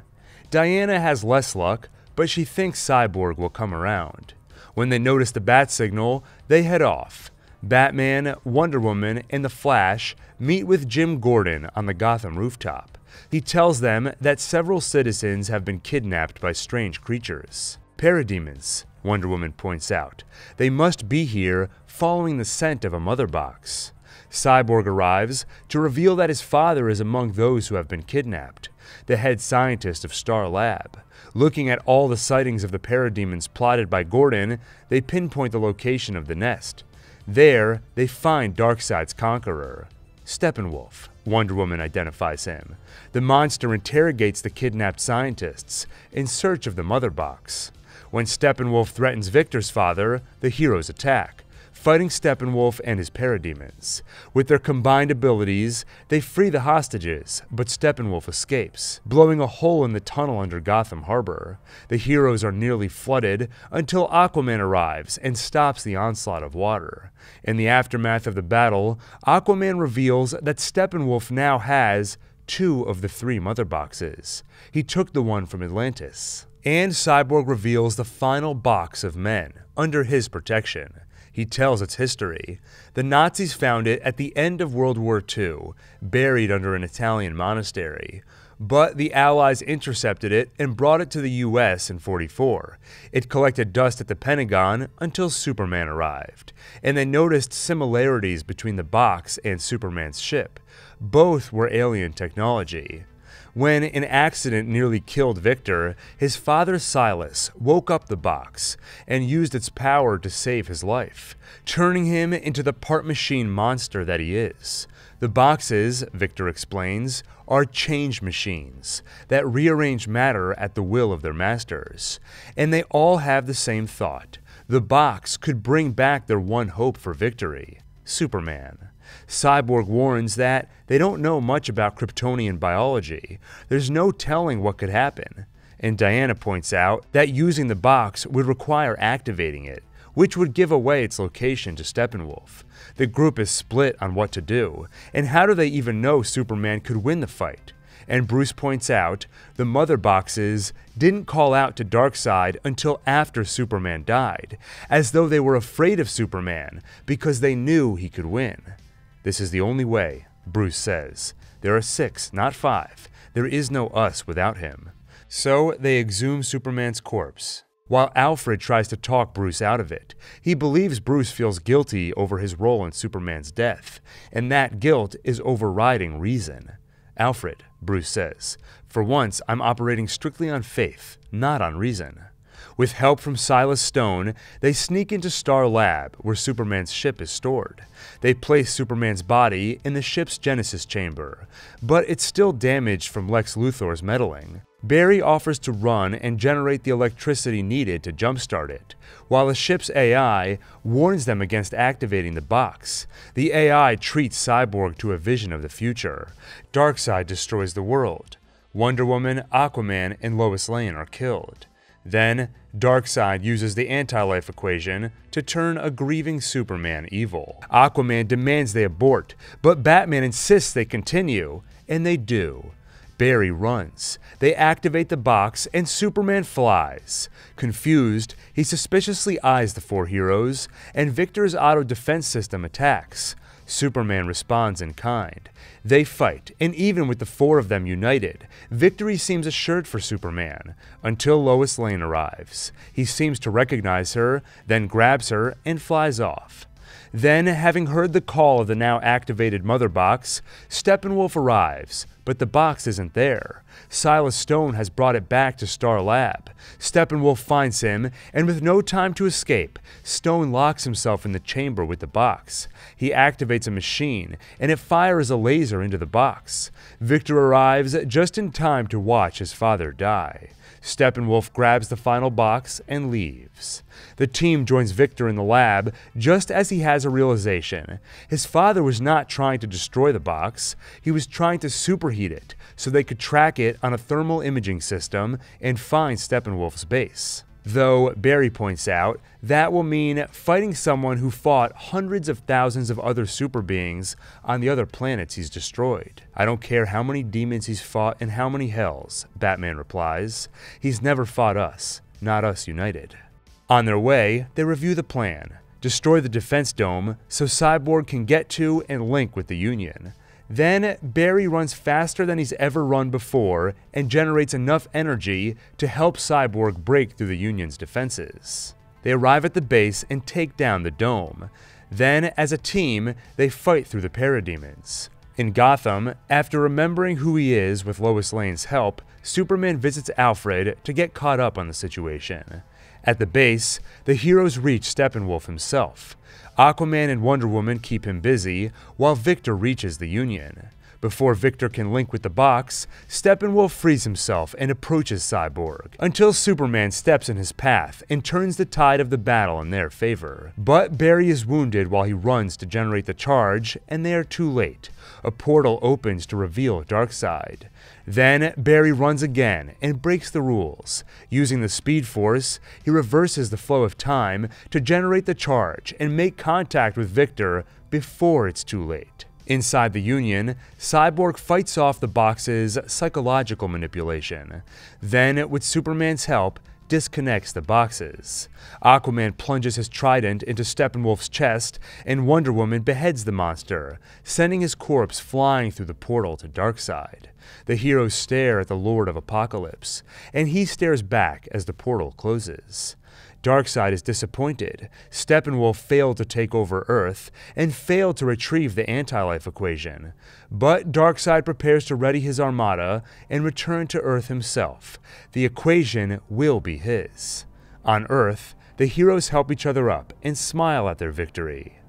Diana has less luck, but she thinks Cyborg will come around. When they notice the bat signal, they head off. Batman, Wonder Woman, and the Flash meet with Jim Gordon on the Gotham rooftop. He tells them that several citizens have been kidnapped by strange creatures. Parademons, Wonder Woman points out. They must be here following the scent of a mother box. Cyborg arrives to reveal that his father is among those who have been kidnapped, the head scientist of Star Lab. Looking at all the sightings of the parademons plotted by Gordon, they pinpoint the location of the nest. There, they find Darkseid's conqueror, Steppenwolf. Wonder Woman identifies him. The monster interrogates the kidnapped scientists in search of the Mother Box. When Steppenwolf threatens Victor's father, the heroes attack, fighting Steppenwolf and his parademons. With their combined abilities, they free the hostages, but Steppenwolf escapes, blowing a hole in the tunnel under Gotham Harbor. The heroes are nearly flooded until Aquaman arrives and stops the onslaught of water. In the aftermath of the battle, Aquaman reveals that Steppenwolf now has 2 of the 3 Mother Boxes. He took the one from Atlantis. And Cyborg reveals the final box of men, under his protection. He tells its history. The Nazis found it at the end of World War II, buried under an Italian monastery. But the Allies intercepted it and brought it to the US in '44. It collected dust at the Pentagon until Superman arrived, and they noticed similarities between the box and Superman's ship. Both were alien technology. When an accident nearly killed Victor, his father Silas woke up the box and used its power to save his life, turning him into the part machine monster that he is. The boxes, Victor explains, are change machines that rearrange matter at the will of their masters. And they all have the same thought. The box could bring back their one hope for victory, Superman. Cyborg warns that they don't know much about Kryptonian biology. There's no telling what could happen. And Diana points out that using the box would require activating it, which would give away its location to Steppenwolf. The group is split on what to do, and how do they even know Superman could win the fight? And Bruce points out the Mother Boxes didn't call out to Darkseid until after Superman died, as though they were afraid of Superman because they knew he could win. This is the only way, Bruce says. There are 6, not 5. There is no us without him. So they exhume Superman's corpse, while Alfred tries to talk Bruce out of it. He believes Bruce feels guilty over his role in Superman's death, and that guilt is overriding reason. Alfred, Bruce says, for once I'm operating strictly on faith, not on reason. With help from Silas Stone, they sneak into Star Lab, where Superman's ship is stored. They place Superman's body in the ship's Genesis chamber, but it's still damaged from Lex Luthor's meddling. Barry offers to run and generate the electricity needed to jumpstart it, while the ship's AI warns them against activating the box. The AI treats Cyborg to a vision of the future. Darkseid destroys the world. Wonder Woman, Aquaman, and Lois Lane are killed. Then, Darkseid uses the anti-life equation to turn a grieving Superman evil. Aquaman demands they abort, but Batman insists they continue, and they do. Barry runs. They activate the box, and Superman flies. Confused, he suspiciously eyes the 4 heroes, and Victor's auto-defense system attacks. Superman responds in kind. They fight, and even with the 4 of them united, victory seems assured for Superman, until Lois Lane arrives. He seems to recognize her, then grabs her and flies off. Then, having heard the call of the now activated Mother Box, Steppenwolf arrives, but the box isn't there. Silas Stone has brought it back to Star Lab. Steppenwolf finds him, and with no time to escape, Stone locks himself in the chamber with the box. He activates a machine, and it fires a laser into the box. Victor arrives just in time to watch his father die. Steppenwolf grabs the final box and leaves. The team joins Victor in the lab just as he has a realization. His father was not trying to destroy the box, he was trying to superheat it so they could track it on a thermal imaging system and find Steppenwolf's base. Though, Barry points out, that will mean fighting someone who fought hundreds of thousands of other super beings on the other planets he's destroyed. I don't care how many demons he's fought and how many hells, Batman replies. He's never fought us, not us united. On their way, they review the plan. Destroy the defense dome so Cyborg can get to and link with the Union. Then, Barry runs faster than he's ever run before and generates enough energy to help Cyborg break through the Union's defenses. They arrive at the base and take down the dome. Then, as a team, they fight through the parademons. In Gotham, after remembering who he is with Lois Lane's help, Superman visits Alfred to get caught up on the situation. At the base, the heroes reach Steppenwolf himself. Aquaman and Wonder Woman keep him busy, while Victor reaches the Union. Before Victor can link with the box, Steppenwolf frees himself and approaches Cyborg, until Superman steps in his path and turns the tide of the battle in their favor. But Barry is wounded while he runs to generate the charge, and they are too late. A portal opens to reveal Darkseid. Then Barry runs again and breaks the rules. Using the Speed Force, he reverses the flow of time to generate the charge and make contact with Victor before it's too late. Inside the Union, Cyborg fights off the box's psychological manipulation. Then, with Superman's help, disconnects the boxes. Aquaman plunges his trident into Steppenwolf's chest, and Wonder Woman beheads the monster, sending his corpse flying through the portal to Darkseid. The heroes stare at the Lord of Apocalypse, and he stares back as the portal closes. Darkseid is disappointed. Steppenwolf failed to take over Earth and failed to retrieve the anti-life equation. But Darkseid prepares to ready his armada and return to Earth himself. The equation will be his. On Earth, the heroes help each other up and smile at their victory.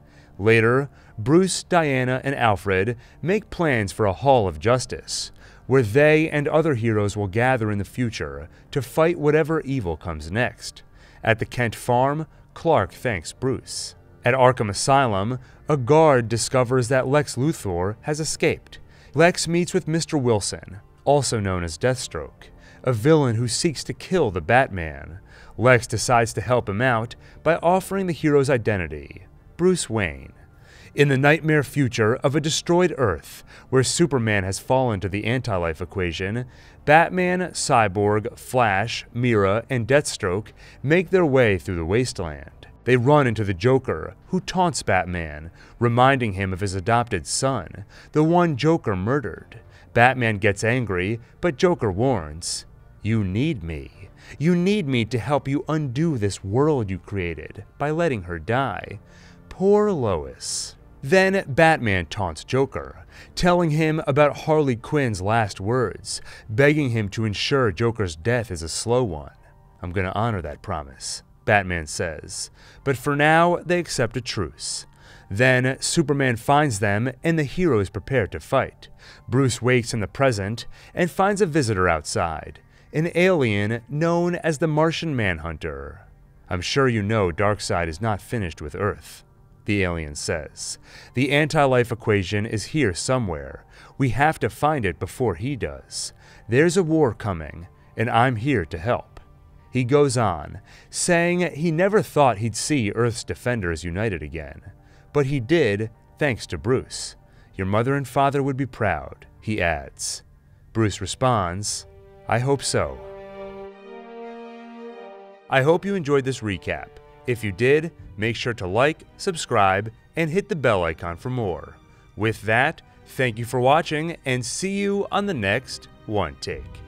Later, Bruce, Diana, and Alfred make plans for a Hall of Justice, where they and other heroes will gather in the future to fight whatever evil comes next. At the Kent farm, Clark thanks Bruce. At Arkham Asylum, a guard discovers that Lex Luthor has escaped. Lex meets with Mr. Wilson, also known as Deathstroke, a villain who seeks to kill the Batman. Lex decides to help him out by offering the hero's identity, Bruce Wayne. In the nightmare future of a destroyed Earth, where Superman has fallen to the anti-life equation, Batman, Cyborg, Flash, Mira, and Deathstroke make their way through the wasteland. They run into the Joker, who taunts Batman, reminding him of his adopted son, the one Joker murdered. Batman gets angry, but Joker warns, "You need me. You need me to help you undo this world you created by letting her die." Poor Lois. Then Batman taunts Joker, telling him about Harley Quinn's last words, begging him to ensure Joker's death is a slow one. "I'm gonna honor that promise," Batman says, but for now they accept a truce. Then Superman finds them and the heroes prepare to fight. Bruce wakes in the present and finds a visitor outside, an alien known as the Martian Manhunter. "I'm sure you know Darkseid is not finished with Earth," the alien says. "The anti-life equation is here somewhere. We have to find it before he does. There's a war coming, and I'm here to help." He goes on, saying he never thought he'd see Earth's defenders united again. But he did, thanks to Bruce. "Your mother and father would be proud," he adds. Bruce responds, "I hope so." I hope you enjoyed this recap. If you did, make sure to like, subscribe, and hit the bell icon for more. With that, thank you for watching, and see you on the next One Take.